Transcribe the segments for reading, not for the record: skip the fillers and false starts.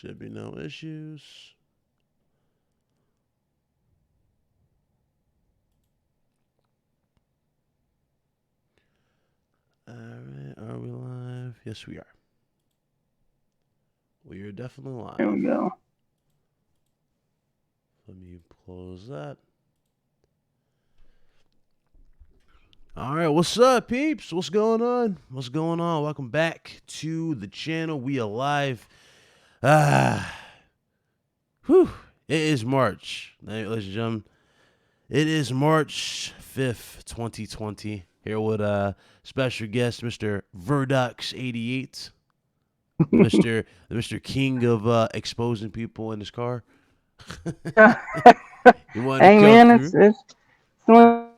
Should be no issues. All right, are we live? Yes, we are. We are definitely live. There we go. Let me close that. All right, what's up, peeps? What's going on? What's going on? Welcome back to the channel. We are live. Whew. It is March, ladies and gentlemen. It is March 5th, 2020. Here with special guest, Mr. Verdox88. Mr. King of exposing people in his car. He wanted Hey to come man, through. it's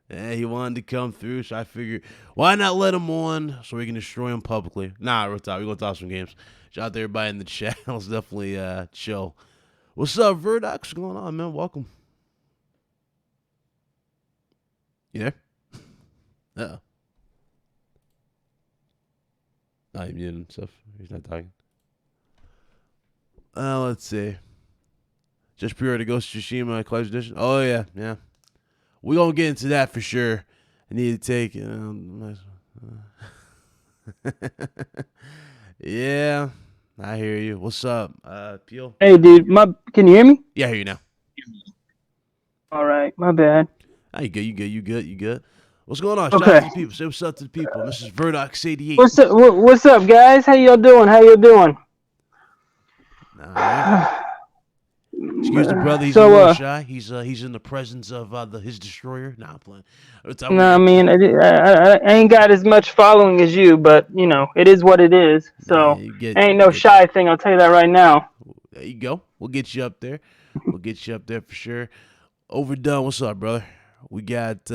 Yeah, he wanted to come through, so I figured, why not let him on so we can destroy him publicly? Nah, we're going to talk some games. Shout out to everybody in the chat. Let's definitely chill. What's up, Verdox? What's going on, man? Welcome. You there? Uh-oh. Not even muted and stuff. He's not talking. Let's see. Just pre-ordered Ghost of Tsushima Collector's Edition. Oh, yeah. We're going to get into that for sure. I need to take it. Yeah, I hear you. What's up, Peel? Hey dude, can you hear me? Yeah, I hear you now. All right, my bad. Oh, you good. What's going on? Okay. Shout out to the people. Say what's up to the people. This is Verdox88. What's up, guys? How y'all doing? Excuse the brother. He's a little shy. He's in the presence of his destroyer. Nah, I'm playing. No, I mean, I ain't got as much following as you, but you know, it is what it is. So ain't no shy thing. I'll tell you that right now. There you go. We'll get you up there. For sure. Overdone. What's up, brother? We got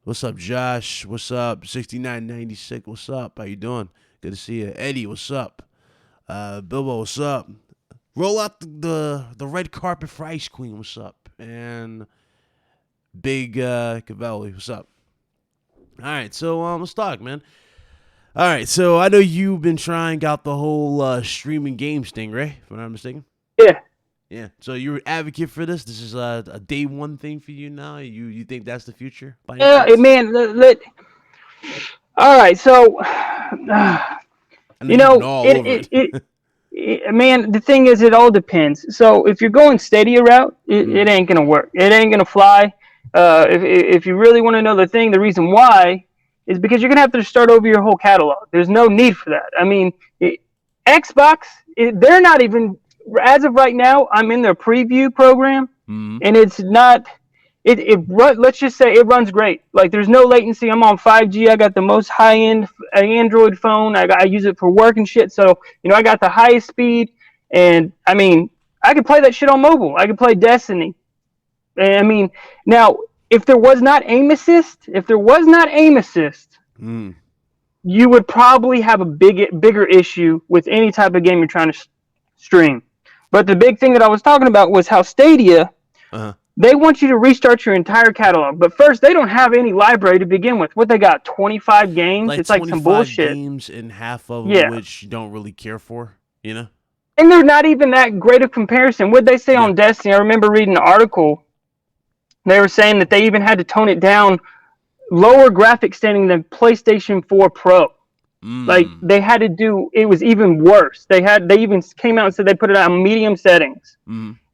what's up, Josh? What's up, 6996? What's up? How you doing? Good to see you. Eddie, what's up? Bilbo, what's up? Roll out the red carpet for Ice Queen. What's up? And Big Cavalli, what's up? All right, so let's talk, man. All right, so I know you've been trying out the whole streaming games thing, right? If I'm not mistaken. Yeah. So you're an advocate for this. This is a day one thing for you now. You think that's the future? Yeah, man. All right, so you know, man, the thing is, it all depends. So if you're going Stadia route, it ain't gonna work. It ain't gonna fly. If you really want to know the reason why is because you're gonna have to start over your whole catalog. There's no need for that. I mean, Xbox, they're not even, as of right now, I'm in their preview program, and it's not. Let's just say it runs great. Like, there's no latency. I'm on 5G. I got the most high-end Android phone. I use it for work and shit. So, you know, I got the highest speed. And, I mean, I could play that shit on mobile. I could play Destiny. And, I mean, now, if there was not aim assist, you would probably have a bigger issue with any type of game you're trying to stream. But the big thing that I was talking about was how Stadia... They want you to restart your entire catalog, but first they don't have any library to begin with. What they got? 25 games. It's like some bullshit. Games, and half of them which you don't really care for, you know. And they're not even that great of comparison. What they say on Destiny? I remember reading an article. They were saying that they even had to tone it down, lower graphic standing than PlayStation 4 Pro. Like, they had to do. It was even worse. They even came out and said they put it on medium settings.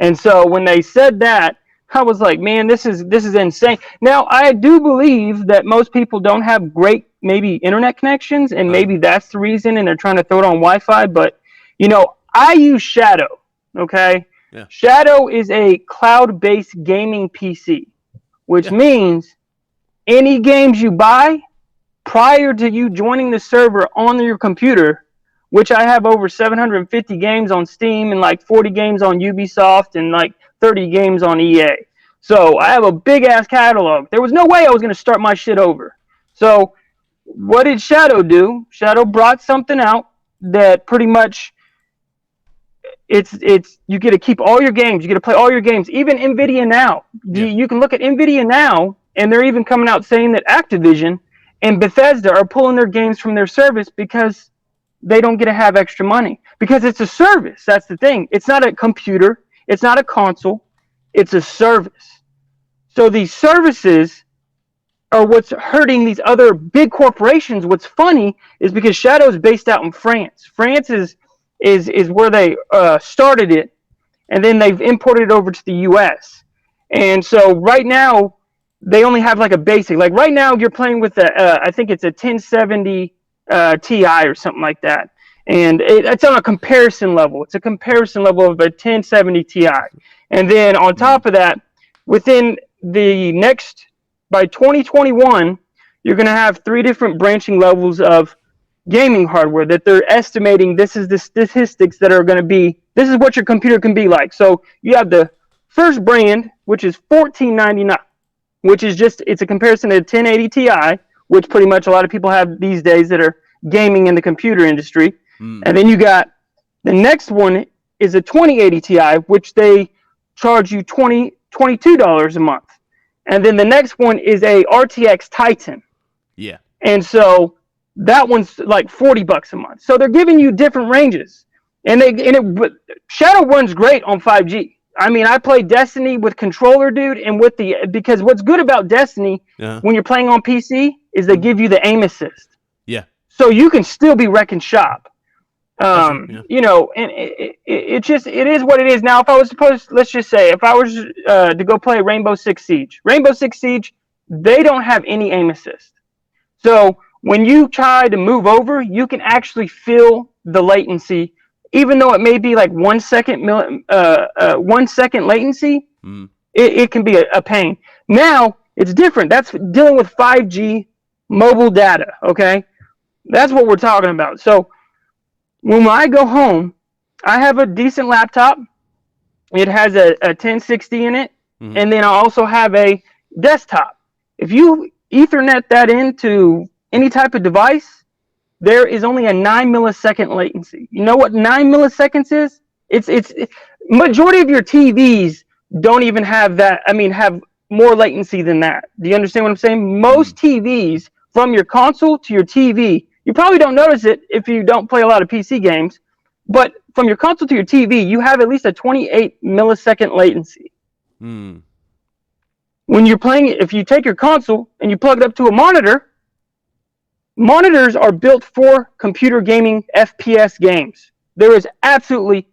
And so when they said that, I was like, man, this is insane. Now, I do believe that most people don't have great, maybe, internet connections, and maybe that's the reason, and they're trying to throw it on Wi-Fi. But, you know, I use Shadow, okay? Yeah. Shadow is a cloud-based gaming PC, which means any games you buy prior to you joining the server on your computer, which I have over 750 games on Steam and like 40 games on Ubisoft and like 30 games on EA. So I have a big ass catalog. There was no way I was going to start my shit over. So what did Shadow do? Shadow brought something out that pretty much it's you get to keep all your games. You get to play all your games. Even Nvidia Now. You can look at Nvidia Now, and they're even coming out saying that Activision and Bethesda are pulling their games from their service because they don't get to have extra money because it's a service. That's the thing. It's not a computer. It's not a console. It's a service. So these services are what's hurting these other big corporations. What's funny is because Shadow is based out in France. France is where they started it, and then they've imported it over to the U.S. And so right now they only have like a basic. Like right now you're playing with I think it's a 1070 Ti or something like that, and it's on a comparison level. It's a comparison level of a 1070 Ti, and then on top of that, within the next by 2021, you're going to have 3 different branching levels of gaming hardware that they're estimating. This is the statistics that are going to be. This is what your computer can be like. So you have the first brand, which is $14.99, which is it's a comparison to 1080 Ti, which pretty much a lot of people have these days that are gaming in the computer industry. And then you got the next one is a 2080 Ti, which they charge you $22 a month. And then the next one is a RTX Titan. Yeah. And so that one's like $40 a month. So they're giving you different ranges. And Shadow runs great on 5G. I mean, I play Destiny with controller, dude, and because what's good about Destiny when you're playing on PC is they give you the aim assist. Yeah. So you can still be wrecking shop. You know, and it is what it is. Now, if I was let's just say, if I was to go play Rainbow Six Siege, they don't have any aim assist. So when you try to move over, you can actually feel the latency, even though it may be like 1 second, 1 second latency. It can be a pain. Now it's different. That's dealing with 5G mobile data. Okay, that's what we're talking about. So when I go home, I have a decent laptop. It has a 1060 in it, and then I also have a desktop. If you Ethernet that into any type of device, there is only a 9 millisecond latency. You know what 9 milliseconds is? It's majority of your TVs don't even have that. I mean, have more latency than that. Do you understand what I'm saying? Most TVs, from your console to your TV, you probably don't notice it if you don't play a lot of PC games, but from your console to your TV, you have at least a 28 millisecond latency. When you're playing it, if you take your console and you plug it up to a monitor, monitors are built for computer gaming FPS games. There is absolutely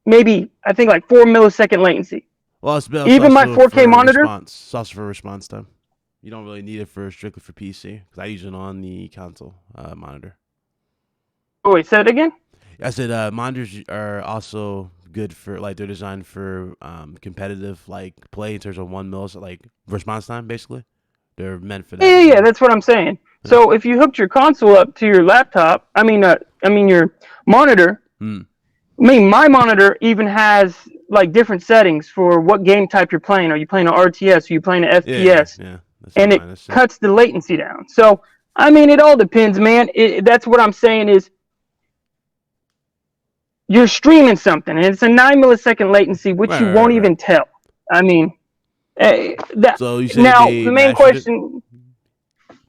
maybe 4 millisecond latency. Well, it's even my 4K monitor. It's also for response time. You don't really need it strictly for PC because I use it on the console monitor. Oh, wait, say it again? I said monitors are also good for they're designed for competitive play in terms of 1 millisecond response time. Basically, they're meant for that. Yeah, that's what I'm saying. Yeah. So if you hooked your console up to your laptop, your monitor. My monitor even has different settings for what game type you're playing. Are you playing an RTS? Are you playing an FPS? Yeah. And it cuts the latency down. So, it all depends, man. That's what I'm saying is you're streaming something, and it's a 9 millisecond latency, which you won't even tell. So you say now, the main question...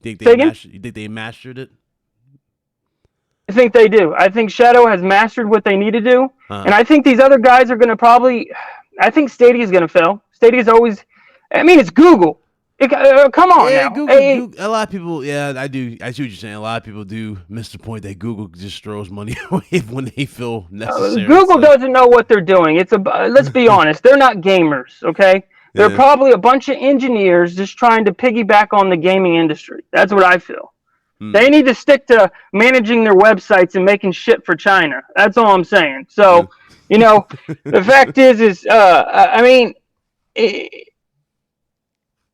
You think they mastered it? I think they do. I think Shadow has mastered what they need to do. And I think these other guys are going to I think Stadia is going to fail. Stadia's always... it's Google. Come on now. Google, a lot of people, I do. I see what you're saying. A lot of people do miss the point that Google just throws money away when they feel necessary. Google doesn't know what they're doing. Let's be honest. They're not gamers, okay? They're probably a bunch of engineers just trying to piggyback on the gaming industry. That's what I feel. They need to stick to managing their websites and making shit for China. That's all I'm saying. So, the fact is,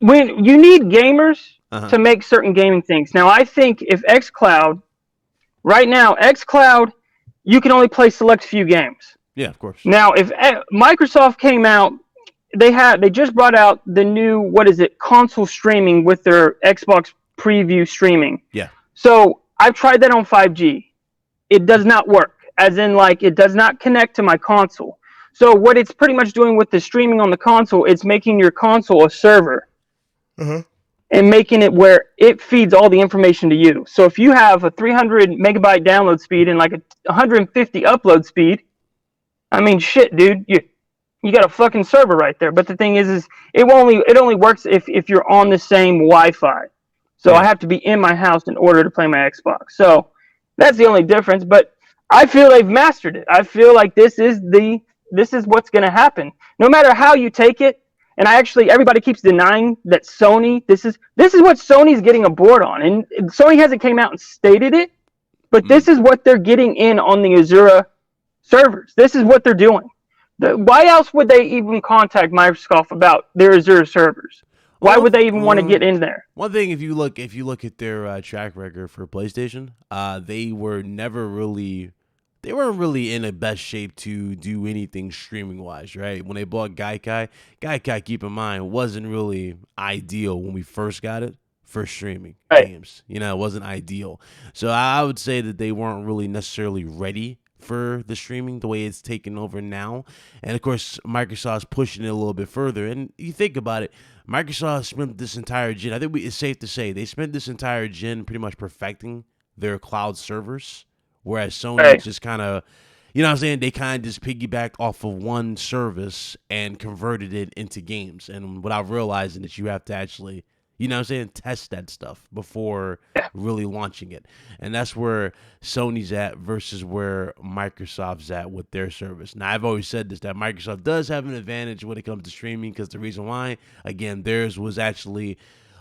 when you need gamers to make certain gaming things. Now, I think if xCloud, you can only play select few games. Yeah, of course. Now, if Microsoft came out, they just brought out the new, console streaming with their Xbox preview streaming. Yeah. So I've tried that on 5G. It does not work, as in it does not connect to my console. So what it's pretty much doing with the streaming on the console, it's making your console a server. and making it where it feeds all the information to you. So if you have a 300 megabyte download speed and like a 150 upload speed, I mean, shit, dude, you got a fucking server right there. But the thing is it only works if you're on the same Wi-Fi. So I have to be in my house in order to play my Xbox. So that's the only difference. But I feel they've mastered it. I feel like this is what's going to happen. No matter how you take it. And everybody keeps denying that Sony, this is what Sony's getting aboard on. And Sony hasn't came out and stated it, but this is what they're getting in on the Azure servers. This is what they're doing. Why else would they even contact Microsoft about their Azure servers? Why would they even want to get in there? One thing, if you look at their track record for PlayStation, they weren't really in the best shape to do anything streaming wise, right? When they bought Gaikai, keep in mind, wasn't really ideal when we first got it for streaming games. You know, it wasn't ideal. So I would say that they weren't really necessarily ready for the streaming the way it's taken over now. And of course, Microsoft's pushing it a little bit further. And you think about it, Microsoft spent this entire gen, I think it's safe to say, they spent this entire gen pretty much perfecting their cloud servers. Whereas Sony just kind of, you know what I'm saying, they kind of just piggybacked off of one service and converted it into games. And without realizing that you have to actually, you know what I'm saying, test that stuff before really launching it. And that's where Sony's at versus where Microsoft's at with their service. Now, I've always said this, that Microsoft does have an advantage when it comes to streaming, because the reason why, again, theirs was actually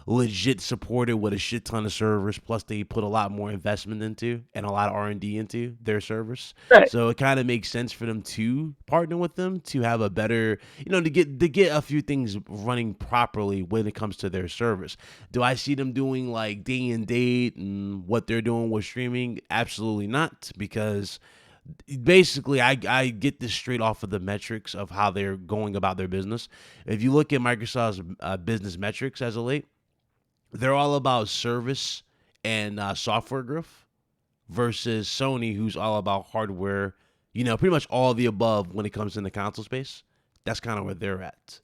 legit supported with a shit ton of servers, plus they put a lot more investment into and a lot of R&D into their servers. So it kind of makes sense for them to partner with them to have a better, you know, to get a few things running properly when it comes to their service. Do I see them doing like day and date and what they're doing with streaming? Absolutely not, because basically, I get this straight off of the metrics of how they're going about their business. If you look at Microsoft's business metrics as of late, they're all about service and software growth versus Sony, who's all about hardware, you know, pretty much all of the above when it comes in the console space. That's kind of where they're at.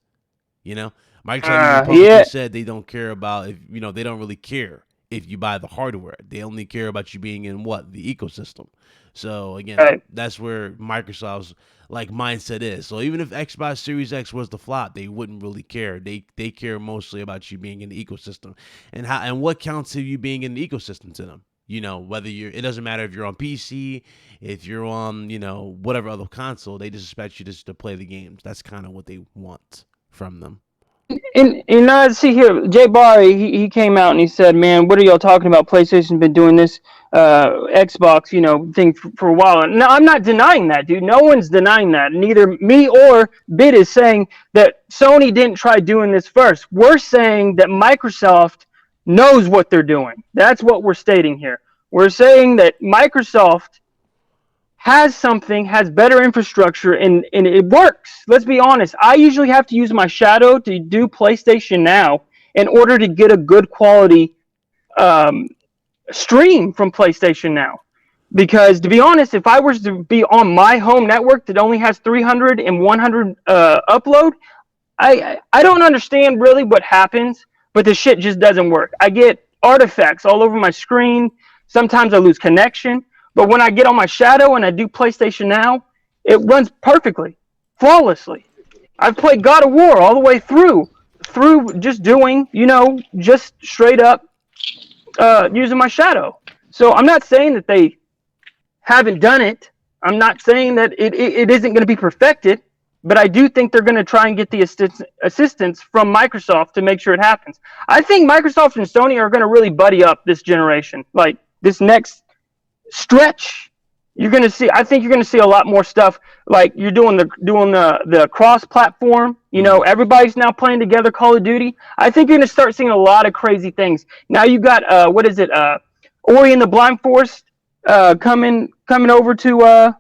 You know, Microsoft publicly said they don't care about, if you know, they don't really care if you buy the hardware. They only care about you being in the ecosystem. So again, that's where Microsoft's like mindset is. So even if Xbox Series X was the flop, they wouldn't really care. They care mostly about you being in the ecosystem and what counts to you being in the ecosystem to them. You know, whether it doesn't matter if you're on PC, if you're on, you know, whatever other console, they just expect you just to play the games. That's kind of what they want from them. And see here, Jay Barry, he came out and he said, "Man, what are y'all talking about? PlayStation's been doing this Xbox, you know, thing for a while." No, I'm not denying that, dude. No one's denying that. Neither me or Bit is saying that Sony didn't try doing this first. We're saying that Microsoft knows what they're doing. That's what we're stating here. We're saying that Microsoft has better infrastructure, and it works. Let's be honest. I usually have to use my Shadow to do PlayStation Now in order to get a good quality stream from PlayStation Now. Because to be honest, if I was to be on my home network that only has 300 and 100 upload, I don't understand really what happens, but the shit just doesn't work. I get artifacts all over my screen. Sometimes I lose connection. But when I get on my Shadow and I do PlayStation Now, it runs perfectly, flawlessly. I've played God of War all the way through just doing, you know, just straight up using my Shadow. So I'm not saying that they haven't done it. I'm not saying that it isn't going to be perfected, but I do think they're going to try and get the assistance from Microsoft to make sure it happens. I think Microsoft and Sony are going to really buddy up this generation, like this next stretch. I think you're gonna see a lot more stuff, like you're doing the cross platform. You know, everybody's now playing together Call of Duty. I think you're gonna start seeing a lot of crazy things. Now you got Ori and the Blind Forest coming over to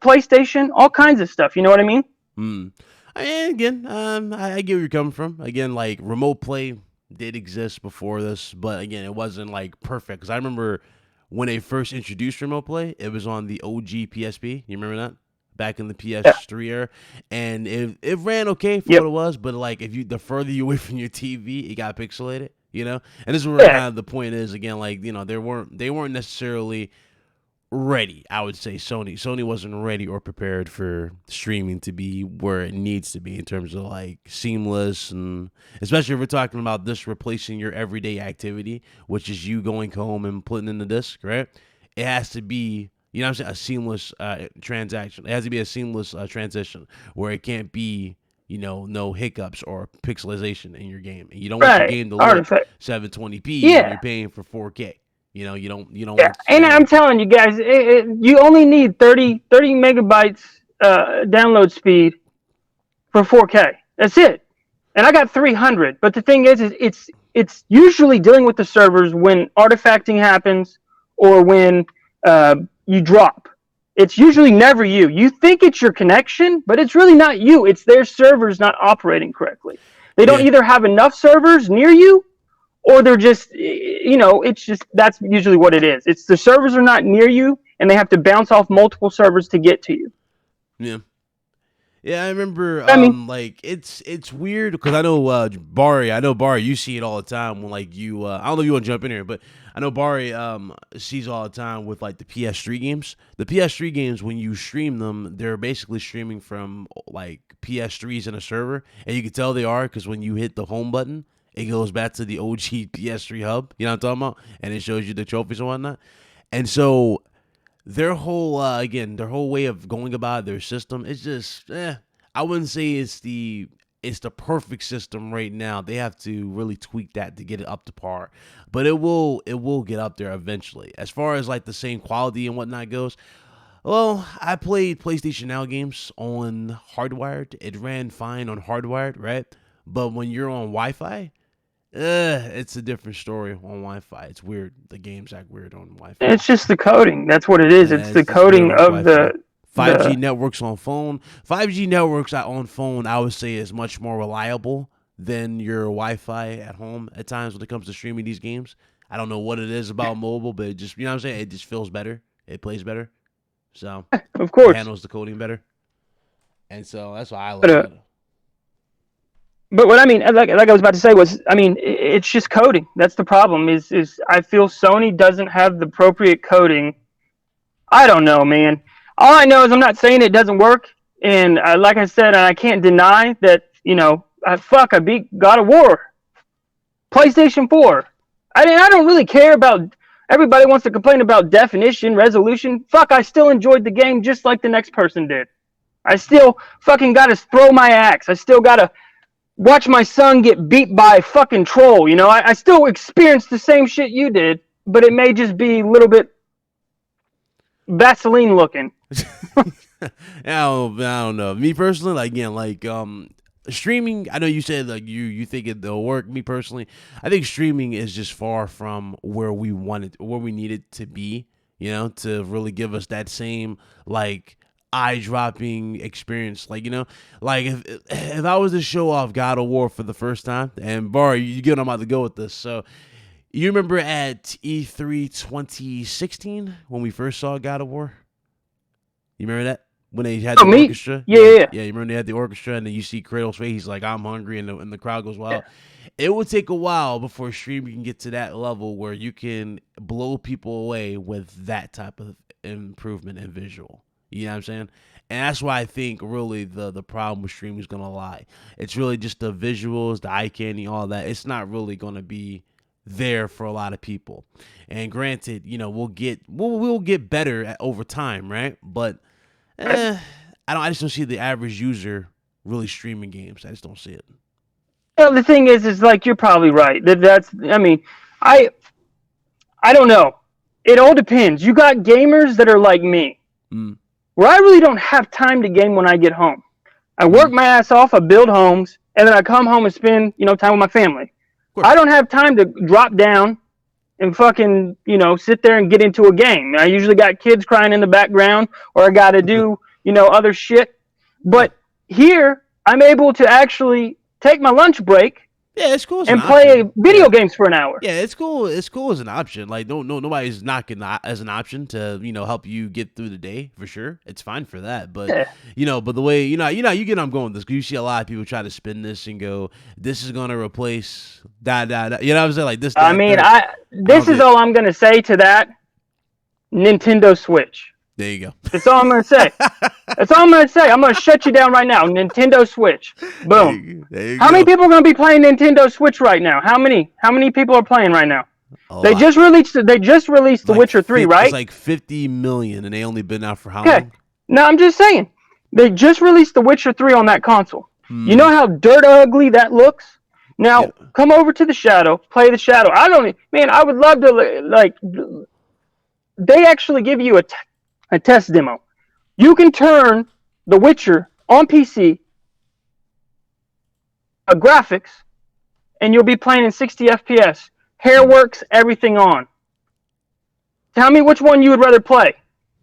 PlayStation, all kinds of stuff. You know what I mean? And again, I get where you're coming from. Again, like remote play did exist before this, but again, it wasn't like perfect. Because I remember when they first introduced remote play, it was on the OG PSP. You remember that? back in the PS3 era, and it ran okay for what it was, but like the further you away from your TV, it got pixelated, you know. And this is where kind of the point is again, like, you know, they weren't necessarily ready. I would say Sony wasn't ready or prepared for streaming to be where it needs to be in terms of like seamless, and especially if we're talking about this replacing your everyday activity, which is you going home and putting in the disc, right? It has to be, you know what I'm saying, a seamless transaction. It has to be a seamless transition where it can't be, you know, no hiccups or pixelization in your game. And you don't want your game to look 720p when you're paying for 4K. You know, you don't want to, and I'm telling you guys, you only need 30 megabytes download speed for 4K. That's it. And I got 300. But the thing is it's usually dealing with the servers when artifacting happens or when you drop. It's usually never you. You think it's your connection, but it's really not you. It's their servers not operating correctly. They don't either have enough servers near you, or they're just, you know, it's just, that's usually what it is. It's the servers are not near you, and they have to bounce off multiple servers to get to you. Yeah. Yeah, I remember, like, it's weird, because I know, Barry, you see it all the time when, like, you, I don't know if you want to jump in here, but I know Barry, sees all the time with, like, the PS3 games. The PS3 games, when you stream them, they're basically streaming from, like, PS3s in a server, and you can tell they are, because when you hit the home button, it goes back to the OG PS3 hub, you know what I'm talking about? And it shows you the trophies and whatnot. And so their whole, their whole way of going about their system, it's just, I wouldn't say it's the perfect system right now. They have to really tweak that to get it up to par. But it will get up there eventually. As far as like the same quality and whatnot goes, well, I played PlayStation Now games on hardwired. It ran fine on hardwired, right? But when you're on Wi-Fi, it's a different story on Wi-Fi. It's weird. The games act weird on Wi-Fi. It's just the coding. That's what it is. It's the coding of Wi-Fi. The 5G networks on phone. 5G networks on phone, I would say, is much more reliable than your Wi-Fi at home at times when it comes to streaming these games. I don't know what it is about mobile, but it just, you know what I'm saying? It just feels better. It plays better. So, of course, it handles the coding better. And so that's why I like it. But what I mean, like I was about to say was, I mean, it's just coding. That's the problem. Is I feel Sony doesn't have the appropriate coding. I don't know, man. All I know is I'm not saying it doesn't work. And like I said, I can't deny that, you know, I beat God of War. PlayStation 4. I don't really care about, everybody wants to complain about definition, resolution. I still enjoyed the game just like the next person did. I still fucking got to throw my axe. I still got to watch my son get beat by a fucking troll, you know? I still experienced the same shit you did, but it may just be a little bit Vaseline looking. I don't know. Me personally, like, again, like, streaming, I know you said, like, you think it'll work. Me personally, I think streaming is just far from where we need it to be, you know, to really give us that same, like, eye-dropping experience. Like, you know, like if I was to show off God of War for the first time, and Barry, you get I'm about to go with this. So you remember at E3 2016 when we first saw God of War? You remember that? When they had the orchestra? Yeah. Yeah, you remember they had the orchestra, and then you see Kratos' face, he's like, I'm hungry, and the crowd goes wild. Yeah. It would take a while before streaming can get to that level where you can blow people away with that type of improvement in visual. You know what I'm saying? And that's why I think really the problem with streaming is going to lie. It's really just the visuals, the eye candy, all that. It's not really going to be there for a lot of people. And granted, you know, we'll get better over time, right? But I just don't see the average user really streaming games. I just don't see it. Well, the thing is like, you're probably right. I mean, I don't know. It all depends. You got gamers that are like me. Where I really don't have time to game when I get home. I work my ass off, I build homes, and then I come home and spend, you know, time with my family. I don't have time to drop down and fucking, you know, sit there and get into a game. I usually got kids crying in the background, or I got to do, you know, other shit. But here, I'm able to actually take my lunch break Yeah, it's cool as an and play option. video games for an hour. Yeah, it's cool. It's cool as an option. Like, nobody's knocking that as an option to help you get through the day for sure. It's fine for that, but Yeah. but the way you get I'm going with this, because you see a lot of people try to spin this and go, this is gonna replace that. You know what I'm saying? Like this. I mean, this is all I'm gonna say to that. Nintendo Switch. There you go. That's all I'm gonna say. That's all I'm gonna say. I'm gonna shut you down right now. Nintendo Switch. Boom. There you How go. many people are gonna be playing Nintendo Switch right now? How many? How many people are playing right now? They just released The Witcher 3, right? It's like 50 million, and they only been out for how Okay. long? No, I'm just saying. They just released The Witcher 3 on that console. You know how dirt ugly that looks? Now, come over to the Shadow, play the Shadow. I would love to, they actually give you a test demo. You can turn The Witcher on PC, graphics, and you'll be playing in 60 FPS. Hair works, everything on. Tell me which one you would rather play.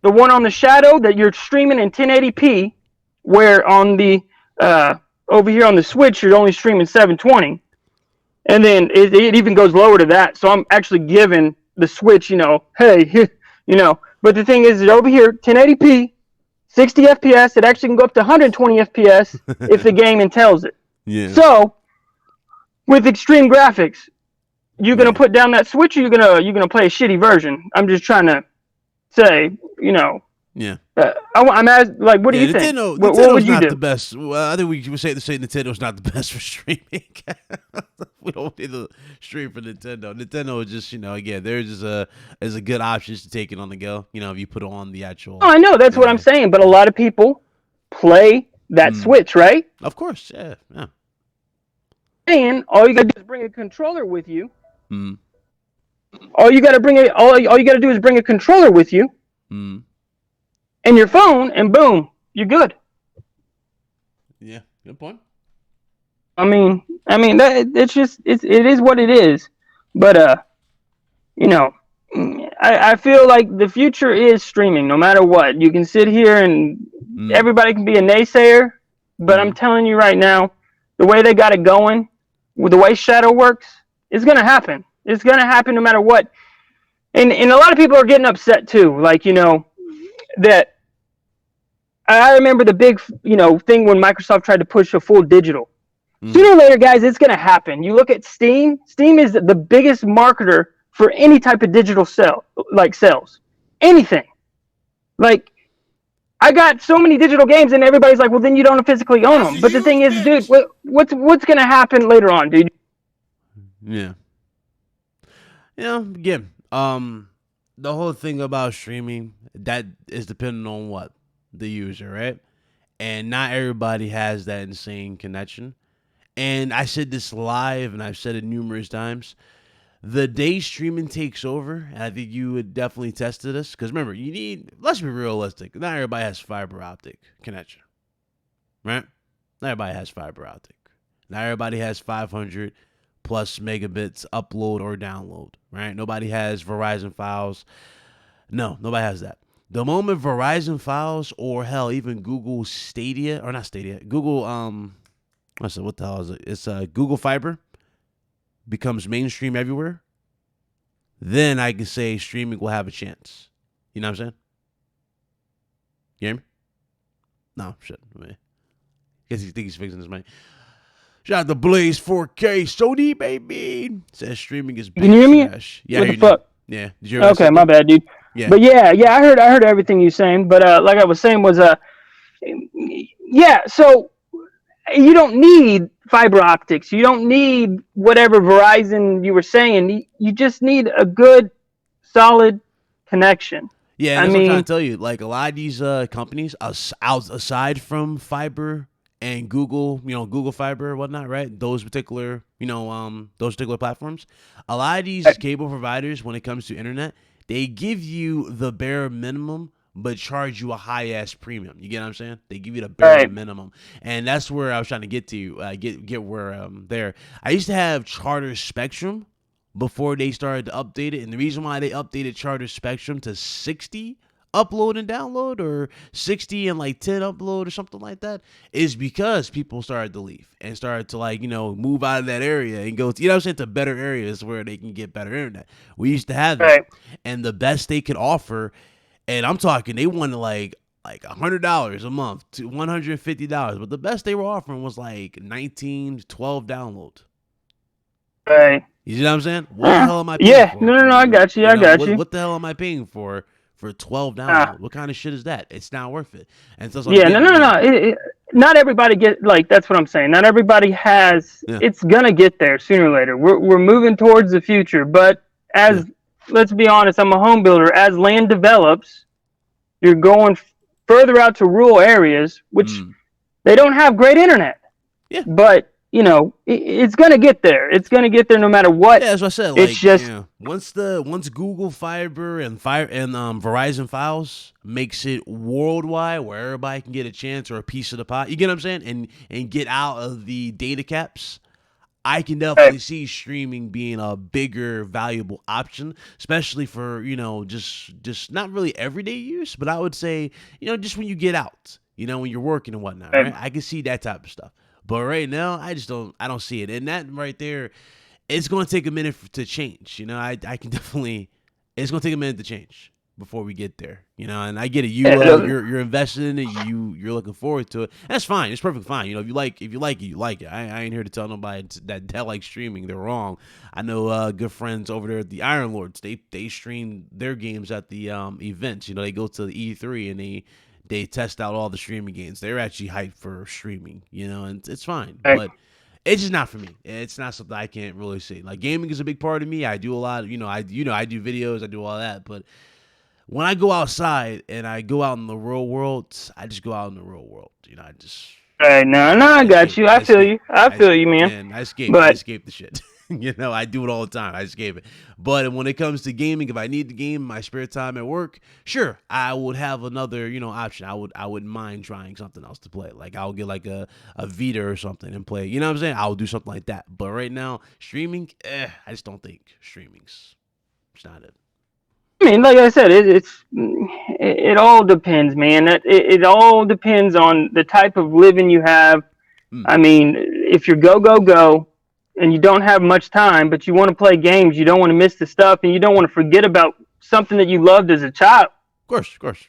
The one on the Shadow that you're streaming in 1080p, where on the over here on the Switch you're only streaming 720, and then it even goes lower to that. So I'm actually giving the Switch, hey, But the thing is, over here 1080p, 60 FPS. It actually can go up to 120 FPS if the game entails it. Yeah. So with extreme graphics, you're gonna put down that Switch, or you're gonna play a shitty version. I'm just trying to say, Yeah. I'm asking, what do you think? Nintendo's What would you not do? the best. Well, I think we would say Nintendo's not the best for streaming. We don't need to stream for Nintendo. Nintendo is just, again, there's just a good option to take it on the go. If you put it on the actual. Oh, I know, that's what I'm saying. But a lot of people play that Switch, right? Of course, yeah. And all you gotta do is bring a controller with you. Mm. All you gotta do is bring a controller with you. Mm. And your phone, and boom, you're good. Yeah, good point. I mean that it is what it is. But I feel like the future is streaming. No matter what, you can sit here and everybody can be a naysayer, but I'm telling you right now, the way they got it going, with the way Shadow works, it's gonna happen. It's gonna happen no matter what. And a lot of people are getting upset too, that. I remember the big, thing when Microsoft tried to push a full digital. Sooner or later, guys, it's going to happen. You look at Steam. Steam is the biggest marketer for any type of digital sales. Anything. I got so many digital games, and everybody's like, well, then you don't physically own them. But the thing is, dude, what's going to happen later on, dude? Yeah. Again, the whole thing about streaming, that is dependent on what? The user, right? And not everybody has that insane connection. And I said this live, and I've said it numerous times. The day streaming takes over, and I think you would definitely test this, because remember, let's be realistic, not everybody has fiber optic connection, right? Not everybody has fiber optic. Not everybody has 500 plus megabits upload or download, right? Nobody has Verizon files. No, nobody has that. The moment Verizon files, or hell, even Google Stadia, or not Stadia, Google, what the hell is it? It's Google Fiber becomes mainstream everywhere, then I can say streaming will have a chance. You know what I'm saying? You hear me? No, shit. I guess he thinks he's fixing his mic. Shout out to Blaze 4K Sony, baby. Says streaming is big. Can you hear me? Trash. Yeah, what the fuck? Yeah. Did you hear okay, my bad, dude. Yeah. But yeah, I heard everything you're saying. But like I was saying so you don't need fiber optics. You don't need whatever Verizon you were saying. You just need a good, solid connection. Yeah, that's what I'm trying to tell you. Like, a lot of these companies, aside from fiber and Google, Google Fiber and whatnot, right? Those particular platforms. A lot of these cable providers, when it comes to internet, they give you the bare minimum, but charge you a high-ass premium. You get what I'm saying? They give you the bare minimum. And that's where I was trying to get to, get where there. I used to have Charter Spectrum before they started to update it. And the reason why they updated Charter Spectrum to 60 upload and download, or 60 and like 10 upload or something like that, is because people started to leave and started to like, move out of that area and go to, what I'm saying, to better areas where they can get better internet. We used to have that. And the best they could offer, and I'm talking, they wanted like $100 a month to $150, but the best they were offering was like 19 to 12 download. Right. You see what I'm saying? What the hell am I paying for? No, I got you. I got you. What the hell am I paying for 12 downloads? What kind of shit is that? It's not worth it. And so no. Not everybody that's what I'm saying. Not everybody has. Yeah. It's gonna get there sooner or later. We're moving towards the future, but let's be honest, I'm a home builder. As land develops, you're going further out to rural areas, which they don't have great internet. Yeah. But it's gonna get there. It's gonna get there no matter what. Yeah, that's what I said. Like, it's just once Google Fiber and Verizon Files makes it worldwide, where everybody can get a chance or a piece of the pie. You get what I'm saying? And get out of the data caps. I can definitely see streaming being a bigger, valuable option, especially for just not really everyday use, but I would say just when you get out, when you're working and whatnot. Right? I can see that type of stuff. But right now, I don't see it. And that right there, it's going to take a minute to change. I can definitely, it's going to take a minute to change before we get there. And I get it. You're invested in it. You're looking forward to it. That's fine. It's perfectly fine. If you like it, you like it. I ain't here to tell nobody that like streaming. They're wrong. I know good friends over there at the Iron Lords. They stream their games at the events. They go to the E3 and they test out all the streaming games. They're actually hyped for streaming, and it's fine. But it's just not for me. It's not something I can't really see. Like, gaming is a big part of me. I do a lot of, I do videos, I do all that. But when I go outside and I go out in the real world, I just go out in the real world. I just. I got you. I feel you. I feel you, man. And I escape the shit. I do it all the time. I escape it. But when it comes to gaming, if I need the game in my spare time at work, sure, I would have another, option. I wouldn't mind trying something else to play. Like, I'll get like a Vita or something and play. You know what I'm saying? I'll do something like that. But right now, streaming, I just don't think streaming's not it. I mean, like I said, it all depends, man. It all depends on the type of living you have. I mean, if you're go, and you don't have much time, but you want to play games, you don't want to miss the stuff, and you don't want to forget about something that you loved as a child. Of course.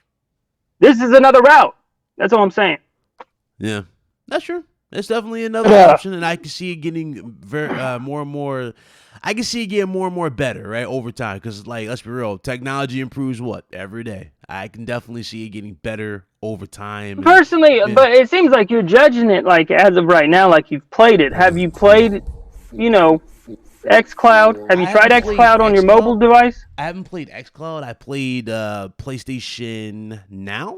This is another route. That's all I'm saying. Yeah, that's true. It's definitely another option, and I can see it getting more and more. I can see it getting more and more better, right, over time. Because, like, let's be real, technology improves every day. I can definitely see it getting better over time. Personally, but it seems like you're judging it like as of right now, like you've played it. Have you played xCloud? Have you tried xCloud on your mobile device? I haven't played xCloud. I played PlayStation Now.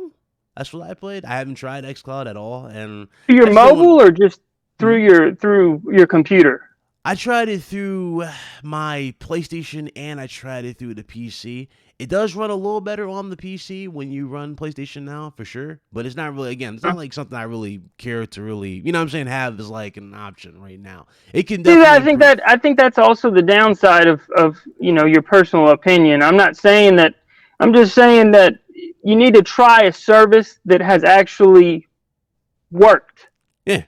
That's what I played. I haven't tried xCloud at all. And through your mobile or just through your computer? I tried it through my PlayStation and I tried it through the PC. It does run a little better on the PC when you run PlayStation Now, for sure. But it's not really, again, it's not like something I really care to really, have as like an option right now. It can definitely I think that's also the downside of your personal opinion. I'm not saying that. I'm just saying that you need to try a service that has actually worked. Yeah.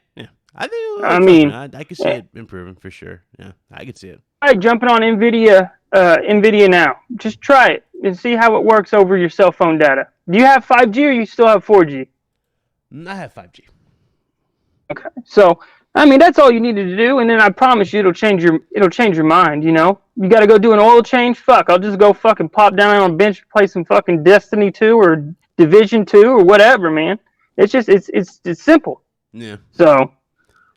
I can see it improving for sure. Yeah, I can see it. All right, jumping on NVIDIA now. Just try it and see how it works over your cell phone data. Do you have 5G or you still have 4G? I have 5G. Okay, so that's all you needed to do, and then I promise you it'll change your mind. You got to go do an oil change. Fuck, I'll just go fucking pop down on a bench, play some fucking Destiny 2 or Division 2 or whatever, man. It's just it's simple. Yeah. So.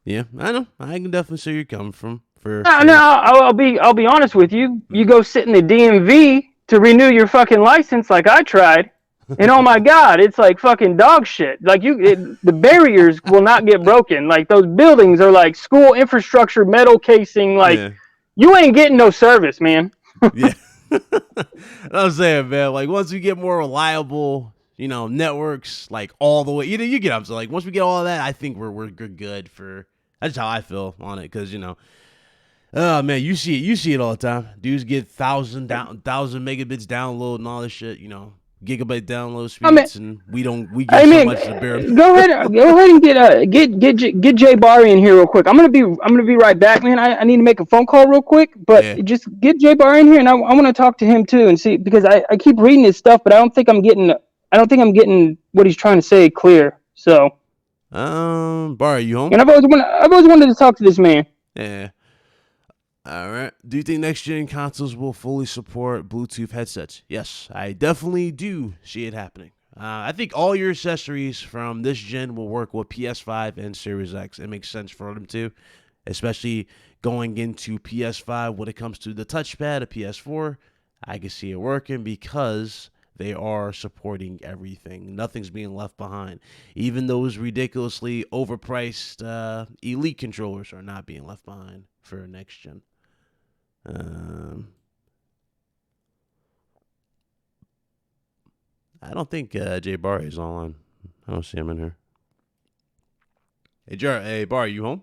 Yeah, I know. I can definitely see where you're coming from. I'll be honest with you. You go sit in the DMV to renew your fucking license, like I tried, and oh my god, it's like fucking dog shit. Like the barriers will not get broken. Like those buildings are like school infrastructure, metal casing. Like you ain't getting no service, man. Yeah, I'm saying, man. Like once we get more reliable, networks, like all the way, you get up. So like once we get all of that, I think we're good for. That's how I feel on it, because oh man, you see it all the time. Dudes get 1,000 megabits download and all this shit. gigabyte download I mean, speeds, and we get so much to bear. go ahead and get Jay Barry in here real quick. I'm gonna be right back, man. I need to make a phone call real quick, but Yeah. just get Jay Barry in here, and I want to talk to him too and see, because I keep reading his stuff, but I don't think I'm getting what he's trying to say clear. So, Barry, you home? and I've always wanted to talk to this man. Yeah. All right. Do you think next gen consoles will fully support Bluetooth headsets? Yes, I definitely do see it happening. I think all your accessories from this gen will work with PS5 and Series X. It makes sense for them to, especially going into PS5 when it comes to the touchpad of PS4. I can see it working because they are supporting everything. Nothing's being left behind. Even those ridiculously overpriced Elite controllers are not being left behind for next gen. I don't think Jay Barry is online. I don't see him in here. Hey, Barry, you home?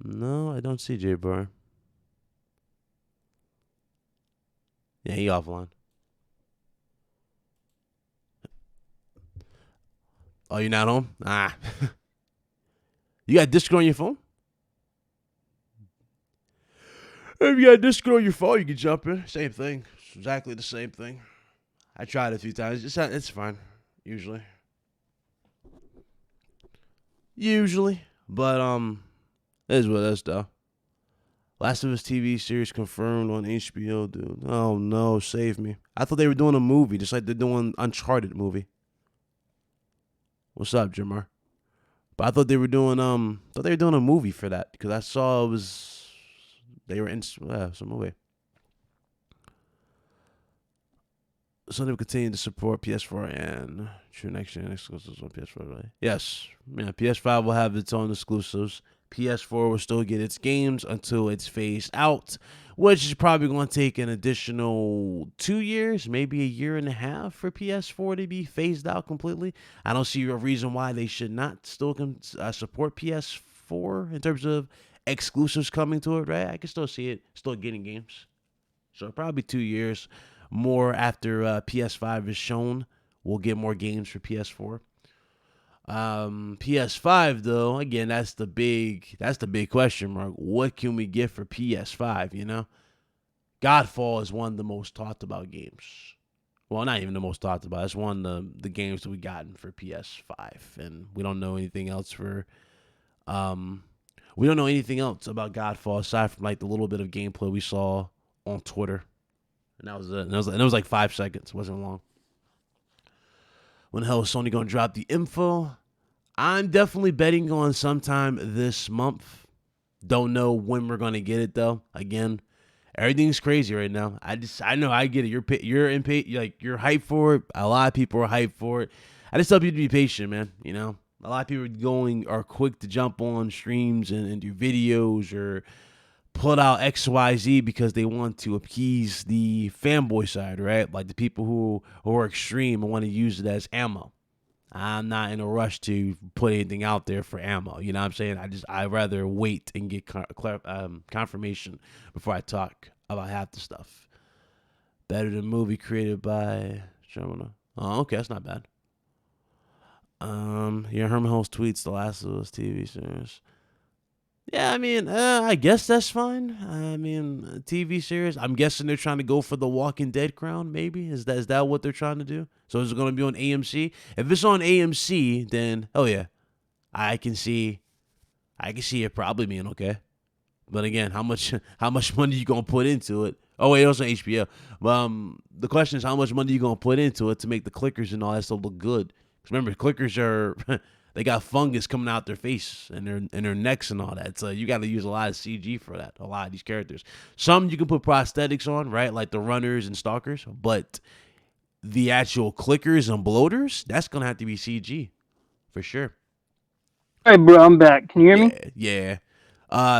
No, I don't see Jay Barry. Yeah, he offline. Oh, you're not home? Ah. You got Discord on your phone? If you got Discord on your phone, you can jump in. Same thing. It's exactly the same thing. I tried it a few times. It's fine. Usually. But, it is what it is, though. Last of Us TV series confirmed on HBO, dude. Oh, no. Save me. I thought they were doing a movie, just like they're doing Uncharted movie. What's up, Jamar? But I thought they were doing a movie for that, because I saw they were in some movie. Sony will continue to support PS4 and true next gen exclusives on PS4. Right? Yes, PS5 will have its own exclusives. PS4 will still get its games until it's phased out, which is probably going to take an additional 2 years, maybe a year and a half for PS4 to be phased out completely. I don't see a reason why they should not still support PS4 in terms of exclusives coming to it, right? I can still see it still getting games. So probably 2 years more after PS5 is shown, we'll get more games for PS4. PS5 though, again, that's the big question mark. What can we get for PS5? You know, Godfall is one of the most talked about games. Well, not even the most talked about. It's one of the games that we gotten for PS5, and we don't know anything else for. We don't know anything else about Godfall aside from like the little bit of gameplay we saw on Twitter, and that was it. And it was like 5 seconds. It wasn't long. When the hell is Sony going to drop the info? I'm definitely betting on sometime this month. Don't know when we're going to get it, though. Again, everything's crazy right now. I know I get it. You're impatient. Like, you're hyped for it. A lot of people are hyped for it. I just tell people to be patient, man. You know, a lot of people are quick to jump on streams and do videos or put out XYZ because they want to appease the fanboy side, right? Like the people who are extreme and want to use it as ammo. I'm not in a rush to put anything out there for ammo. You know what I'm saying? I'd rather wait and get confirmation before I talk about half the stuff. Better than movie created by Oh, okay, that's not bad. Herman Holmes tweets The Last of Us TV series. Yeah, I mean, I guess that's fine. I mean, TV series. I'm guessing they're trying to go for the Walking Dead crown. Maybe is that what they're trying to do? So is it going to be on AMC? If it's on AMC, then oh yeah, I can see it probably being okay. But again, how much money you gonna put into it? Oh wait, it was on HBO. The question is how much money you gonna put into it to make the clickers and all that stuff look good? Because remember, clickers are. They got fungus coming out their face and their necks and all that. So you got to use a lot of CG for that. A lot of these characters. Some you can put prosthetics on, right? Like the runners and stalkers. But the actual clickers and bloaters, that's going to have to be CG for sure. All right, bro, I'm back. Can you hear me? Yeah.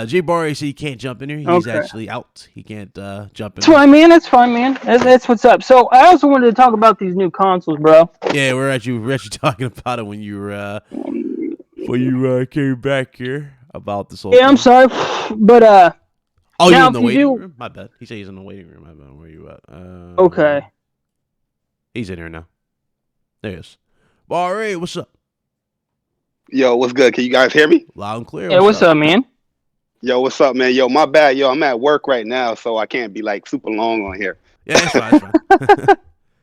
Jay Barry said he can't jump in here. He's actually out. He can't jump in. That's fine, man. That's what's up. So I also wanted to talk about these new consoles, bro. Yeah, we're actually talking about it when you came back here about this whole. Yeah, I'm sorry, but Oh, Now, you in if the you waiting do, room? My bad. He said he's in the waiting room. My bad. Where you at? okay. He's in here now. There he is. All right, what's up? Yo, what's good? Can you guys hear me? Loud and clear. Yeah, what's up, man? Yo, what's up, man? Yo, my bad. Yo, I'm at work right now, so I can't be like super long on here. Yeah, it's fine. It's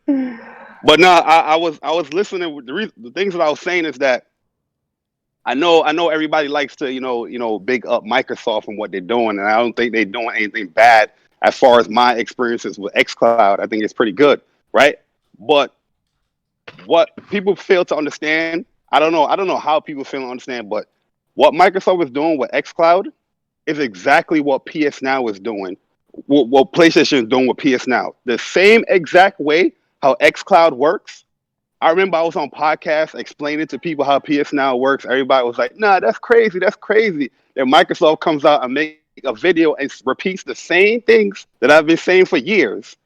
fine. But no, I was listening. The things that I was saying is that I know everybody likes to big up Microsoft and what they're doing, and I don't think they're doing anything bad as far as my experiences with xCloud. I think it's pretty good, right? But what people fail to understand, I don't know how people fail to understand, but what Microsoft is doing with xCloud is exactly what PS Now is doing, what PlayStation is doing with PS Now. The same exact way how xCloud works. I remember I was on podcasts explaining to people how PS Now works. Everybody was like, nah, that's crazy. That's crazy. Then Microsoft comes out and makes a video and repeats the same things that I've been saying for years.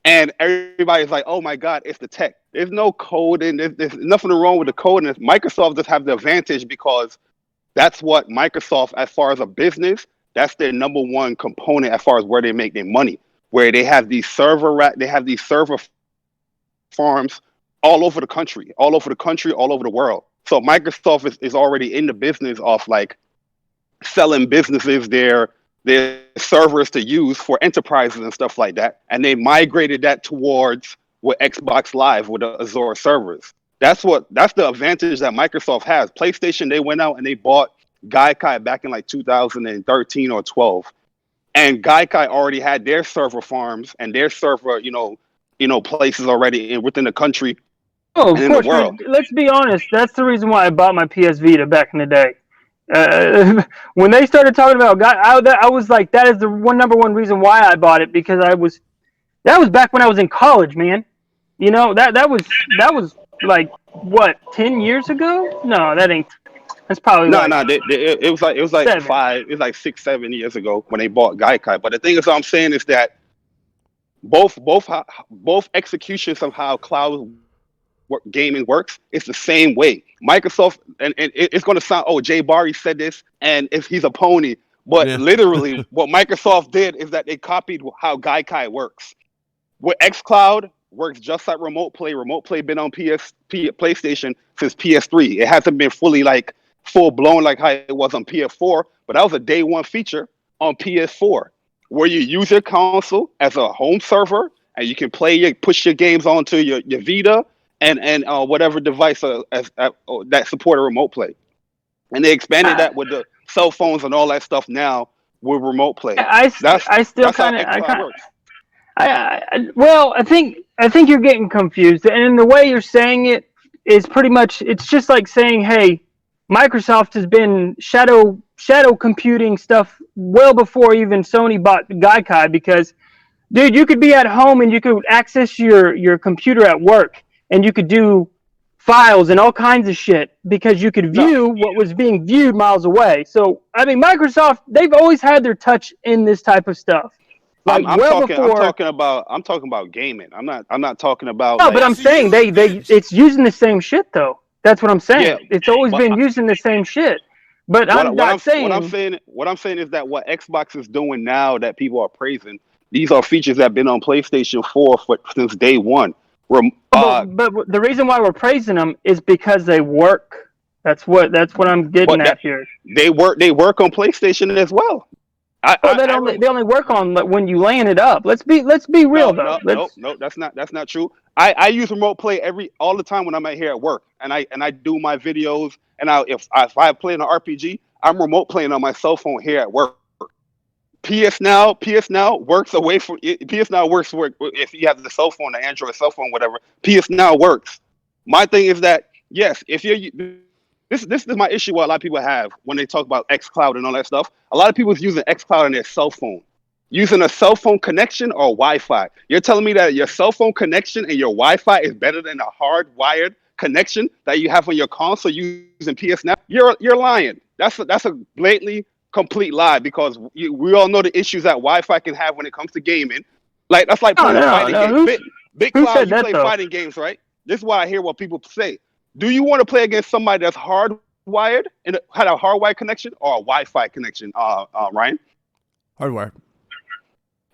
And everybody's like, oh my God, it's the tech. There's no code and there's nothing wrong with the code. And Microsoft just have the advantage because that's what Microsoft, as far as a business, that's their number one component as far as where they make their money. Where they have these server farms all over the country, all over the world. So Microsoft is already in the business of like selling businesses their servers to use for enterprises and stuff like that. And they migrated that towards with Xbox Live with the Azure servers. That's the advantage that Microsoft has. PlayStation, they went out and they bought Gaikai back in like 2013 or 12. And Gaikai already had their server farms and their server, places already within the country. Oh, and of in course. the world. Let's be honest. That's the reason why I bought my PS Vita back in the day. When they started talking about I was like, that is the number one reason why I bought it, because that was back when I was in college, man. You know, that was like what, 10 years ago? No, that's probably No, like it was like 7. 5, it was like 6, 7 years ago when they bought Gaikai. But the thing is, what I'm saying is that both executions of how cloud gaming works, it's the same way. Microsoft, and it's going to sound, oh, Jay Barry said this, and if he's a pony, but Yeah. literally what Microsoft did is that they copied how Gaikai works. With xCloud, works just like Remote Play. Remote Play been on PlayStation since PS3. It hasn't been fully like full blown like how it was on PS4, but that was a day one feature on PS4, where you use your console as a home server and you can push your games onto your Vita and whatever device that support a Remote Play. And they expanded that with the cell phones and all that stuff now with Remote Play. I still that's how kind of xCloud works. well, I think you're getting confused, and the way you're saying it is pretty much, it's just like saying, hey, Microsoft has been shadow computing stuff well before even Sony bought Gaikai, because dude, you could be at home and you could access your computer at work and you could do files and all kinds of shit because you could view what was being viewed miles away. So I mean, Microsoft, they've always had their touch in this type of stuff. Like I'm talking about gaming. I'm not talking about. No, like, but I'm saying it's using the same shit though. That's what I'm saying. Yeah, It's always been using the same shit. But I'm not saying. What I'm saying is that what Xbox is doing now that people are praising, these are features that have been on PlayStation 4 since day one. But the reason why we're praising them is because they work. That's what I'm getting at here. They work on PlayStation as well. They only work on when you laying it up. Let's be real though. No, that's not true. I use Remote Play all the time when I'm here at work, and I do my videos, and if I play an RPG, I'm Remote Playing on my cell phone here at work. PS Now works away from PS Now works if you have the cell phone, the Android cell phone, whatever. PS Now works. My thing is that yes, if you're this is my issue. What a lot of people have when they talk about xCloud and all that stuff. A lot of people is using xCloud on their cell phone, using a cell phone connection or Wi-Fi. You're telling me that your cell phone connection and your Wi-Fi is better than a hardwired connection that you have on your console using PS Now? You're lying. That's a blatantly complete lie, because we all know the issues that Wi-Fi can have when it comes to gaming. Like that's like playing fighting games. Big Cloud, you play fighting games, right? This is why I hear what people say. Do you want to play against somebody that's hardwired and had a hardwired connection or a Wi-Fi connection, Ryan? Hardwired.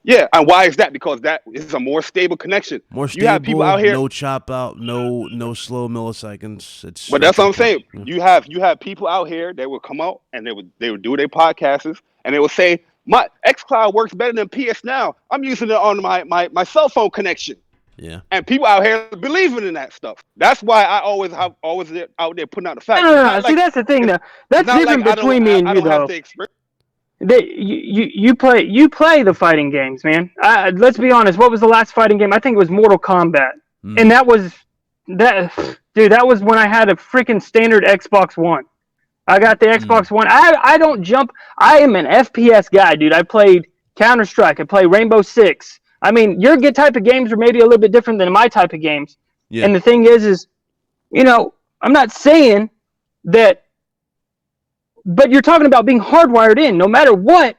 Yeah, and why is that? Because that is a more stable connection. More You have people stable, out here, no chop out, no slow milliseconds. It's but straight that's to what the I'm saying. point. Yeah. You have people out here that would come out and they would do their podcasts and they would say my XCloud works better than PS Now. I'm using it on my cell phone connection. Yeah. And people out here believing in that stuff. That's why I always out there putting out the facts. It's No. not See, like that's the thing, it's, though. it's That's not like different between me and I you, don't have though. the experience. You play the fighting games, man. Let's be honest. What was the last fighting game? I think it was Mortal Kombat, and that was dude. That was when I had a freaking standard Xbox One. I got the Xbox One. I don't jump. I am an FPS guy, dude. I played Counter Strike. I play Rainbow Six. I mean, your type of games are maybe a little bit different than my type of games. Yeah. And the thing is, I'm not saying that, but you're talking about being hardwired in. No matter what,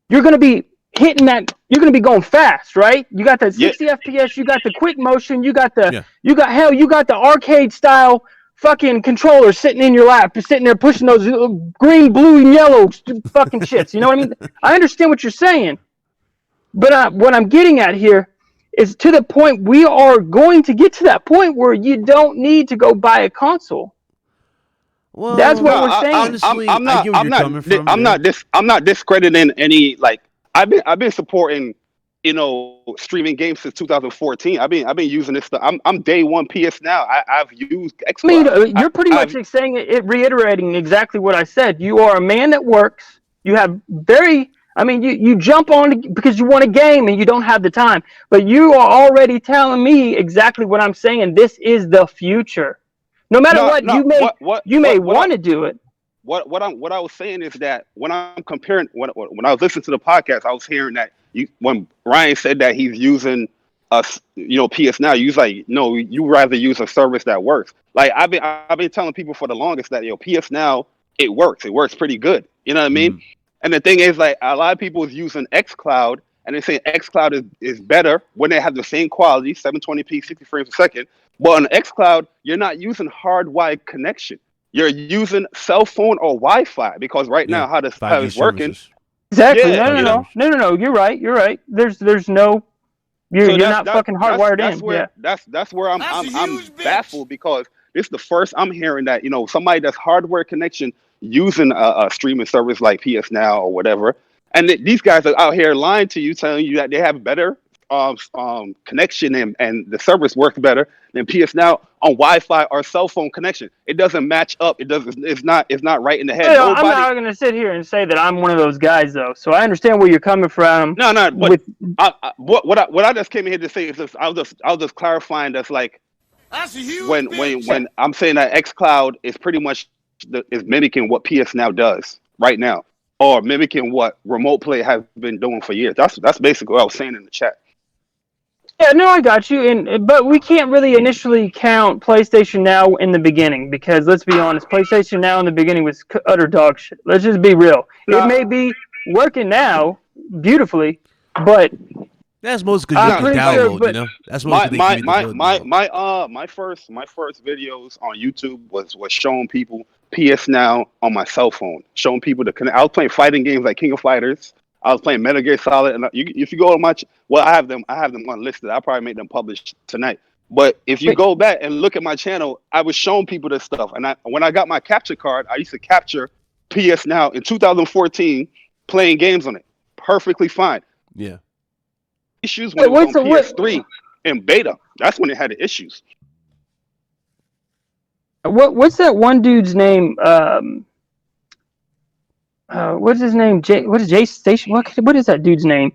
you're going to be hitting that. You're going to be going fast, right? You got that 60 FPS. You got the quick motion. You got the you got the arcade style fucking controller sitting in your lap. You're sitting there pushing those green, blue, and yellow fucking shits. You know what I mean? I understand what you're saying, but what I'm getting at here is to the point we are going to get to that point where you don't need to go buy a console. Well, that's what we're saying. Honestly, I get where you're coming from. I'm not discrediting any, like, I've been supporting, streaming games since 2014. I've been using this stuff. I'm day one PS Now. I've used Xbox. I mean, you're pretty much saying it, reiterating exactly what I said. You are a man that works. You have you jump on because you want a game and you don't have the time. But you are already telling me exactly what I'm saying. This is the future. No matter you may want to do it. What I was saying is that when I'm comparing, when I was listening to the podcast, I was hearing that when Ryan said that he's using PS Now, you was like, no, you rather use a service that works. Like I've been telling people for the longest that PS Now, it works pretty good. You know what I mean? And the thing is, like, a lot of people is using XCloud and they say XCloud is better when they have the same quality, 720p, 60 frames a second. But on XCloud, you're not using hardwired connection. You're using cell phone or Wi-Fi because now how it's working. Exactly. No. You're right. There's no. You're not fucking hardwired in. That's where I'm baffled because this is the first I'm hearing that somebody that's hardware connection using a streaming service like PS Now or whatever, and these guys are out here lying to you, telling you that they have better connection and the service works better than PS Now on Wi-Fi or cell phone connection. It doesn't match up. It's not right in the head. I'm not going to sit here and say that I'm one of those guys though. So I understand where you're coming from. No. But what I just came in here to say is this. I was just clarifying that's like when I'm saying that XCloud is pretty much is mimicking what PS Now does right now, or mimicking what Remote Play has been doing for years. That's basically what I was saying in the chat. Yeah, no, I got you. But we can't really initially count PlayStation Now in the beginning because let's be honest, PlayStation Now in the beginning was utter dog shit. Let's just be real. It may be working now beautifully, but that's mostly because you can download. That's mostly my first videos on YouTube was showing people PS Now on my cell phone, showing people to connect. I was playing fighting games like King of Fighters. I was playing Metal Gear Solid, and if you go on I have them unlisted. I'll probably make them published tonight. But if you go back and look at my channel, I was showing people this stuff. And when I got my capture card, I used to capture PS Now in 2014, playing games on it, perfectly fine. Yeah. Issues when it was on PS3 in beta. That's when it had the issues. What's that one dude's name? What's his name? What is Jay Station? What is that dude's name?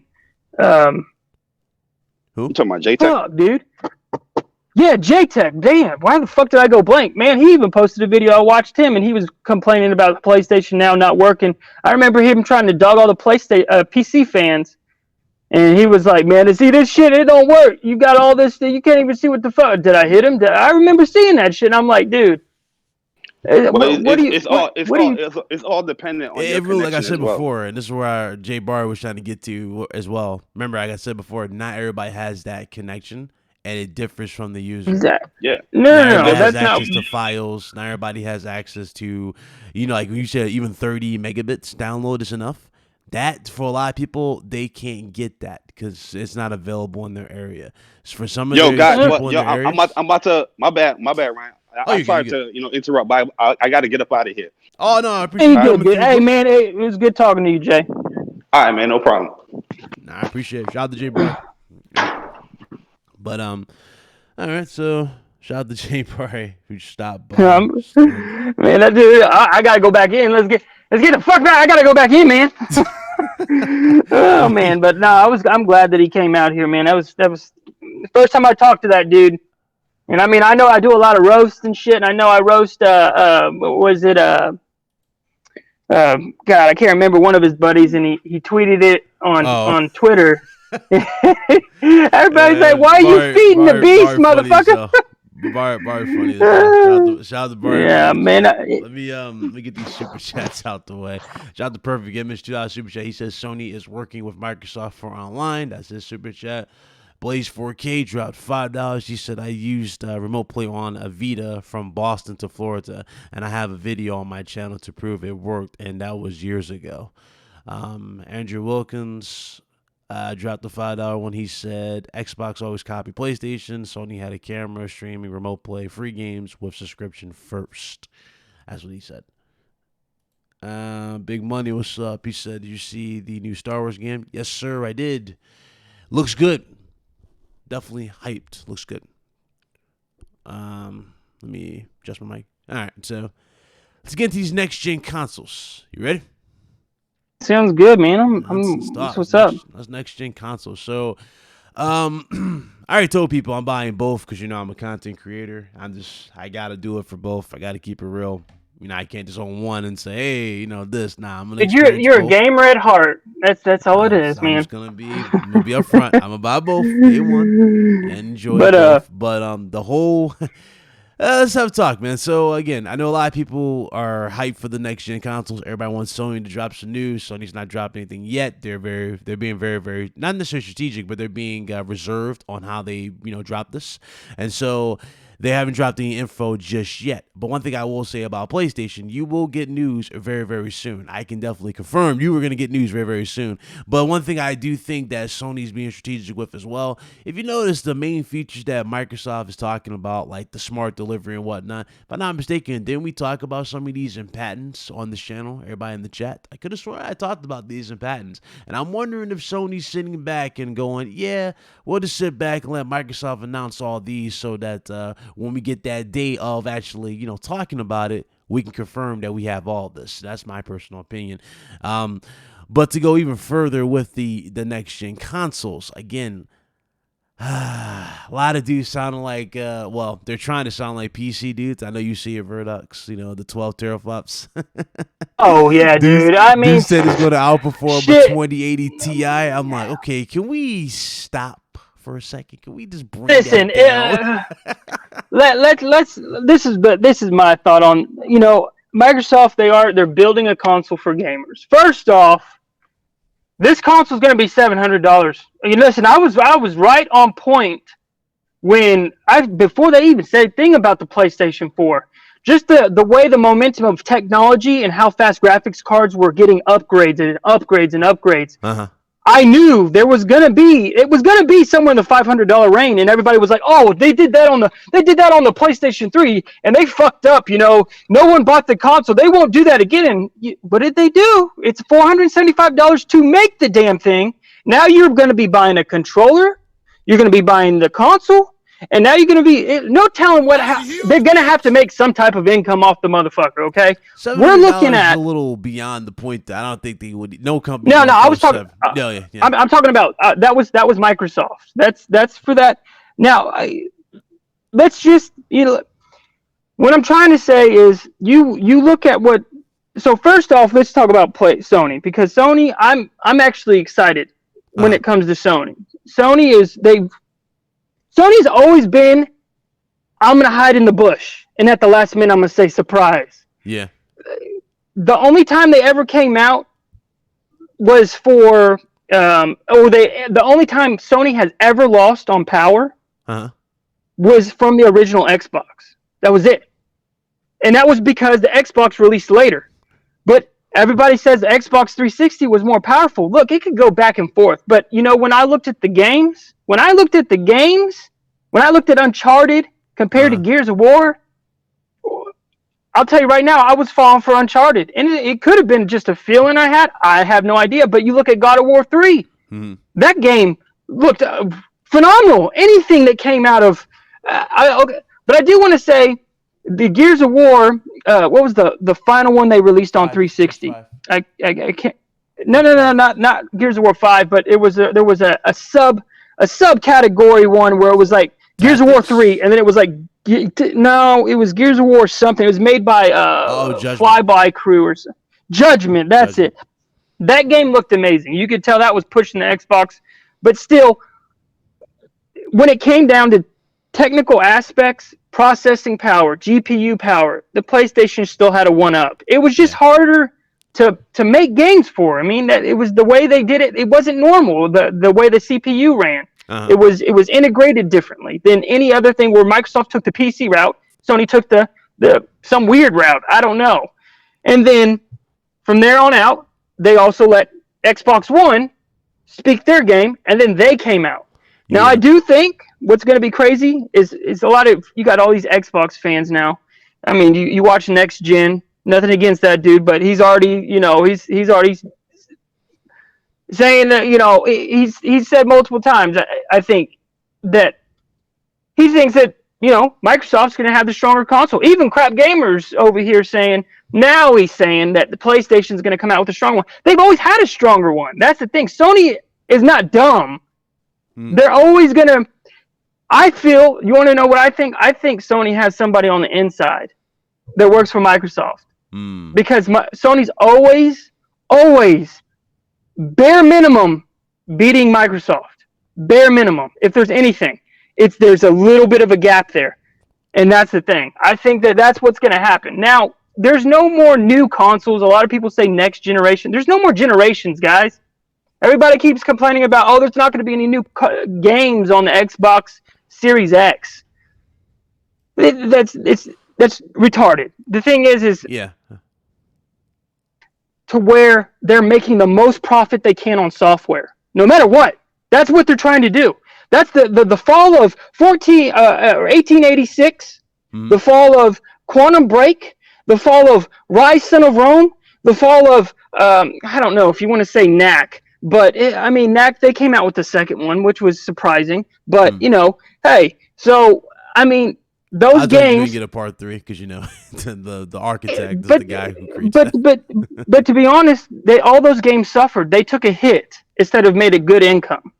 Who? You talking about JTech? Fuck, dude. Yeah, JTech. Damn, why the fuck did I go blank? Man, he even posted a video. I watched him, and he was complaining about PlayStation Now not working. I remember him trying to dog all the PC fans, and he was like, "Man, to see this shit, it don't work. You got all this, you can't even see what the fuck." Did I hit him? I remember seeing that shit, and I'm like, dude. It's all dependent on your really, like I said before, and this is where Jay Barr was trying to get to as well. Remember, like I said before, not everybody has that connection, and it differs from the user. Exactly. Yeah. No, that's access to files. Not everybody has access to, like when you said even 30 megabits download is enough. that for a lot of people, they can't get that because it's not available in their area. So for some of Yo, their guys, people in their I'm areas, about to. My bad, Ryan. I'm sorry to interrupt, but I got to get up out of here. Oh no, I appreciate you coming through. Hey man, it was good talking to you, Jay. All right, man, no problem. Nah, I appreciate it. Shout out to Jay, bro. But all right, so shout out to Jay Barry who stopped by. Man, that dude, I gotta go back in. Let's get the fuck back. I gotta go back in, man. Oh man, but no, I'm glad that he came out here, man. That was the first time I talked to that dude. And I mean, I know I do a lot of roasts and shit, and I know I roast God, I can't remember one of his buddies, and he tweeted it on Twitter. Everybody's like, "Why are you feeding the beast, motherfucker?" Barry funny. Shout out to Barry. Yeah, man. Let me get these super chats out the way. Shout out to Perfect Image $2 super chat. He says Sony is working with Microsoft for online. That's his super chat. Blaze 4K dropped $5. He said I used remote play on a Vita from Boston to Florida, and I have a video on my channel to prove it worked, and that was years ago. Andrew Wilkins dropped the $5 when he said Xbox always copy PlayStation. Sony had a camera, streaming, remote play, free games with subscription first. That's what he said. Big Money, what's up? He said, did you see the new Star Wars game? Yes, sir, I did. Looks good. Definitely hyped. Looks good. Let me adjust my mic. All right, so let's get into these next-gen consoles. You ready? Sounds good, man. That's what's up. That's next-gen consoles. So, I already told people I'm buying both because, I'm a content creator. I got to do it for both. I got to keep it real. I can't just own one and say, hey, this. Nah, I'm gonna. You're a gamer at heart. That's all it is, man. I'm gonna be up front. I'm gonna buy both day one and enjoy both. But the whole. Let's have a talk, man. So again, I know a lot of people are hyped for the next gen consoles. Everybody wants Sony to drop some news. Sony's not dropped anything yet. They're being very, very not necessarily strategic, but they're being reserved on how they drop this, and so. They haven't dropped any info just yet. But one thing I will say about PlayStation, you will get news very, very soon. I can definitely confirm you are going to get news very, very soon. But one thing I do think that Sony's being strategic with as well, if you notice the main features that Microsoft is talking about, like the smart delivery and whatnot, if I'm not mistaken, didn't we talk about some of these in patents on this channel? Everybody in the chat? I could have sworn I talked about these in patents. And I'm wondering if Sony's sitting back and going, yeah, we'll just sit back and let Microsoft announce all these so that when we get that day of actually, talking about it, we can confirm that we have all this. That's my personal opinion. But to go even further with the next gen consoles, again, a lot of dudes sounding like, they're trying to sound like PC dudes. I know you see your Verdox, the 12 teraflops. Oh yeah, dude. I mean, dude said it's going to outperform the 2080 Ti. I'm like, okay, can we stop for a second? Can we just bring that down? This is my thought on Microsoft. They're building a console for gamers. First off, this console is going to be $700. Listen, I was right on point before they even said a thing about the PlayStation 4. Just the way the momentum of technology and how fast graphics cards were getting upgrades and upgrades and upgrades. Uh-huh. I knew it was gonna be somewhere in the $500 range, and everybody was like, "Oh, they did that on the PlayStation 3, and they fucked up." No one bought the console. They won't do that again. And what did they do? It's $475 to make the damn thing. Now you're gonna be buying a controller. You're gonna be buying the console. And now you're going to be no telling they're going to have to make some type of income off the motherfucker. Okay, we're looking at a little beyond the point. That I don't think they would. No company. No, I was talking. Yeah. I'm talking about that was Microsoft. That's for that. Now, let's just what I'm trying to say is you look at what. So first off, let's talk about Sony, because Sony, I'm actually excited when it comes to Sony. Sony's always been, I'm going to hide in the bush, and at the last minute, I'm going to say surprise. Yeah. The only time they ever came out was for, the only time Sony has ever lost on power was from the original Xbox. That was it. And that was because the Xbox released later. But Everybody says the Xbox 360 was more powerful. Look, it could go back and forth. But, when I looked at the games, when I looked at Uncharted compared to Gears of War, I'll tell you right now, I was falling for Uncharted. And it could have been just a feeling I had. I have no idea. But you look at God of War 3. That game looked phenomenal. Anything that came out of... But I do want to say, the Gears of War, what was the final one they released on 360? I can't... No, not Gears of War 5, but there was a subcategory one where it was like Gears of War 3, and then it was like... No, it was Gears of War something. It was made by Flyby Crew or something. Judgment, that's it. That game looked amazing. You could tell that was pushing the Xbox. But still, when it came down to technical aspects, processing power, GPU power, the PlayStation still had a one-up. It was just harder to make games for. I mean, that it was the way they did it. It wasn't normal, the way the CPU ran. It was integrated differently than any other thing where Microsoft took the PC route, Sony took the some weird route. I don't know. And then from there on out, they also let Xbox One speak their game, and then they came out. Now, I do think what's going to be crazy is a lot of you got all these Xbox fans now. I mean, you watch Next Gen. Nothing against that dude, but he's already he's already saying that he's said multiple times. I think that he thinks that Microsoft's going to have the stronger console. Even crap gamers over here saying now he's saying that the PlayStation's going to come out with a strong one. They've always had a stronger one. That's the thing. Sony is not dumb. They're always going to. I feel you want to know what I think. I think Sony has somebody on the inside that works for Microsoft because Sony's always bare minimum beating Microsoft. Bare minimum. If there's anything, there's a little bit of a gap there. And that's the thing. I think that's what's going to happen. Now, there's no more new consoles. A lot of people say next generation. There's no more generations, guys. Everybody keeps complaining about, there's not going to be any new games on the Xbox Series X. That's retarded. The thing is to where they're making the most profit they can on software, no matter what. That's what they're trying to do. That's the fall of 1886, the fall of Quantum Break, the fall of Rise, Son of Rome, the fall of I don't know if you want to say Knack, but Knack, they came out with the second one, which was surprising. But hey, so those games. Get a part 3 because the architect is the guy who creates that. But to be honest, all those games suffered. They took a hit instead of made a good income,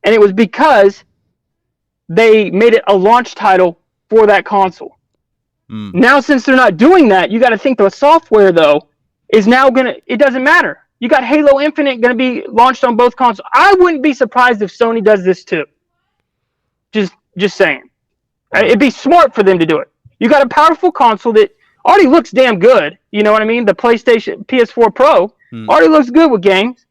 and it was because they made it a launch title for that console. Now, since they're not doing that, you got to think the software though is now it doesn't matter. You got Halo Infinite going to be launched on both consoles. I wouldn't be surprised if Sony does this too. Just saying. It'd be smart for them to do it. You got a powerful console that already looks damn good. You know what I mean? The PlayStation PS4 Pro already looks good with games.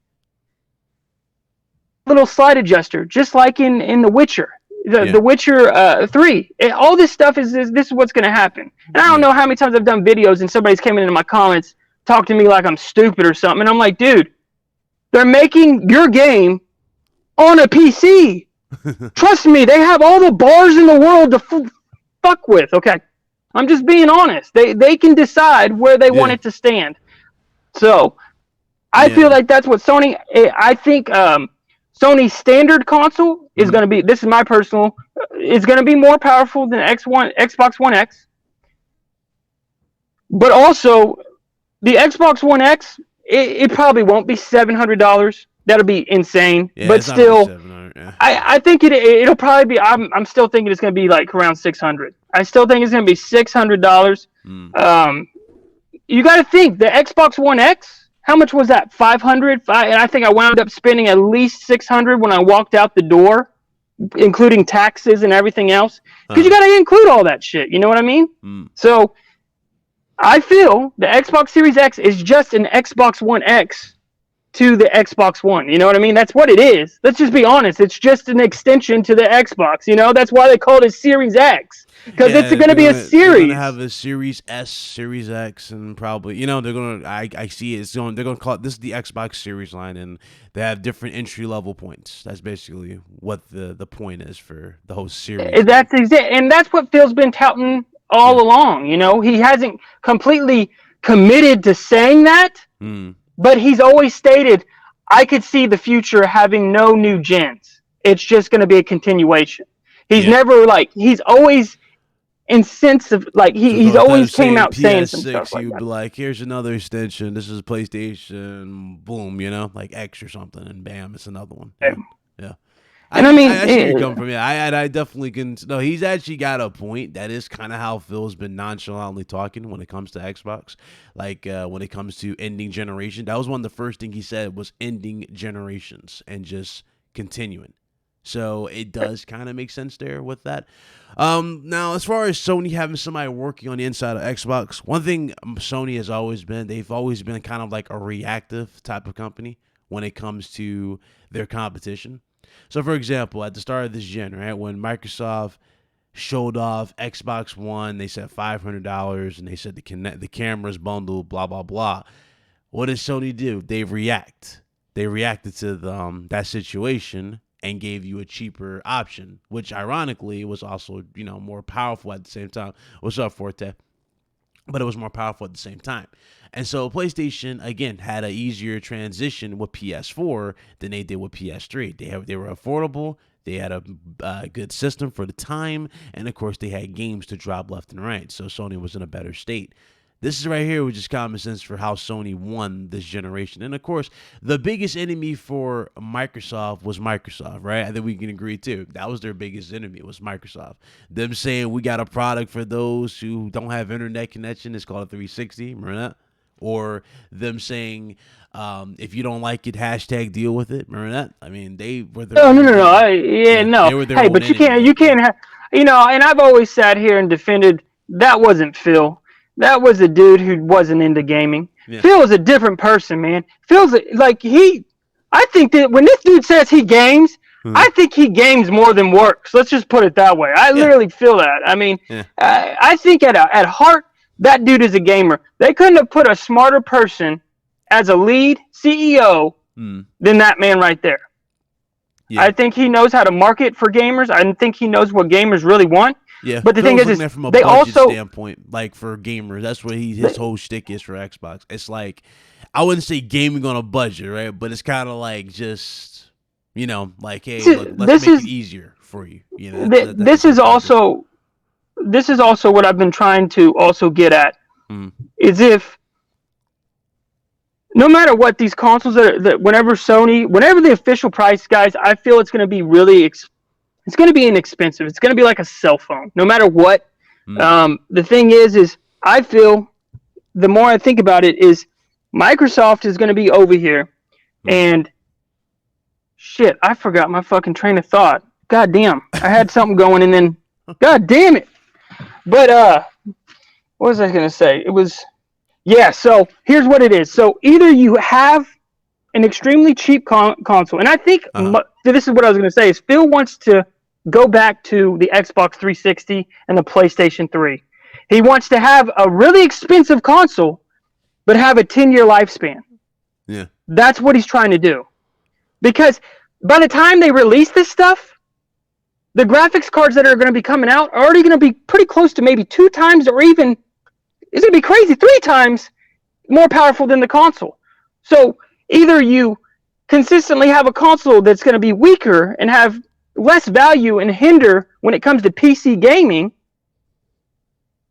Little slide adjuster, just like in The Witcher. The Witcher 3. All this stuff this is what's going to happen. And I don't know how many times I've done videos and somebody's came into my comments talking to me like I'm stupid or something. And I'm like, dude, they're making your game on a PC. Trust me, they have all the bars in the world to fuck with. Okay, I'm just being honest. They can decide where they want it to stand. So I feel like that's what Sony. I think Sony's standard console is going to be. This is my personal. Is going to be more powerful than Xbox One X. But also, the Xbox One X, it probably won't be $700. That'll be insane. Yeah, but still. I think it'll probably be. I'm still thinking it's going to be like around $600. I still think it's going to be $600. You got to think the Xbox One X. How much was that? $500. And I think I wound up spending at least $600 when I walked out the door, including taxes and everything else. Because you got to include all that shit. You know what I mean? So I feel the Xbox Series X is just an Xbox One X to the Xbox One. You know what I mean? That's what it is. Let's just be honest. It's just an extension to the Xbox. That's why they call it Series X. because it's going to be a They're series. gonna have a Series S, Series X, and probably they're gonna. I see it. They're gonna call it, this is the Xbox Series line, and they have different entry level points. That's basically what the point is for the whole series. That's and that's what Phil's been touting all along. He hasn't completely committed to saying that, but he's always stated, I could see the future having no new gens. It's just going to be a continuation. He's never he's always insensitive. He's always came out saying some stuff like you'd that. be like, here's another extension. This is PlayStation. Boom, like X or something, and bam, it's another one. Yeah. And I mean, I see where you come from. Yeah, I definitely can. No, he's actually got a point. That is kind of how Phil's been nonchalantly talking when it comes to Xbox. When it comes to ending generation, that was one of the first thing he said was ending generations and just continuing. So it does kind of make sense there with that. Now, as far as Sony having somebody working on the inside of Xbox, one thing Sony has always been, they've always been kind of like a reactive type of company when it comes to their competition. So, for example, at the start of this gen, right, when Microsoft showed off Xbox One, they said $500, and they said the cameras bundle, blah, blah, blah. What did Sony do? They react. They reacted to that situation and gave you a cheaper option, which ironically was also, more powerful at the same time. What's up, Forte? But it was more powerful at the same time. And so PlayStation, again, had an easier transition with PS4 than they did with PS3. They were affordable. They had a good system for the time. And, of course, they had games to drop left and right. So Sony was in a better state. This is right here, which is common sense for how Sony won this generation. And, of course, the biggest enemy for Microsoft was Microsoft, right? I think we can agree, too. That was their biggest enemy, was Microsoft. Them saying, we got a product for those who don't have internet connection. It's called a 360. Remember that? Or them saying, if you don't like it, hashtag deal with it. Remember that? I mean, they were their No. They were their Hey, own but enemy. you can't have, and I've always sat here and defended that wasn't Phil. That was a dude who wasn't into gaming. Yeah. Phil is a different person, man. Phil's I think that when this dude says he games, I think he games more than works. Let's just put it that way. I literally feel that. I mean, I think at heart, that dude is a gamer. They couldn't have put a smarter person as a lead CEO than that man right there. Yeah. I think he knows how to market for gamers. I think he knows what gamers really want. Yeah, but the thing is from a budget standpoint, like for gamers, that's what his whole shtick is for Xbox. It's like, I wouldn't say gaming on a budget, right? But it's kind of like just, like, hey, look, let's make it easier for you. This is also what I've been trying to also get at, is if no matter what these consoles whenever the official price, guys, I feel it's going to be it's going to be inexpensive. It's going to be like a cell phone, no matter what. The thing is I feel, the more I think about it, is Microsoft is going to be over here, and shit, I forgot my fucking train of thought. God damn, I had something going, and then, god damn it. But what was I going to say? It was, so here's what it is. So either you have an extremely cheap console, and I think this is what I was going to say, is Phil wants to go back to the Xbox 360 and the PlayStation 3. He wants to have a really expensive console, but have a 10-year lifespan. Yeah. That's what he's trying to do. Because by the time they release this stuff, the graphics cards that are going to be coming out are already going to be pretty close to maybe 2 times, or even, it's going to be crazy, 3 times more powerful than the console. So either you consistently have a console that's going to be weaker and have less value and hinder when it comes to PC gaming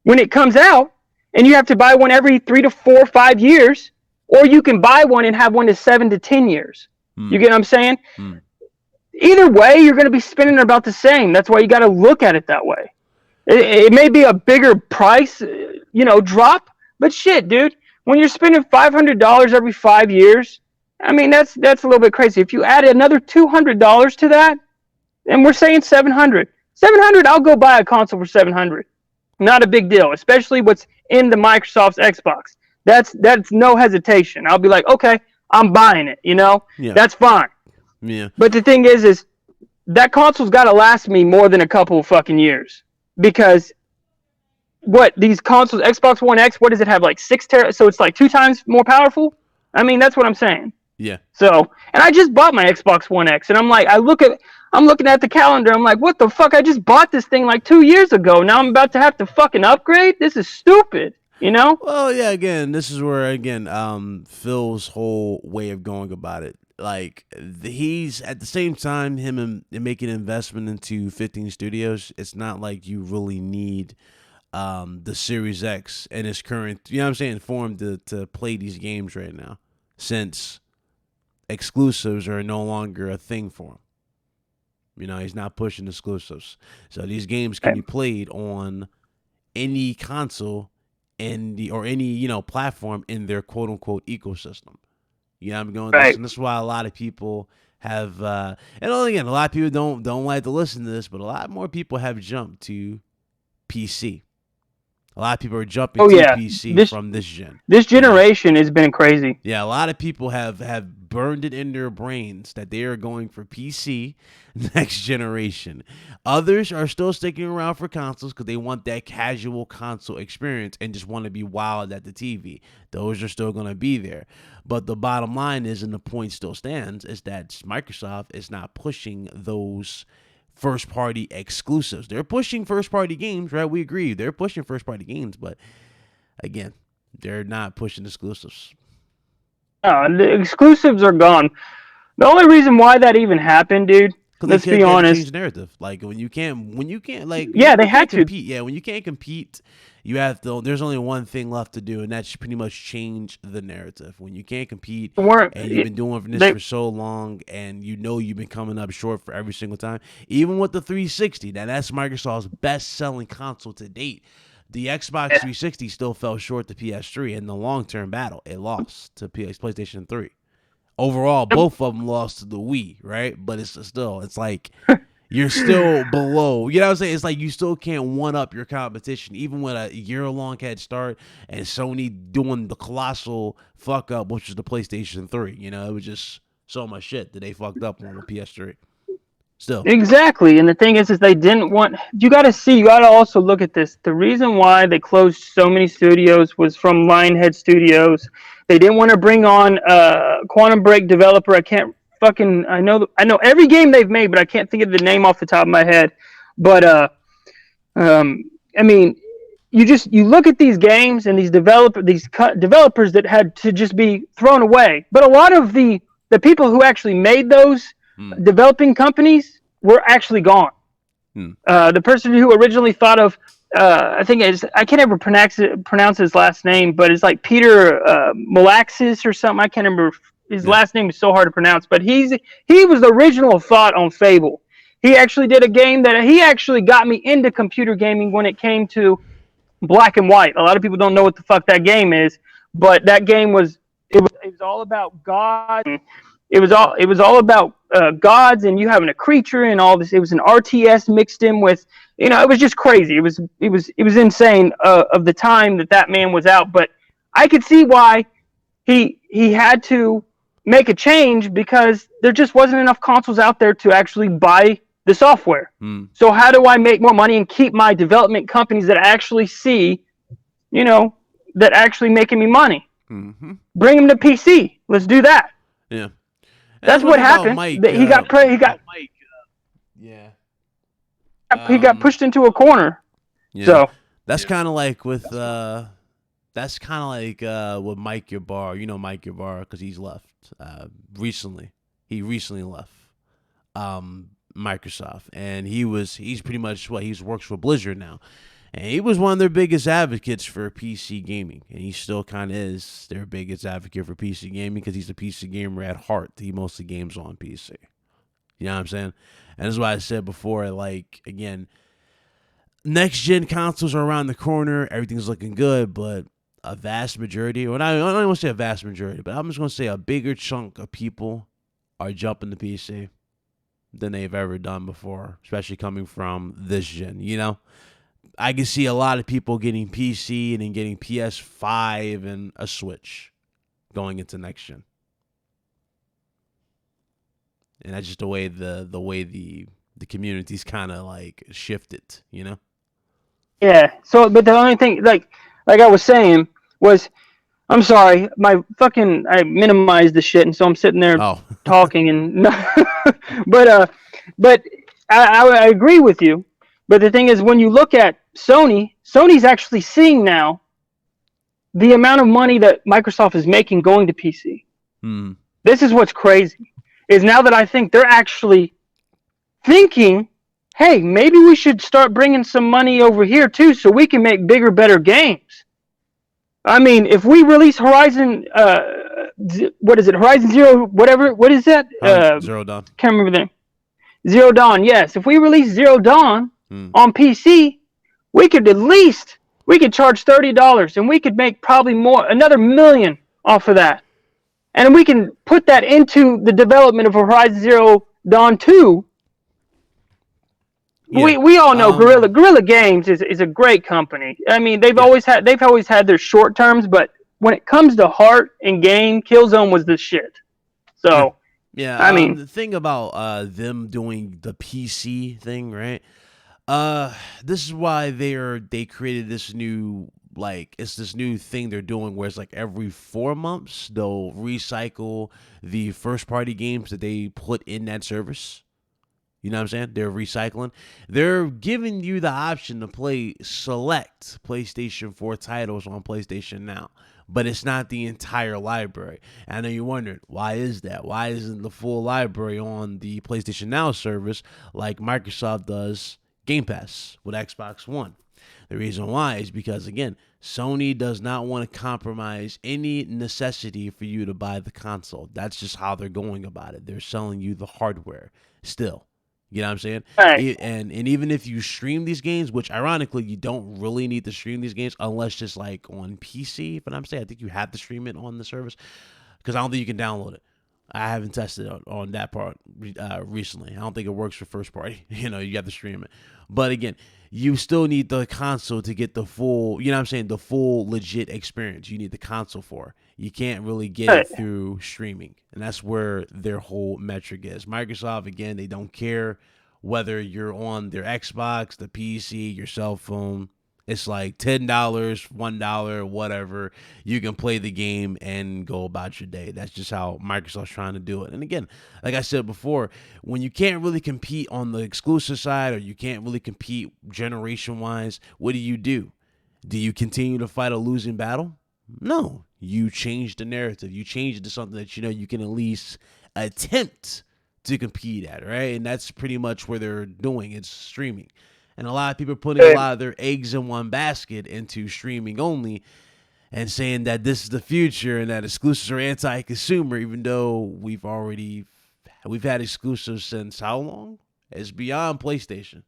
when it comes out, and you have to buy one every 3 to 4 or 5 years, or you can buy one and have one to 7 to 10 years. You get what I'm saying? Either way, you're going to be spending about the same. That's why you got to look at it that way. It may be a bigger price, drop, but shit, dude, when you're spending $500 every 5 years, I mean, that's a little bit crazy. If you add another $200 to that, and we're saying $700, I'll go buy a console for $700. Not a big deal, especially what's in the Microsoft's Xbox. That's no hesitation. I'll be like, okay, I'm buying it. Yeah. That's fine. Yeah. But the thing is that console's got to last me more than a couple of fucking years, because what these consoles, Xbox One X, what does it have, like 6 tera? So it's like 2 times more powerful. I mean, that's what I'm saying. Yeah. So, and I just bought my Xbox One X, and I'm like, I'm looking at the calendar. I'm like, what the fuck? I just bought this thing like 2 years ago. Now I'm about to have to fucking upgrade. This is stupid. You know? Well, yeah. Again, this is where Phil's whole way of going about it. Like he's at the same time him and making an investment into 15 studios. It's not like you really need the Series X in its current, you know what I'm saying, form to play these games right now, since exclusives are no longer a thing for him. You know, he's not pushing exclusives. So these games can be played on any console or any, you know, platform in their quote unquote ecosystem. You know, I'm going this, and this is why a lot of people have and again, a lot of people don't like to listen to this, but a lot more people have jumped to PC. A lot of people are jumping to PC from this gen. This generation has been crazy. Yeah, a lot of people have burned it in their brains that they are going for PC next generation. Others are still sticking around for consoles because they want that casual console experience and just want to be wild at the TV. Those are still going to be there. But the bottom line is, and the point still stands, is that Microsoft is not pushing those first-party exclusives. They're pushing first-party games, right? We agree. They're pushing first-party games, but again, they're not pushing exclusives. The exclusives are gone. The only reason why that even happened, dude, let's be honest. Change the narrative. Like when you can't, like they had to compete. Yeah, when you can't compete, you have to. There's only one thing left to do, and that's pretty much change the narrative. When you can't compete, and you've been doing this for so long, and you know you've been coming up short for every single time, even with the 360. Now that's Microsoft's best-selling console to date. The Xbox 360 still fell short to PS3 in the long-term battle. It lost to PlayStation 3. Overall, both of them lost to the Wii, right? But it's like you're still below. You know what I'm saying? It's like you still can't one-up your competition, even with a year-long head start and Sony doing the colossal fuck-up, which was the PlayStation 3. You know, it was just so much shit that they fucked up on the PS3. Still. Exactly. And the thing is they didn't want, you got to also look at this. The reason why they closed so many studios was from Lionhead Studios. They didn't want to bring on Quantum Break developer. I know every game they've made, but I can't think of the name off the top of my head. But I mean, you look at these games and these developers that had to just be thrown away. But a lot of the people who actually made those developing companies were actually gone. The person who originally thought of, I can't ever pronounce his last name, but it's like Peter Malaxis or something. I can't remember. His last name is so hard to pronounce, but he was the original thought on Fable. He actually did a game that he actually got me into computer gaming when it came to Black and White. A lot of people don't know what the fuck that game is, but that game was all about God. It was all about gods and you having a creature and all this. It was an RTS mixed in with, you know, it was just crazy. It was insane of the time that man was out. But I could see why he had to make a change because there just wasn't enough consoles out there to actually buy the software. So how do I make more money and keep my development companies that I actually see, you know, that actually making me money? Bring them to PC. Let's do that. Yeah. That's what happened. Mike, he got pushed into a corner. Yeah. So that's kind of like with Mike Ybarra. You know Mike Ybarra because he's left recently. He recently left Microsoft, and he's pretty much he works for Blizzard now. And he was one of their biggest advocates for PC gaming. And he still kind of is their biggest advocate for PC gaming because he's a PC gamer at heart. He mostly games on PC. You know what I'm saying? And that's why I said before, like, again, next-gen consoles are around the corner. Everything's looking good, but a vast majority, or I don't want to say a vast majority, but I'm just going to say a bigger chunk of people are jumping to PC than they've ever done before, especially coming from this gen, you know? I can see a lot of people getting PC and then getting PS5 and a Switch going into next gen. And that's just the way the community's kind of like shifted, you know? Yeah. So, but the only thing, like I was saying, was I'm sorry, I minimized the shit, and so I'm sitting there Oh, talking and but but I agree with you. But the thing is, when you look at Sony's actually seeing now the amount of money that Microsoft is making going to PC. hmm. This is what's crazy. Is now that I think they're actually thinking, hey, maybe we should start bringing some money over here too, so we can make bigger, better games. I mean, if we release Horizon, what is it? Horizon Zero, whatever. What is that? Zero Dawn. Can't remember the name. Zero Dawn. Yes, if we release Zero Dawn on PC, we could charge $30, and we could make probably another million off of that, and we can put that into the development of Horizon Zero Dawn 2. Yeah. We all know Guerrilla Games is a great company. I mean, they've always had their short terms, but when it comes to heart and game, Killzone was the shit. So yeah, I mean, the thing about them doing the PC thing, right? This is why they created this new, like, it's this new thing they're doing where it's like every 4 months they'll recycle the first party games that they put in that service. You know what I'm saying? They're recycling. They're giving you the option to play select PlayStation 4 titles on PlayStation Now, but it's not the entire library. I know you're wondering, why is that? Why isn't the full library on the PlayStation Now service like Microsoft does Game Pass with Xbox One? The reason why is because, again, Sony does not want to compromise any necessity for you to buy the console. That's just how they're going about it. They're selling you the hardware still. You know what I'm saying? right. And even if you stream these games, which ironically you don't really need to stream these games unless just like on PC. But I'm saying I think you have to stream it on the service because I don't think you can download it. I haven't tested it on that part recently. I don't think it works for first party. You know, you have to stream it. But again, you still need the console to get the full, you know what I'm saying, the full legit experience. You need the console for. You can't really get it through streaming. And that's where their whole metric is. Microsoft, again, they don't care whether you're on their Xbox, the PC, your cell phone. It's like $10, $1, whatever. You can play the game and go about your day. That's just how Microsoft's trying to do it. And again, like I said before, when you can't really compete on the exclusive side or you can't really compete generation-wise, what do? Do you continue to fight a losing battle? No. You change the narrative. You change it to something that you know you can at least attempt to compete at, right? And that's pretty much where they're doing. It's streaming. And a lot of people are putting a lot of their eggs in one basket into streaming only and saying that this is the future and that exclusives are anti-consumer, even though we've had exclusives since how long? It's beyond PlayStation.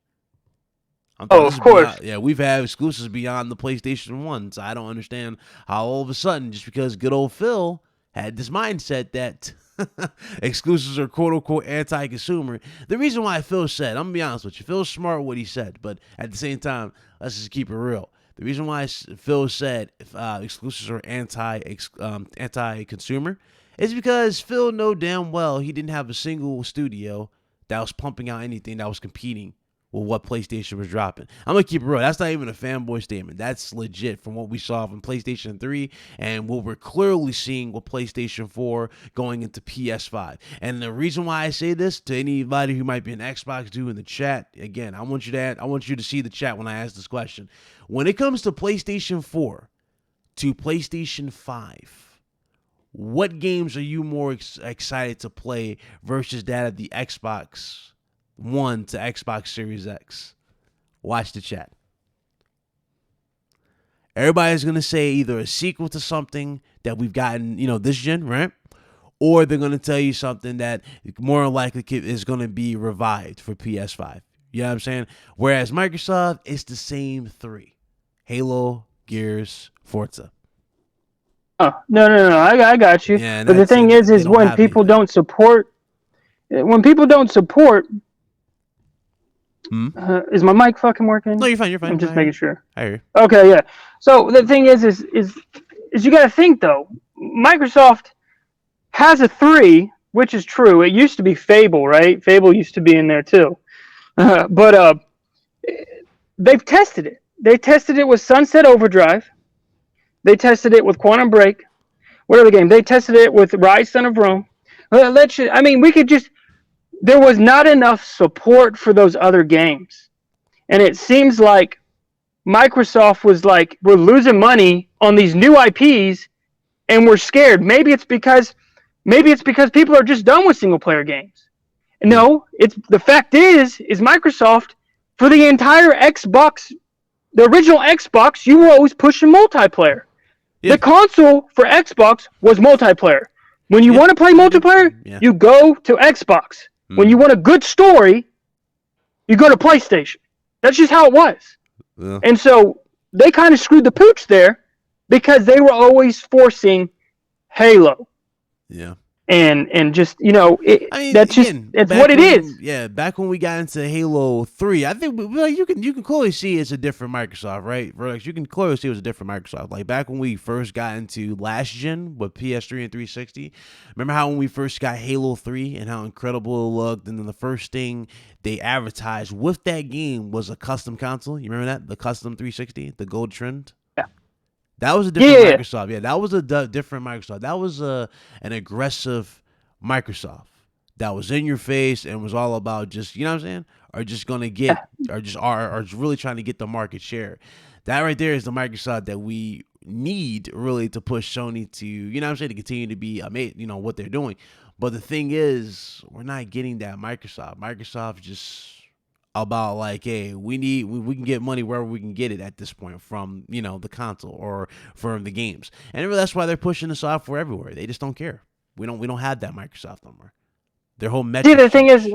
Of course. We've had exclusives beyond the PlayStation 1. So I don't understand how all of a sudden, just because good old Phil had this mindset that exclusives are quote-unquote anti-consumer. The reason why Phil said, I'm going to be honest with you, Phil's smart what he said, but at the same time, let's just keep it real. The reason why Phil said exclusives are anti-consumer is because Phil know damn well he didn't have a single studio that was pumping out anything that was competing with what PlayStation was dropping. I'm going to keep it real. That's not even a fanboy statement. That's legit from what we saw from PlayStation 3 and what we're clearly seeing with PlayStation 4 going into PS5. And the reason why I say this to anybody who might be an Xbox dude in the chat, again, I want you to see the chat when I ask this question. When it comes to PlayStation 4 to PlayStation 5, what games are you more excited to play versus that of the Xbox One to Xbox Series X? Watch the chat. Everybody's going to say either a sequel to something that we've gotten, this gen, right? Or they're going to tell you something that more likely is going to be revived for PS5. You know what I'm saying? Whereas Microsoft, it's the same three. Halo, Gears, Forza. Oh, no, I got you. Yeah, but the thing is when people don't support, is my mic fucking working? No, you're fine. I'm just making sure. I hear you. Okay, yeah. So the thing is you got to think though. Microsoft has a 3, which is true. It used to be Fable, right? Fable used to be in there too, but they've tested it. They tested it with Sunset Overdrive. They tested it with Quantum Break. What other game? They tested it with Rise Son of Rome. I mean, we could just. There was not enough support for those other games, and it seems like Microsoft was like, we're losing money on these new IPs, and we're scared. Maybe it's because people are just done with single player games. No, it's the fact is Microsoft, for the entire Xbox, the original Xbox, you were always pushing multiplayer. Yeah. The console for Xbox was multiplayer. When you want to play multiplayer, you go to Xbox. When you want a good story, you go to PlayStation. That's just how it was. Yeah. And so they kind of screwed the pooch there because they were always forcing Halo. Yeah. And just, you know, that's what it is. Yeah, back when we got into Halo 3, I think you can clearly see it's a different Microsoft, right? Verdox, you can clearly see it was a different Microsoft. Like back when we first got into last gen with PS3 and 360, remember how when we first got Halo 3 and how incredible it looked, and then the first thing they advertised with that game was a custom console. You remember that? The custom 360, the gold trend? That was a different Microsoft. Yeah, that was a different Microsoft. That was an aggressive Microsoft that was in your face and was all about just, you know what I'm saying? Or just going to get, or just are really trying to get the market share. That right there is the Microsoft that we need really to push Sony to, you know what I'm saying, to continue to be, you know, what they're doing. But the thing is, we're not getting that Microsoft. Microsoft just about like, hey, we can get money wherever we can get it at this point from, you know, the console or from the games. And that's why they're pushing the software everywhere. They just don't care. We don't have that Microsoft no more. Their whole metric. See, the thing is,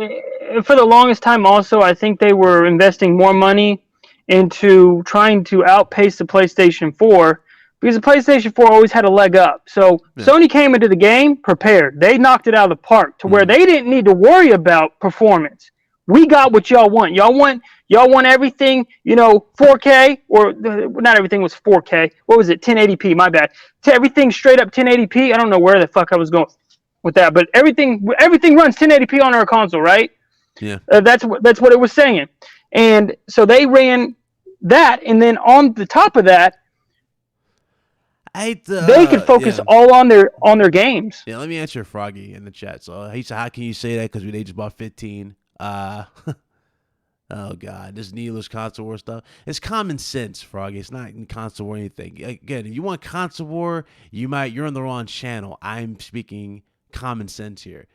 for the longest time also, I think they were investing more money into trying to outpace the PlayStation 4 because the PlayStation 4 always had a leg up. So Sony came into the game prepared. They knocked it out of the park to where they didn't need to worry about performance. We got what y'all want. Y'all want everything, you know, 4K, or not everything was 4K. What was it? 1080p, my bad. Everything straight up 1080p. I don't know where the fuck I was going with that, but everything runs 1080p on our console, right? Yeah. That's what it was saying. And so they ran that, and then on the top of that, they could focus all on their games. Yeah, let me answer Froggy in the chat. So he said, how can you say that? Because they just bought 15. Oh god, this needless console war stuff. It's common sense, Froggy. It's not console war or anything. Again, if you want console war, you're on the wrong channel. I'm speaking common sense here.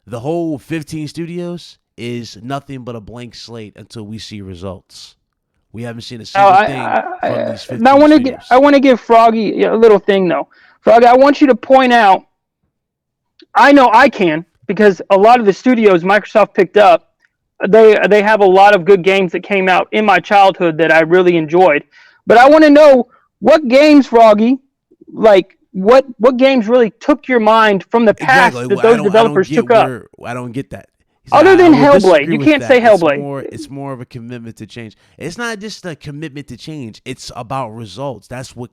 The whole 15 studios is nothing but a blank slate until we see results. We haven't seen a single thing from these 15 studios. I want to give Froggy a little thing though. Froggy, I want you to point out. I know I can, because a lot of the studios Microsoft picked up, they have a lot of good games that came out in my childhood that I really enjoyed. But I want to know what games, Froggy, like what games really took your mind from the past that those developers took up. I don't get that. Other than Hellblade. You can't say Hellblade. It's more of a commitment to change. It's not just a commitment to change. It's about results. That's what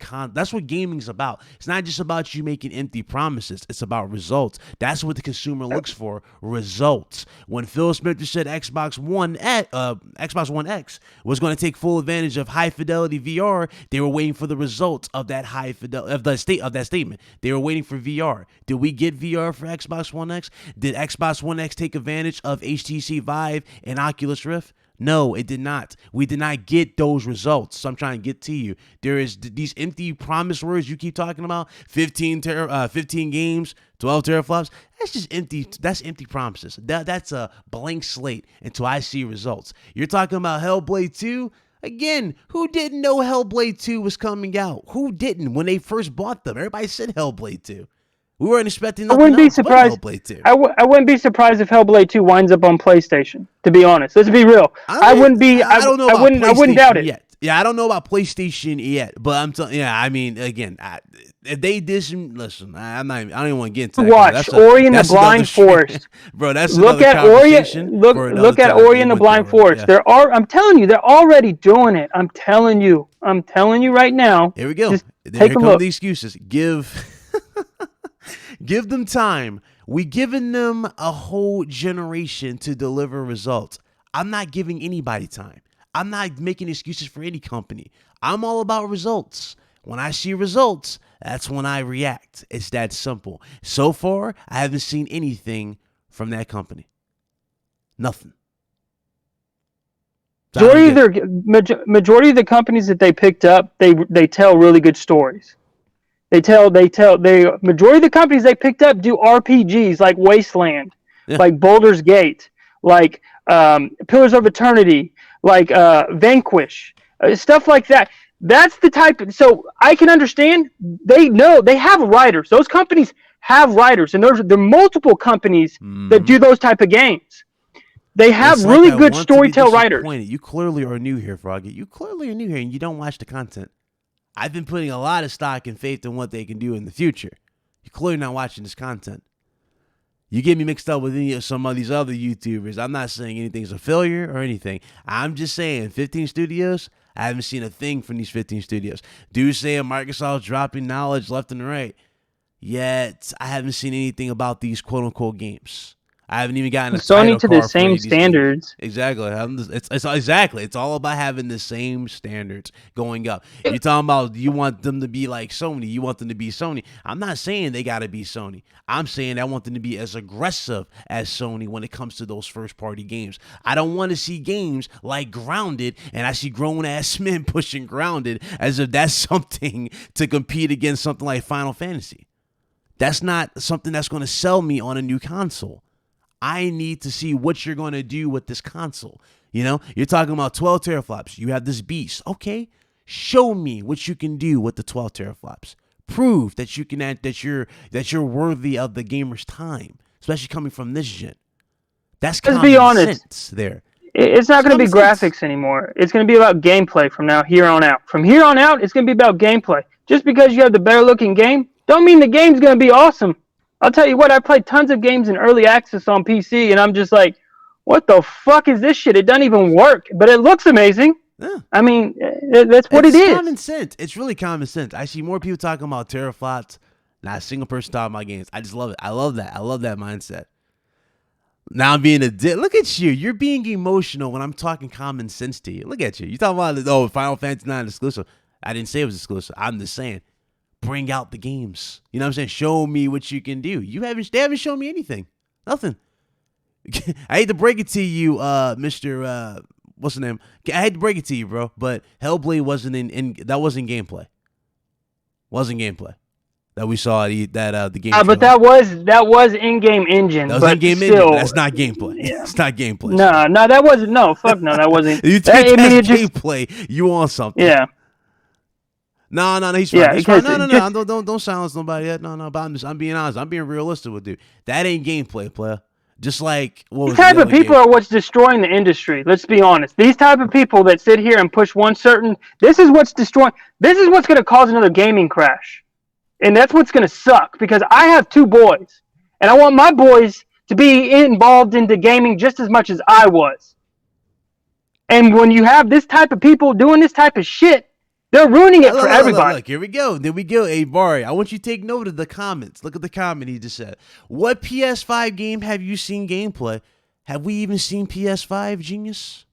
gaming's about. It's not just about you making empty promises. It's about results. That's what the consumer looks for, results. When Phil Spencer said Xbox One X was going to take full advantage of high fidelity VR, they were waiting for the results of that of that statement. They were waiting for VR. Did we get VR for Xbox One X? Did Xbox One X take advantage of HTC Vive and Oculus Rift? No, it did not. We did not get those results. So I'm trying to get to you. There is these empty promise words you keep talking about. 15 games, 12 teraflops. That's just empty. That's empty promises. That's a blank slate until I see results. You're talking about Hellblade 2? Again, who didn't know Hellblade 2 was coming out? Who didn't when they first bought them? Everybody said Hellblade 2. We weren't expecting nothing else but Hellblade 2. I wouldn't be surprised if Hellblade 2 winds up on PlayStation, to be honest. Let's be real. I wouldn't doubt it. Yet. Yeah, I don't know about PlayStation yet, but I'm telling. Yeah, I mean, again, if they did some, listen, I don't even want to get into that. Watch Ori and the Blind Forest, bro. That's look at Ori. Look at Ori and the Blind Forest. Yeah. I'm telling you, they're already doing it. I'm telling you right now. Here we go. Here come the excuses. Give them time. We've given them a whole generation to deliver results. I'm not giving anybody time. I'm not making excuses for any company. I'm all about results. When I see results, that's when I react. It's that simple. So far, I haven't seen anything from that company. Nothing. Majority of the companies that they picked up, they tell really good stories. Majority of the companies they picked up do RPGs like Wasteland, like Baldur's Gate, like Pillars of Eternity, like Vanquish, stuff like that. That's the type. So I can understand. They know they have writers. Those companies have writers, and there are multiple companies that do those type of games. They have really good storytell writers. You clearly are new here, Froggy. You clearly are new here, and you don't watch the content. I've been putting a lot of stock and faith in what they can do in the future. You're clearly not watching this content. You get me mixed up with some of these other YouTubers. I'm not saying anything's a failure or anything. I'm just saying 15 studios, I haven't seen a thing from these 15 studios. Dudes saying Microsoft's dropping knowledge left and right. Yet, I haven't seen anything about these quote-unquote games. I haven't even gotten a Sony to the same standards. Exactly. It's all about having the same standards going up. You're talking about you want them to be like Sony. You want them to be Sony. I'm not saying they got to be Sony. I'm saying I want them to be as aggressive as Sony when it comes to those first-party games. I don't want to see games like Grounded, and I see grown-ass men pushing Grounded as if that's something to compete against something like Final Fantasy. That's not something that's going to sell me on a new console. I need to see what you're going to do with this console. You know, you're talking about 12 teraflops. You have this beast. Okay, show me what you can do with the 12 teraflops. Prove that you can that you're worthy of the gamer's time, especially coming from this gen. That's common sense there. It's not going to be graphics anymore. It's going to be about gameplay from here on out. From here on out, it's going to be about gameplay. Just because you have the better looking game, don't mean the game's going to be awesome. I'll tell you what, I played tons of games in early access on PC, and I'm just like, what the fuck is this shit? It doesn't even work, but it looks amazing. Yeah. I mean, that's what it is. It's common sense. It's really common sense. I see more people talking about teraflops, not a single person talking about games. I just love it. I love that. I love that mindset. Now I'm being a dick. Look at you. You're being emotional when I'm talking common sense to you. Look at you. You talking about, Final Fantasy 9 exclusive. I didn't say it was exclusive. I'm just saying. Bring out the games. You know what I'm saying? Show me what you can do. They haven't shown me anything. Nothing. I hate to break it to you, Mr. What's the name? I hate to break it to you, bro, but Hellblade wasn't that wasn't gameplay. Wasn't gameplay that we saw the game. But that was in-game engine. That was in-game engine. That's not gameplay. Yeah. It's not gameplay. No, that wasn't. No, fuck no, that wasn't. You think that's gameplay? You want something? Yeah. No, he's fine. He's fine. No. Don't silence nobody yet. No. But I'm being honest. I'm being realistic with you. That ain't gameplay, player. Just like these type of people are what's destroying the industry. Let's be honest. These type of people that sit here and push one certain. This is what's destroying. This is what's going to cause another gaming crash, and that's what's going to suck. Because I have 2 boys, and I want my boys to be involved into gaming just as much as I was. And when you have this type of people doing this type of shit. They're ruining it for everybody. Look, here we go. There we go. Hey, Bari, I want you to take note of the comments. Look at the comment he just said. What PS5 game have you seen gameplay? Have we even seen PS5, genius?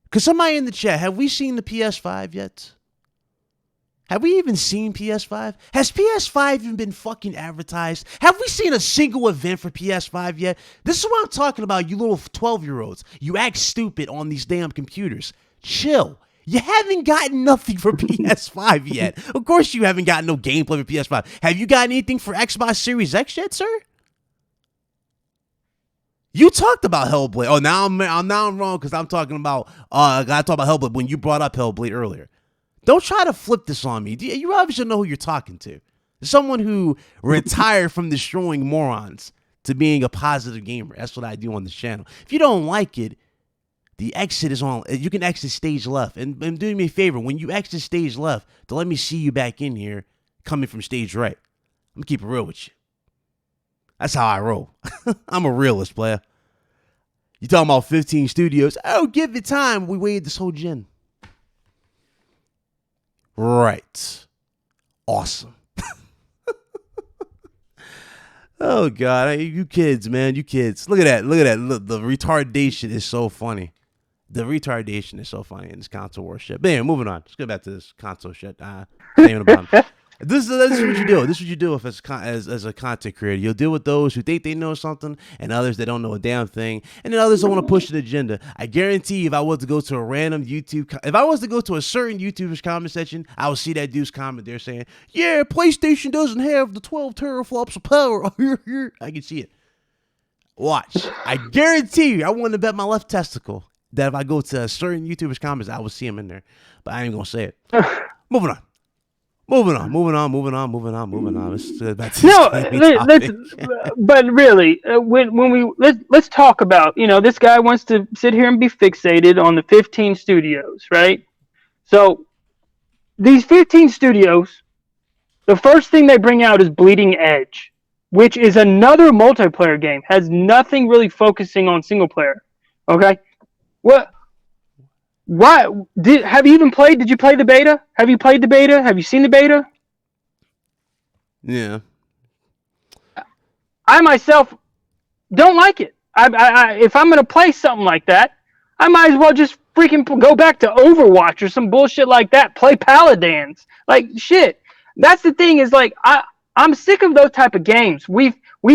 Because somebody in the chat, have we seen the PS5 yet? Have we even seen PS5? Has PS5 even been fucking advertised? Have we seen a single event for PS5 yet? This is what I'm talking about, you little 12-year-olds. You act stupid on these damn computers. Chill. You haven't gotten nothing for PS5 yet. Of course you haven't gotten no gameplay for PS5. Have you gotten anything for Xbox Series X yet, sir? You talked about Hellblade. Oh, now I'm wrong because I'm talking about I talked about Hellblade when you brought up Hellblade earlier. Don't try to flip this on me. You obviously know who you're talking to. Someone who retired from destroying morons to being a positive gamer. That's what I do on this channel. If you don't like it, the exit is on. You can exit stage left. And do me a favor. When you exit stage left, to let me see you back in here coming from stage right. I'm going to keep it real with you. That's how I roll. I'm a realist, player. You talking about 15 studios. Oh, give it time. We waited this whole gen. Right. Awesome. Oh, God. You kids, man. You kids. Look at that. Look, the retardation is so funny. The retardation is so funny in this console war shit. But anyway, moving on. Let's go back to this console shit. This is what you do. This is what you do if as a content creator. You'll deal with those who think they know something and others that don't know a damn thing. And then others that want to push an agenda. I guarantee if I was to go to a random if I was to go to a certain YouTuber's comment section, I would see that dude's comment there saying, yeah, PlayStation doesn't have the 12 teraflops of power. I can see it. Watch. I guarantee you, I wouldn't bet my left testicle that if I go to a certain YouTuber's comments, I will see him in there. But I ain't going to say it. Moving on. Let's get back to but really, let's talk about, this guy wants to sit here and be fixated on the 15 studios, right? So these 15 studios, the first thing they bring out is Bleeding Edge, which is another multiplayer game, has nothing really focusing on single player. Okay? Why have you even played? Did you play the beta? Have you played the beta? Have you seen the beta? Yeah. I myself don't like it. If I'm gonna play something like that, I might as well just freaking go back to Overwatch or some bullshit like that. Play Paladins, like shit. That's the thing is like I'm sick of those type of games. We've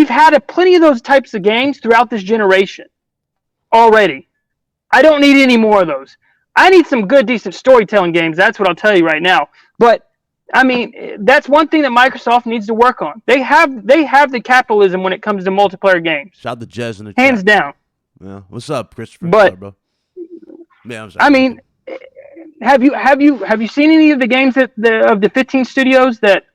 had plenty of those types of games throughout this generation already. I don't need any more of those. I need some good, decent storytelling games. That's what I'll tell you right now. But I mean, that's one thing that Microsoft needs to work on. They have the capitalism when it comes to multiplayer games. Shout out to Jez in the hands chat. Down. Yeah. What's up, Christopher? But bro? Yeah, I'm sorry. I mean, have you seen any of the games of the 15 studios that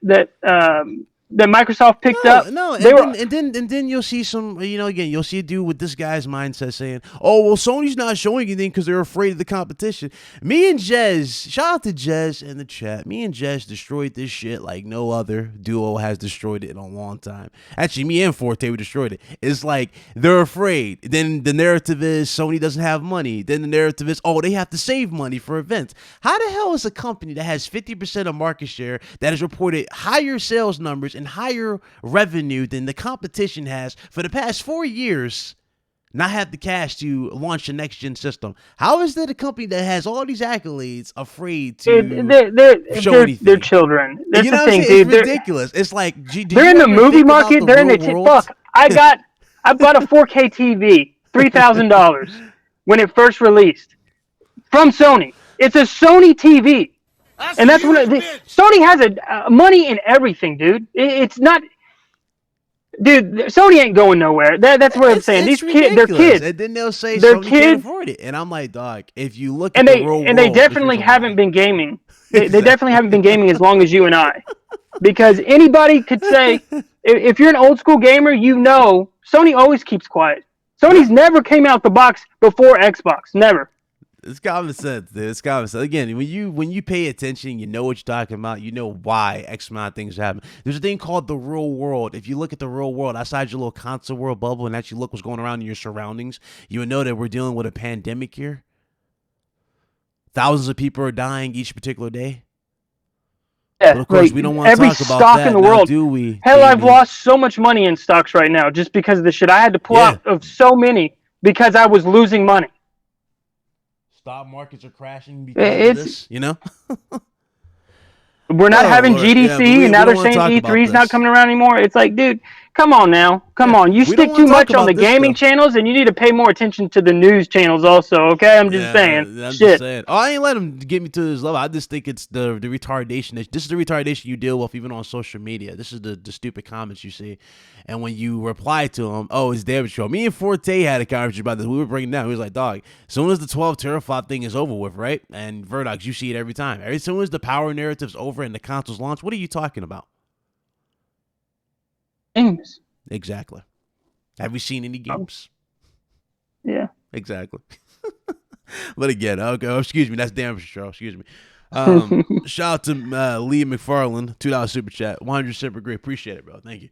Microsoft picked up? No, and then you'll see some, again, you'll see a dude with this guy's mindset saying, oh, well, Sony's not showing anything because they're afraid of the competition. Me and Jez, shout out to Jez in the chat, me and Jez destroyed this shit like no other duo has destroyed it in a long time. Actually, me and Forte, we destroyed it. It's like, they're afraid. Then the narrative is Sony doesn't have money. Then the narrative is, oh, they have to save money for events. How the hell is a company that has 50% of market share that has reported higher sales numbers and higher revenue than the competition has for the past 4 years not have the cash to launch a next gen system? How is that a company that has all these accolades afraid to show anything? They're children. That's the thing, dude. It's ridiculous. It's like they're in the movie market. They're in the fuck. I bought a 4K TV, $3,000 when it first released from Sony. It's a Sony TV. And that's what Sony has money in everything, dude. It's not, dude. Sony ain't going nowhere. That's what I'm saying. These kids, they're kids. And then they'll say they're Sony kids, can't afford it. And I'm like, dog, if you look at the real world, and they definitely haven't been gaming. They definitely haven't been gaming as long as you and I, because anybody could say, if you're an old school gamer, Sony always keeps quiet. Sony's never came out the box before Xbox, never. It's common sense, dude. It's common sense. Again, when you pay attention, you know what you're talking about. You know why X amount of things happen. There's a thing called the real world. If you look at the real world outside your little console world bubble and actually look what's going around in your surroundings, you would know that we're dealing with a pandemic here. Thousands of people are dying each particular day. Yeah, but of course, we don't want to talk about stock that, in the world. Do we? Hell, I've lost so much money in stocks right now just because of the shit I had to pull out of so many because I was losing money. Stock markets are crashing because of this, We're not having GDC, and now they're saying E3's not coming around anymore. It's like, dude, come on now. Come on. You stick too much on the gaming channels, and you need to pay more attention to the news channels also, okay? I'm just saying. I'm just saying. Oh, I ain't let them get me to this level. I just think it's the retardation. This is the retardation you deal with even on social media. This is the stupid comments you see. And when you reply to them, oh, it's damage control. Me and Forte had a conversation about this. We were breaking down. He was like, dog, as soon as the 12 teraflop thing is over with, right? And Verdox, you see it every time. As soon as the power narrative's over and the consoles launch, what are you talking about? Games. Exactly. Have we seen any games? Yeah. Exactly. But again, okay, excuse me, that's damage control. Excuse me. Shout out to Lee McFarland, $2 super chat, 100% agree. Appreciate it, bro. Thank you.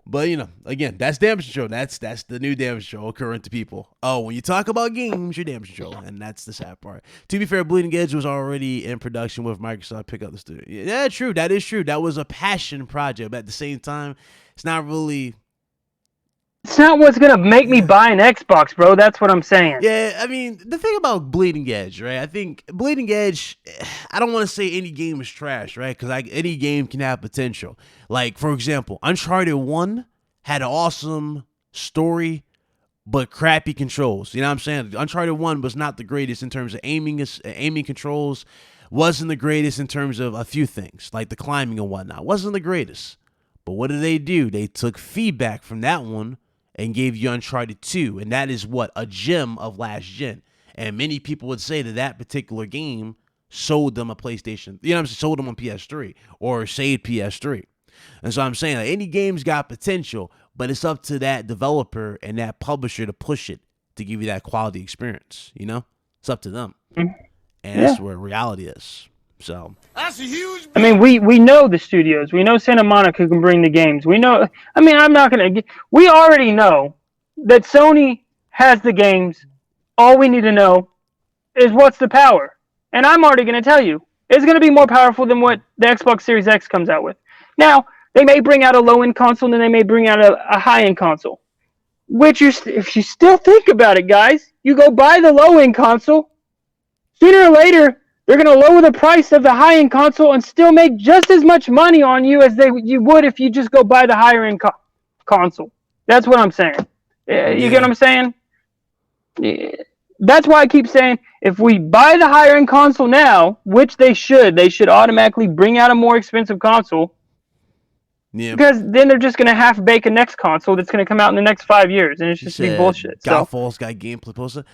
But again, that's damage control. That's the new damage control occurring to people. Oh, when you talk about games, you're damage control, and that's the sad part. To be fair, Bleeding Edge was already in production with Microsoft pick up the studio. Yeah, true. That is true. That was a passion project, but at the same time, it's not really. It's not what's gonna make me buy an Xbox, bro. That's what I'm saying. Yeah, I mean, the thing about Bleeding Edge, right? I think Bleeding Edge, I don't want to say any game is trash, right? Because any game can have potential. Like, for example, Uncharted 1 had an awesome story, but crappy controls. You know what I'm saying? Uncharted 1 was not the greatest in terms of aiming controls, wasn't the greatest in terms of a few things, like the climbing and whatnot. Wasn't the greatest. But what did they do? They took feedback from that one and gave you Uncharted 2, and that is what? A gem of last gen. And many people would say that particular game sold them a PlayStation, you know what I'm saying, sold them on PS3 or saved PS3. And so I'm saying like, any game's got potential, but it's up to that developer and that publisher to push it to give you that quality experience, you know? It's up to them. And that's where reality is. So that's a huge. I mean, we know the studios. We know Santa Monica can bring the games. We know. I mean, I'm not gonna. We already know that Sony has the games. All we need to know is what's the power. And I'm already gonna tell you, it's gonna be more powerful than what the Xbox Series X comes out with. Now, they may bring out a low-end console, and then they may bring out a high-end console. Which if you still think about it, guys, you go buy the low-end console. Sooner or later, they're going to lower the price of the high-end console and still make just as much money on you as you would if you just go buy the higher-end console. That's what I'm saying. You get what I'm saying? That's why I keep saying if we buy the higher-end console now, which they should automatically bring out a more expensive console. Yeah. Because then they're just going to half-bake a next console that's going to come out in the next 5 years, and it's just be bullshit. Godfall's got gameplay poster.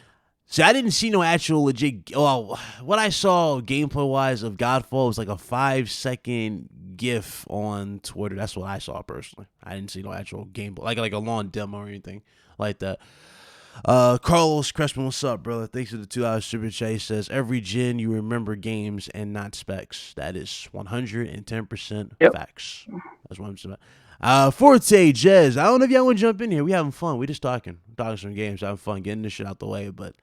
See, I didn't see no actual legit. Well, what I saw gameplay wise of Godfall was like a 5-second GIF on Twitter. That's what I saw personally. I didn't see no actual gameplay, like a long demo or anything like that. Carlos Crespin, what's up, brother? Thanks for the $2 super chat. He says every gen you remember games and not specs. That is 110% facts. That's what I'm saying. Forte Jez, I don't know if y'all want to jump in here. We having fun. We just talking some games, having fun, getting this shit out the way, but.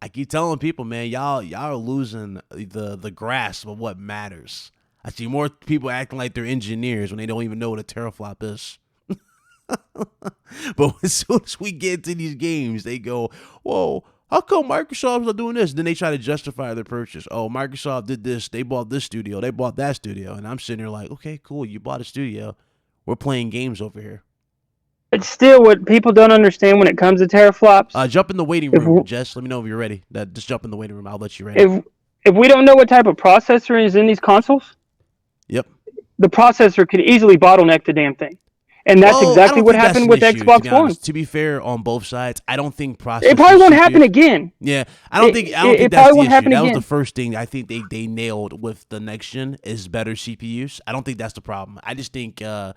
I keep telling people, man, y'all are losing the grasp of what matters. I see more people acting like they're engineers when they don't even know what a teraflop is. But as soon as we get to these games, they go, whoa, how come Microsoft's not doing this? Then they try to justify their purchase. Oh, Microsoft did this. They bought this studio. They bought that studio. And I'm sitting there like, okay, cool. You bought a studio. We're playing games over here. But still, what people don't understand when it comes to teraflops. Jump in the waiting room, Jess. Let me know if you're ready. Just jump in the waiting room. I'll let you ready. If we don't know what type of processor is in these consoles, the processor could easily bottleneck the damn thing. And that's exactly what happened with Xbox One. To be fair, on both sides, I don't think processors. It probably won't happen again. Yeah, I don't think that's the issue. That was the first thing I think they nailed with the next gen is better CPUs. I don't think that's the problem. I just think I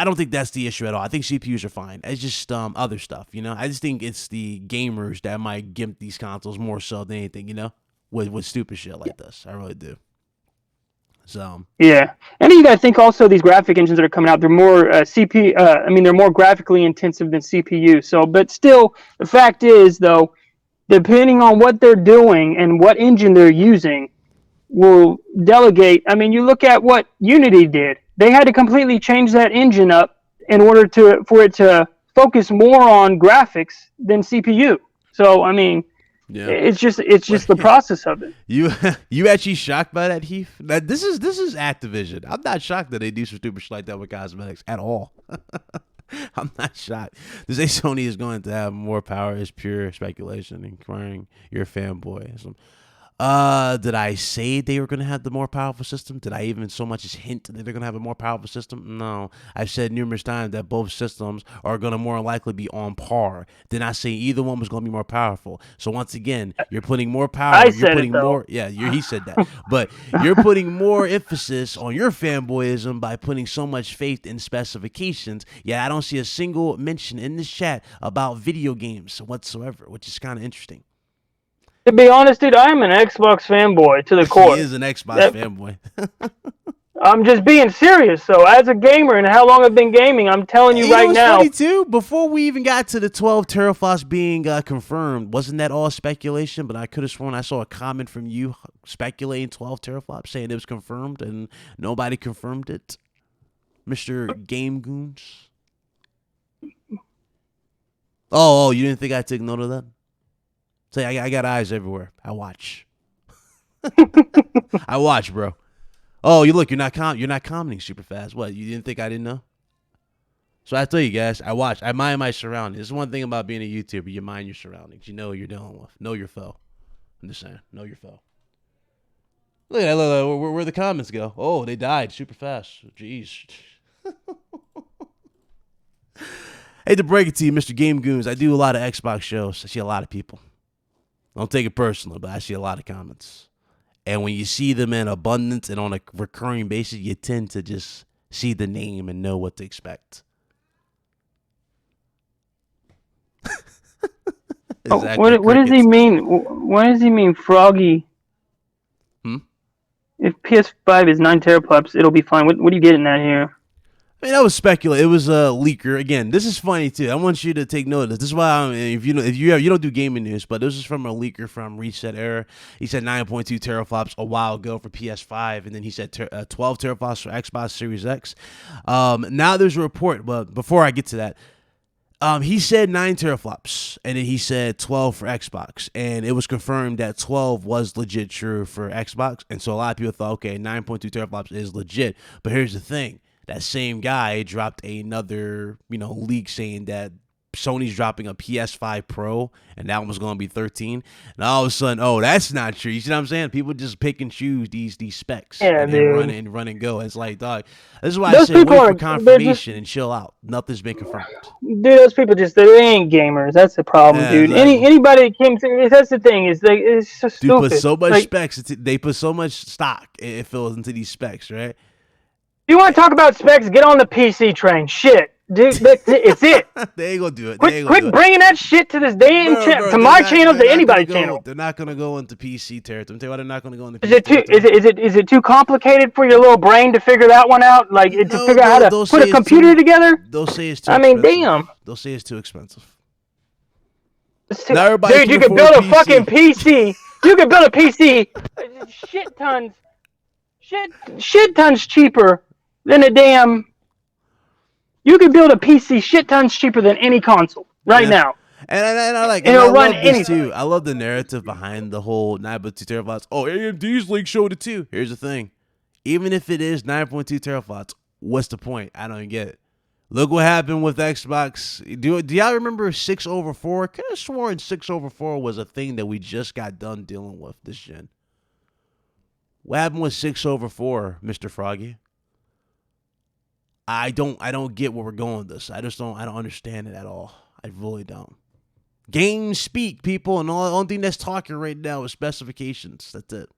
don't think that's the issue at all. I think CPUs are fine. It's just other stuff, you know. I just think it's the gamers that might gimp these consoles more so than anything, you know, with stupid shit like this. I really do. So yeah, and you gotta think also these graphic engines that are coming out. They're more they're more graphically intensive than CPU. So, but still, the fact is though, depending on what they're doing and what engine they're using, will delegate. I mean, you look at what Unity did. They had to completely change that engine up in order for it to focus more on graphics than CPU. So I mean, it's just the process of it. You actually shocked by that, Heath? This is Activision. I'm not shocked that they do some stupid shit like that with cosmetics at all. I'm not shocked. To say Sony is going to have more power is pure speculation, inquiring your fanboy. Did I say they were going to have the more powerful system? Did I even so much as hint that they're going to have a more powerful system? No. I've said numerous times that both systems are going to more likely be on par. Did I say either one was going to be more powerful? So once again, you're putting more power. He said that. But you're putting more emphasis on your fanboyism by putting so much faith in specifications. Yeah, I don't see a single mention in this chat about video games whatsoever, which is kind of interesting. To be honest, dude, I am an Xbox fanboy to the core. He is an Xbox fanboy. I'm just being serious. So, as a gamer and how long I've been gaming, I'm telling you right now. Funny too. Before we even got to the 12 teraflops being confirmed, wasn't that all speculation? But I could have sworn I saw a comment from you speculating 12 teraflops, saying it was confirmed, and nobody confirmed it. Mr. Game Goons. Oh, you didn't think I took note of that? Say, I got eyes everywhere. I watch. I watch, bro. Oh, you're not commenting super fast. What? You didn't think I didn't know? So I tell you guys, I watch. I mind my surroundings. This is one thing about being a YouTuber. You mind your surroundings. You know what you're dealing with. Know your foe. I'm just saying. Know your foe. Look at that. Look, where the comments go. Oh, they died super fast. Jeez. Hate to break it to you, Mr. Game Goons. I do a lot of Xbox shows. I see a lot of people. Don't take it personally, but I see a lot of comments. And when you see them in abundance and on a recurring basis, you tend to just see the name and know what to expect. What does he mean? What does he mean, Froggy? If PS5 is 9 teraflops, it'll be fine. What are you getting at here? I mean, that was speculation. It was a leaker. Again, this is funny too. I want you to take note of this. This is why if you don't do gaming news, but this is from a leaker from Reset Era. He said 9.2 teraflops a while ago for PS5, and then he said 12 teraflops for Xbox Series X. Now there's a report, but before I get to that, he said 9 teraflops, and then he said 12 for Xbox, and it was confirmed that 12 was legit true for Xbox, and so a lot of people thought, okay, 9.2 teraflops is legit. But here's the thing. That same guy dropped another, leak saying that Sony's dropping a PS5 Pro, and that one was going to be 13. And all of a sudden, oh, that's not true. You see what I'm saying? People just pick and choose these specs and run and go. It's like, dog, this is why I said wait for confirmation and chill out. Nothing's been confirmed. Dude, those people they ain't gamers. That's the problem, dude. Exactly. Anybody that came through, that's the thing. It's so stupid. Dude, put so much specs. They put so much stock. It fills into these specs, right? If you want to talk about specs, get on the PC train. Shit. Dude, it's it. They ain't gonna do it. Quit bringing that shit to this damn channel, to my channel, to anybody's channel. They're not gonna go into PC territory. I'm telling you why they're not gonna go into PC territory. Is it too complicated for your little brain to figure that one out? Like to figure out how to put a computer together? They'll say it's too expensive. Damn. They'll say it's too expensive. Dude, you can build a fucking PC. You can build a PC shit tons cheaper than a damn. You can build a PC shit tons cheaper than any console now. And I love this too. I love the narrative behind the whole 9.2 teraflops. Oh, AMD's leak showed it too. Here's the thing. Even if it is 9.2 teraflops, what's the point? I don't even get it. Look what happened with Xbox. Do y'all remember 6/4? I could have sworn 6/4 was a thing that we just got done dealing with this gen. What happened with 6/4, Mr. Froggy? I don't get where we're going with this. I don't understand it at all. I really don't. Games speak, people, and the only thing that's talking right now is specifications. That's it.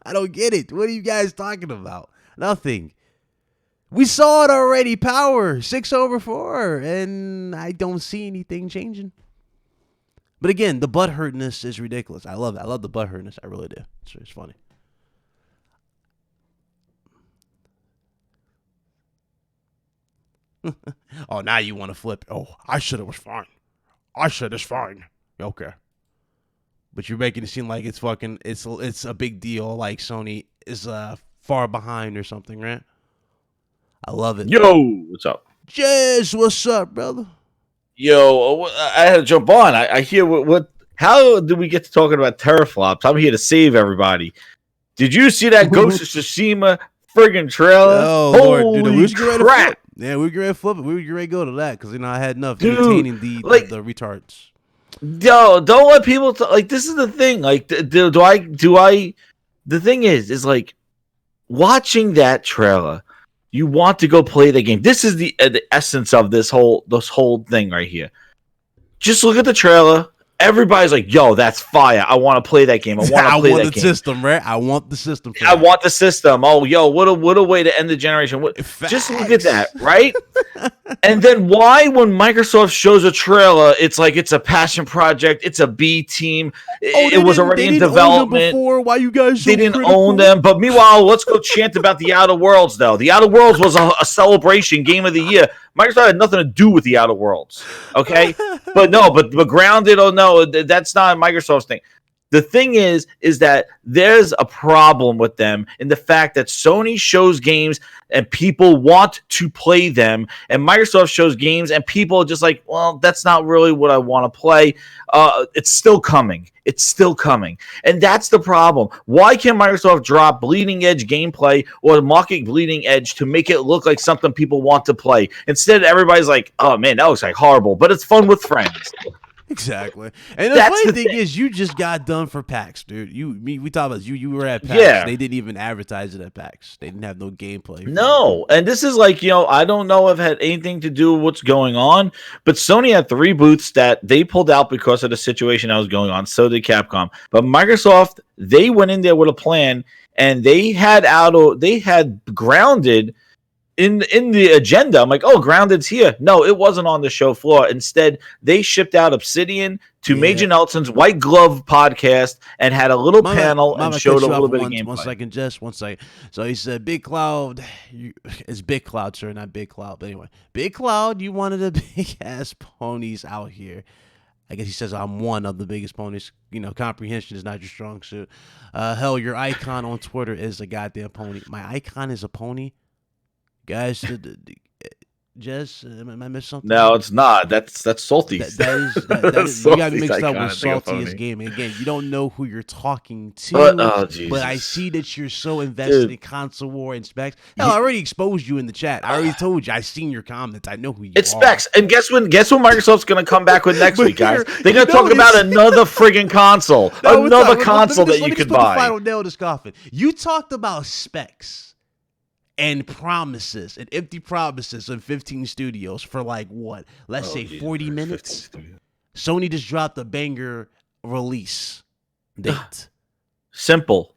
I don't get it. What are you guys talking about? Nothing. We saw it already. Power 6/4, and I don't see anything changing. But again, the butthurtness is ridiculous. I love it. I love the butthurtness. I really do. It's funny. Oh, now you want to flip. Oh, I said it was fine. I said it's fine. Okay. But you're making it seem like it's fucking, it's a big deal, like Sony is far behind or something, right? I love it. Yo, what's up? Jez, what's up, brother? Yo, I had to jump on. I hear how did we get to talking about teraflops? I'm here to save everybody. Did you see that Ghost of Tsushima friggin' trailer? Oh, holy Lord, dude, we was crap. Yeah, we were ready to flip it. We were ready to go to that because, I had enough entertaining the retards. Yo, don't let people like. This is the thing. Like, do I? The thing is like watching that trailer. You want to go play the game. This is the essence of this whole thing right here. Just look at the trailer. Everybody's like, "Yo, that's fire! I want to play that game. I want to play that game." I want the system, right? I want the system. I want the system. Oh, yo, what a way to end the generation. Just look at that, right? And then why, when Microsoft shows a trailer, it's like it's a passion project. It's a B team. It was already in development. Before. Why you guys? They didn't own them. But meanwhile, let's go chant about the Outer Worlds, though. The Outer Worlds was a celebration game of the year. Microsoft had nothing to do with the Outer Worlds, okay? but Grounded, oh no, that's not Microsoft's thing. The thing is that there's a problem with them in the fact that Sony shows games and people want to play them, and Microsoft shows games and people are just like, well, that's not really what I want to play. It's still coming. It's still coming. And that's the problem. Why can't Microsoft drop bleeding edge gameplay or market bleeding edge to make it look like something people want to play? Instead, everybody's like, oh man, that looks like horrible, but it's fun with friends. Exactly. And the funny thing is, you just got done for PAX, dude. We talked about you were at PAX. Yeah. They didn't even advertise it at PAX. They didn't have no gameplay. No. And this is like, I don't know if it had anything to do with what's going on, but Sony had 3 booths that they pulled out because of the situation that was going on. So did Capcom. But Microsoft, they went in there with a plan, and they had Grounded in the agenda. I'm like, oh, Grounded's here. No, it wasn't on the show floor. Instead, they shipped out Obsidian to Major Nelson's White Glove podcast and had a little panel and showed a little bit of gameplay. One second. So he said, Big Cloud, it's Big Cloud, sir, not Big Cloud. But anyway, Big Cloud, you one of the big ass ponies out here. I guess he says I'm one of the biggest ponies. Comprehension is not your strong suit. Hell, your icon on Twitter is a goddamn pony. My icon is a pony. Guys, Jess, am I missing something? No, it's not. That's Salty. That is you got me mixed up with Salty's gaming. Again, you don't know who you're talking to. But I see that you're so invested in console war and specs. Hell, I already exposed you in the chat. I already told you. I seen your comments. I know who you are. It's specs. And guess what Microsoft's going to come back with next week, guys? They're going to talk about another friggin' console. Another console that you could buy. Final nail this coffin. You talked about specs and promises and empty promises in 15 studios for like what? Let's say 40 minutes. Sony just dropped a banger release date. Simple.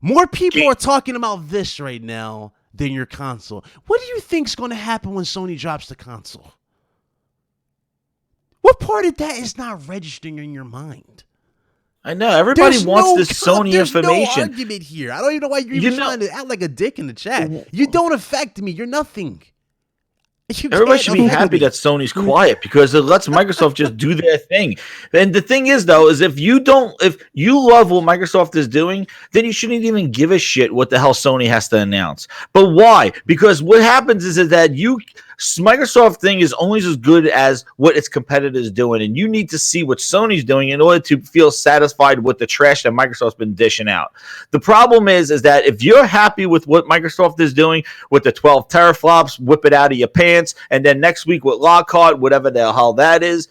More people are talking about this right now than your console. What do you think's going to happen when Sony drops the console? What part of that is not registering in your mind? I know everybody wants this Sony information. No argument here. I don't even know why you're even trying to act like a dick in the chat. You don't affect me. You're nothing. Everybody should be happy that Sony's quiet because it lets Microsoft just do their thing. And the thing is, though, is if you love what Microsoft is doing, then you shouldn't even give a shit what the hell Sony has to announce. But why? Because what happens is that Microsoft thing is only as good as what its competitors doing, and you need to see what Sony's doing in order to feel satisfied with the trash that Microsoft's been dishing out. The problem is that if you're happy with what Microsoft is doing with the 12 teraflops, whip it out of your pants, and then next week with Lockhart, whatever the hell that is,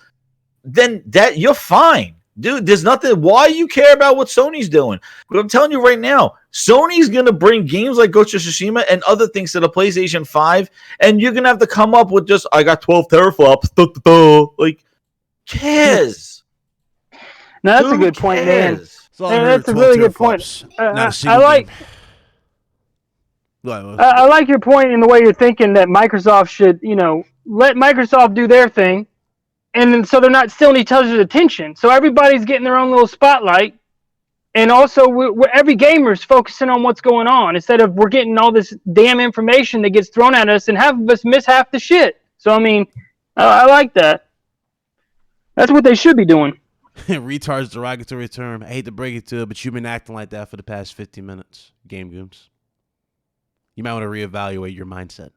then that you're fine. Dude, there's nothing. Why you care about what Sony's doing? But I'm telling you right now, Sony's going to bring games like Ghost of Tsushima and other things to the PlayStation 5, and you're going to have to come up with just, I got 12 teraflops. Like, cares? No, that's a good point, man. That's a really good point. I like your point in the way you're thinking that Microsoft should, let Microsoft do their thing. And then, so they're not stealing each other's attention. So everybody's getting their own little spotlight. And also, every gamer's focusing on what's going on instead of we're getting all this damn information that gets thrown at us and half of us miss half the shit. So, I mean, I like that. That's what they should be doing. Retard's derogatory term. I hate to break it to you, but you've been acting like that for the past 50 minutes, Game Gooms. You might want to reevaluate your mindset.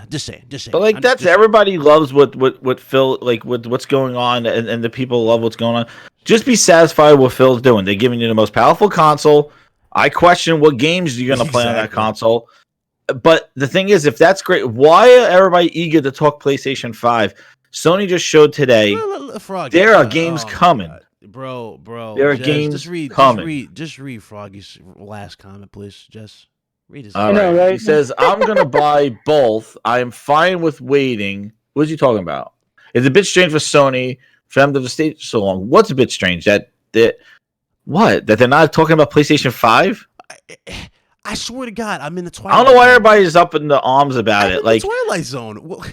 Just saying. But like everybody loves what Phil, like what's going on, and the people love what's going on. Just be satisfied with what Phil's doing. They're giving you the most powerful console. I question what games you're gonna play on that console. But the thing is, if that's great, why are everybody eager to talk PlayStation 5? Sony just showed today there are games coming. God. Bro. There are games coming. Just read Froggy's last comment, please. Just read his. All right. Right? He says, I'm going to buy both. I am fine with waiting. What is he talking about? It's a bit strange for Sony for them to stay so long. What's a bit strange? That they're not talking about PlayStation 5? I swear to God, I'm in the Twilight. I don't know why everybody's up in the arms about it. Like Twilight Zone. Well,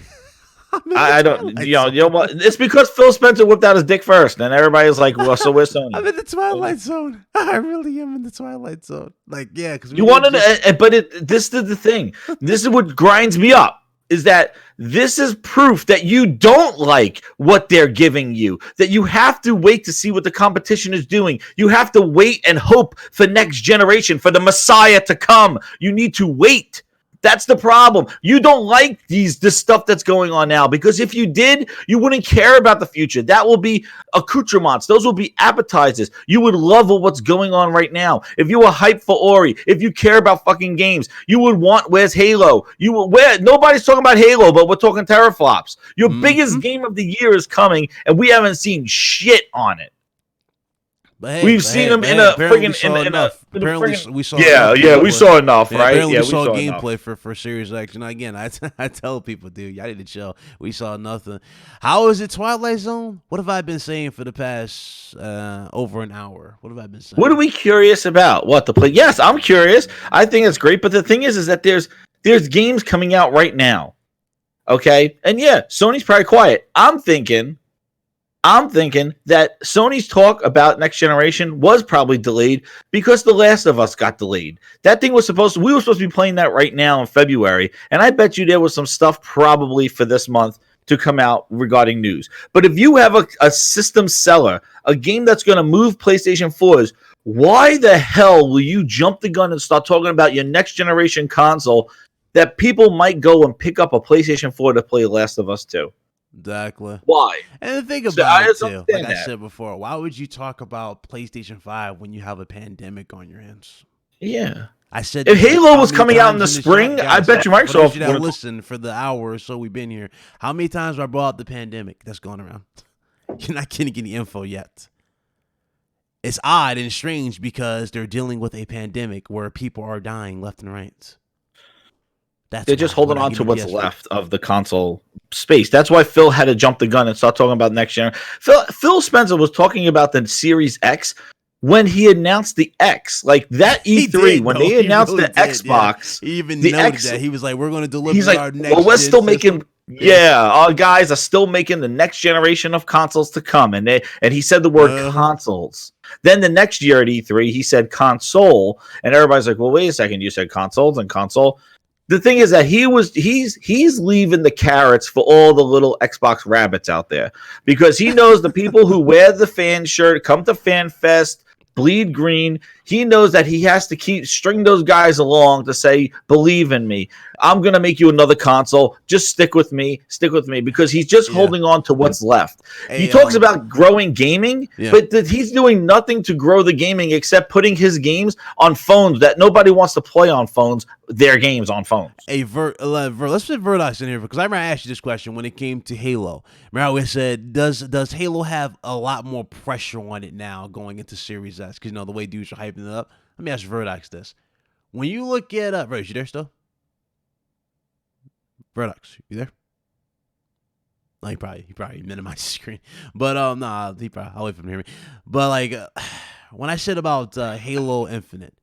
I don't. You know what? It's because Phil Spencer whipped out his dick first, and everybody's like, "Well, so where's Sony?" I'm in the Twilight Zone. I really am in the Twilight Zone. Like, yeah, because you wanted to. But this is the thing. This is what grinds me up. is that this is proof that you don't like what they're giving you, that you have to wait to see what the competition is doing. You have to wait and hope for next generation, for the Messiah to come. You need to wait. That's the problem. You don't like this stuff that's going on now, because if you did, you wouldn't care about the future. That will be accoutrements. Those will be appetizers. You would love what's going on right now. If you were hyped for Ori, if you care about fucking games, you would want, where's Halo? Nobody's talking about Halo, but we're talking teraflops. Your biggest game of the year is coming, and we haven't seen shit on it. We've seen them in a friggin' Apparently, we saw. We saw enough, right? Apparently, Yeah, we saw gameplay for Series X. And again, I tell people, dude, y'all need to chill. We saw nothing. How is it Twilight Zone? What have I been saying for the past over an hour? What have I been saying? What are we curious about? What to play? Yes, I'm curious. I think it's great, but the thing is that there's games coming out right now. Okay, and yeah, Sony's probably quiet. I'm thinking that Sony's talk about next generation was probably delayed because The Last of Us got delayed. That thing was we were supposed to be playing that right now in February, and I bet you there was some stuff probably for this month to come out regarding news. But if you have a system seller, a game that's going to move PlayStation 4s, why the hell will you jump the gun and start talking about your next generation console that people might go and pick up a PlayStation 4 to play Last of Us 2? Exactly. Why? And the thing about it too, like I said before, why would you talk about PlayStation 5 when you have a pandemic on your hands? Yeah. I said if Halo was coming out in the spring, I bet you Microsoft would have listened for the hour or so we've been here. How many times have I brought up the pandemic that's going around? You're not getting any info yet. It's odd and strange because they're dealing with a pandemic where people are dying left and right. They're just holding on to what's left of the console space. That's why Phil had to jump the gun and start talking about next gen. Phil Spencer was talking about the Series X when he announced the X. Like that E3, when they announced the Xbox. Yeah. He even noted that. He was like, we're going to deliver our next well, we're still making... Yeah, our guys are still making the next generation of consoles to come. And he said the word consoles. Then the next year at E3, he said console. And everybody's like, well, wait a second. You said consoles and console. The thing is that he's leaving the carrots for all the little Xbox rabbits out there, because he knows the people who wear the fan shirt, come to Fan Fest, bleed green. He knows that he has to string those guys along to say, believe in me. I'm going to make you another console. Just stick with me, because he's just holding on to what's left. He talks about growing gaming, but he's doing nothing to grow the gaming except putting his games on phones that nobody wants to play on phones, their games on phones. Hey, let's put Verdox in here, because I remember I asked you this question when it came to Halo. Remember how we said, does Halo have a lot more pressure on it now going into Series S? Because, the way dudes are hyping it up. Let me ask Verdox this. When you look at Verdox, you there still? Verdox, you there? No, he probably minimized the screen. But I'll wait for him to hear me. But when I said about Halo Infinite,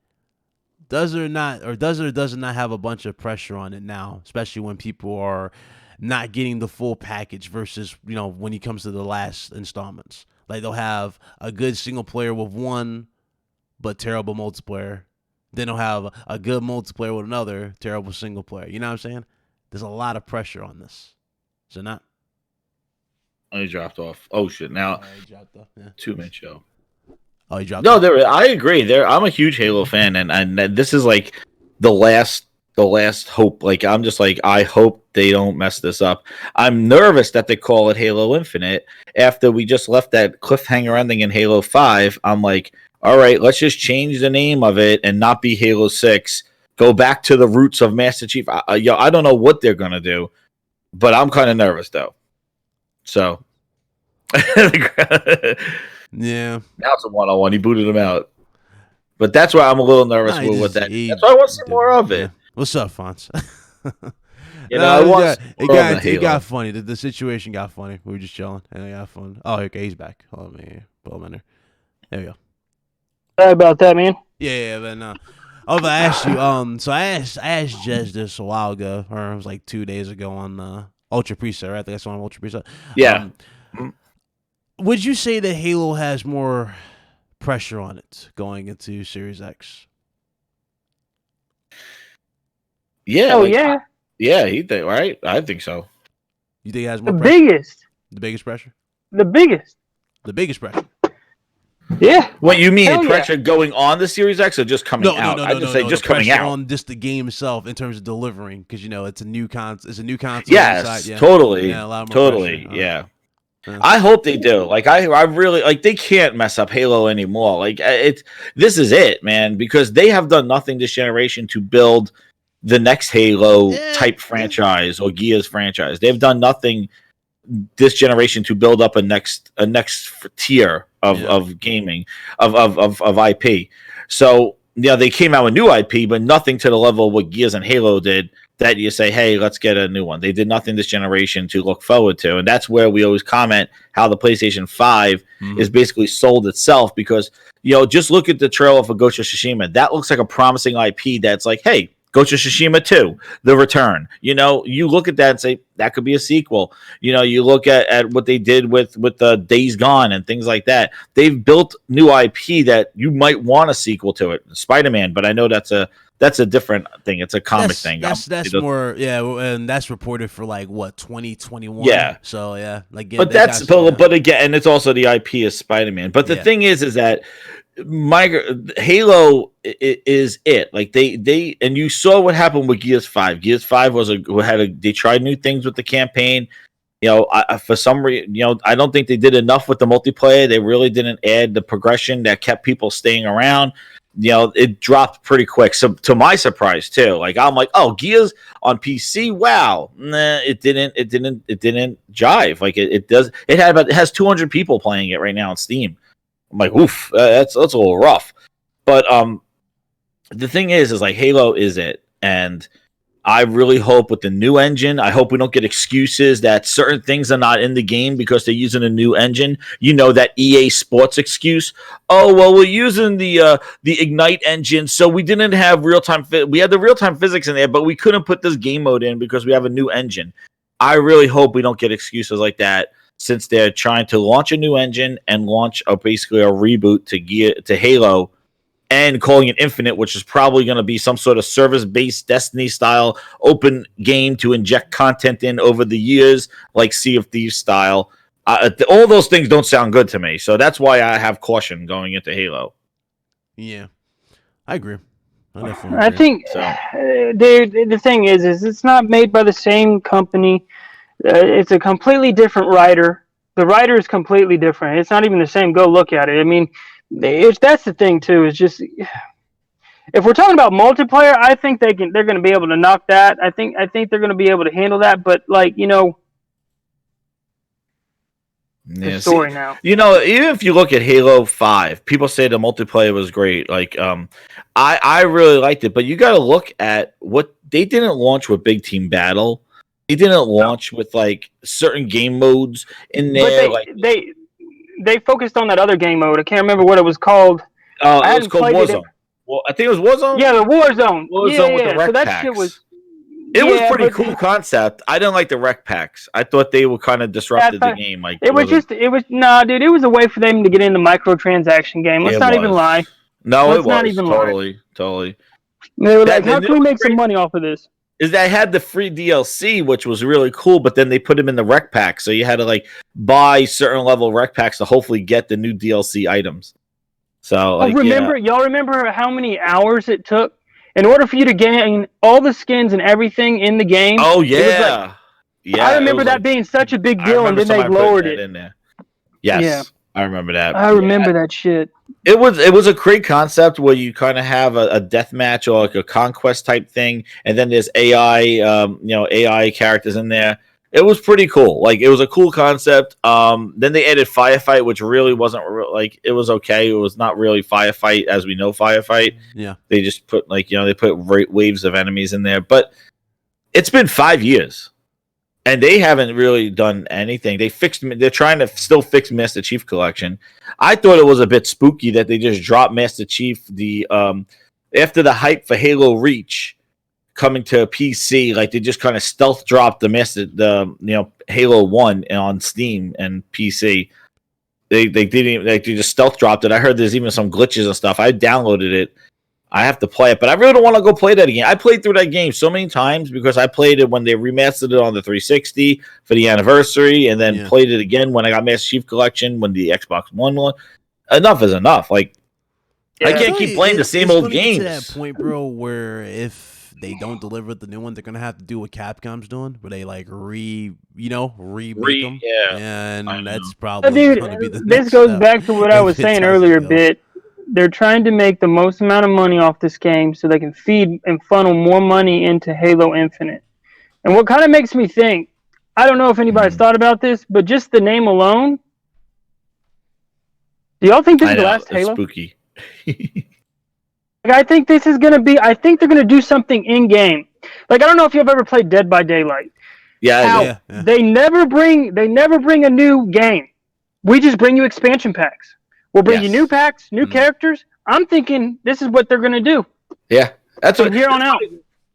does it or does it not have a bunch of pressure on it now, especially when people are not getting the full package versus, when it comes to the last installments. Like they'll have a good single player with one but terrible multiplayer. Then they'll have a good multiplayer with another terrible single player. You know what I'm saying? There's a lot of pressure on this. Is it not? Oh, he dropped off. Oh, shit. Now, he dropped off. Yeah. 2-minute show. Oh, he dropped off. I agree. I'm a huge Halo fan, and this is like the last hope. Like, I'm just like, I hope they don't mess this up. I'm nervous that they call it Halo Infinite. After we just left that cliffhanger ending in Halo 5, I'm like, all right, let's just change the name of it and not be Halo 6. Go back to the roots of Master Chief. I don't know what they're going to do, but I'm kind of nervous, though. So. Yeah. Now it's a one-on-one. He booted him out. But that's why I'm a little nervous with that. That's why I want to see more of it. Yeah. What's up, Fonz? It got funny. The situation got funny. We were just chilling, and it got fun. Oh, okay, he's back. Hold on, man. Pull him in there. There we go. Sorry about that, man. Yeah, but I asked you. So I asked Jez this a while ago, or it was like 2 days ago on Ultra Preset, right? I think that's on Ultra Preset. Yeah. Would you say that Halo has more pressure on it going into Series X? Yeah. Oh, yeah. Yeah, he think right. I think so. You think it has The more pressure? biggest. The biggest pressure? The biggest. The biggest pressure. Yeah. What you mean? Hell yeah. Pressure going on the Series X or just coming out? I just say just the coming pressure out. on just the game itself in terms of delivering, because it's a new console. It's a new console. Yes, inside. Yeah. totally, Yeah, a lot more totally. pressure. Yeah. Yeah. I hope they do. Like I really like they can't mess up Halo anymore. Like this is it, man, because they have done nothing this generation to build the next Halo type franchise or Gears franchise. They've done nothing this generation to build up a next tier of gaming of IP. So they came out with new IP, but nothing to the level of what Gears and Halo did. That you say, hey, let's get a new one. They did nothing this generation to look forward to. And that's where we always comment how the PlayStation 5 is basically sold itself because, just look at the trailer for Ghost of Tsushima. That looks like a promising IP that's like, hey, Ghost of Tsushima 2, The Return. You look at that and say, that could be a sequel. You look at what they did with the Days Gone and things like that. They've built new IP that you might want a sequel to it. Spider-Man, but I know that's a different thing. It's a comic thing. That's more, and that's reported for 2021. Yeah. So but again, and it's also the IP is Spider-Man. But the thing is that Halo is it. Like they and you saw what happened with Gears 5. Gears 5 they tried new things with the campaign. For some reason, I don't think they did enough with the multiplayer. They really didn't add the progression that kept people staying around. It dropped pretty quick. So to my surprise too, I'm like, oh, Gears on PC, wow. Nah, it didn't jive. It has 200 people playing it right now on Steam. I'm like, oof, that's a little rough. But the thing is Halo is it, and I really hope with the new engine, I hope we don't get excuses that certain things are not in the game because they're using a new engine. That EA Sports excuse. Oh, well, we're using the Ignite engine, so we didn't have real-time. We had the real-time physics in there, but we couldn't put this game mode in because we have a new engine. I really hope we don't get excuses like that since they're trying to launch a new engine and launch basically a reboot to Halo. And calling it Infinite, which is probably going to be some sort of service-based Destiny-style open game to inject content in over the years, like Sea of Thieves style. All those things don't sound good to me, so that's why I have caution going into Halo. Yeah, I agree. I think, dude, the thing is it's not made by the same company. It's a completely different writer. The writer is completely different. It's not even the same. Go look at it. I mean, that's the thing too. Is just if we're talking about multiplayer, I think they're going to be able to knock that. I think they're going to be able to handle that. But the story now. Even if you look at Halo 5, people say the multiplayer was great. I really liked it, but you got to look at what they didn't launch with Big Team Battle. They didn't launch with certain game modes in there. But they focused on that other game mode. I can't remember what it was called. It was called Warzone. Well, I think it was Warzone. Yeah, the Warzone. Warzone with the rec so that packs. shit was. It was pretty cool concept. I didn't like the rec packs. I thought they were kind of disrupted the game. It was a way for them to get in the microtransaction game. Let's not even lie. No, it was totally. They were like, how can we make some money off of this? Is that I had the free DLC, which was really cool, but then they put them in the rec pack, so you had to buy certain level rec packs to hopefully get the new DLC items. So, y'all remember how many hours it took in order for you to gain all the skins and everything in the game? Oh yeah, I remember that being such a big deal, and then they lowered it in there. Yes, yeah. I remember that. I remember that shit. It was a great concept where you kind of have a death match or a conquest type thing, and then there's AI, AI characters in there. It was pretty cool. It was a cool concept. Then they added firefight, which really wasn't it was okay. It was not really firefight as we know firefight. Yeah, they just put they put waves of enemies in there, but it's been 5 years. And they haven't really done anything. They're trying to still fix Master Chief Collection. I thought it was a bit spooky that they just dropped Master Chief after the hype for Halo Reach coming to PC. They just kind of stealth dropped the Halo 1 on Steam and PC. They didn't they just stealth dropped it. I heard there's even some glitches and stuff. I downloaded it. I have to play it, but I really don't want to go play that again. I played through that game so many times because I played it when they remastered it on the 360 for the anniversary, and then played it again when I got Master Chief Collection when the Xbox One one. Enough is enough. Like, I can't keep playing the same old games. To that point, bro, where if they don't deliver the new one, they're gonna have to do what Capcom's doing, where they like remake them. Yeah, and that's probably gonna be the. This goes back to what I was saying earlier. They're trying to make the most amount of money off this game so they can feed and funnel more money into Halo Infinite. And what kind of makes me think, I don't know if anybody's thought about this, but just the name alone. Do y'all think this is the last Halo? Spooky. I think this is gonna be. I think they're gonna do something in game. Like, I don't know if you've ever played Dead by Daylight. Yeah. They never bring a new game. We just bring you expansion packs. We'll bring you new packs, new characters. I'm thinking this is what they're gonna do. Yeah, that's from here on out.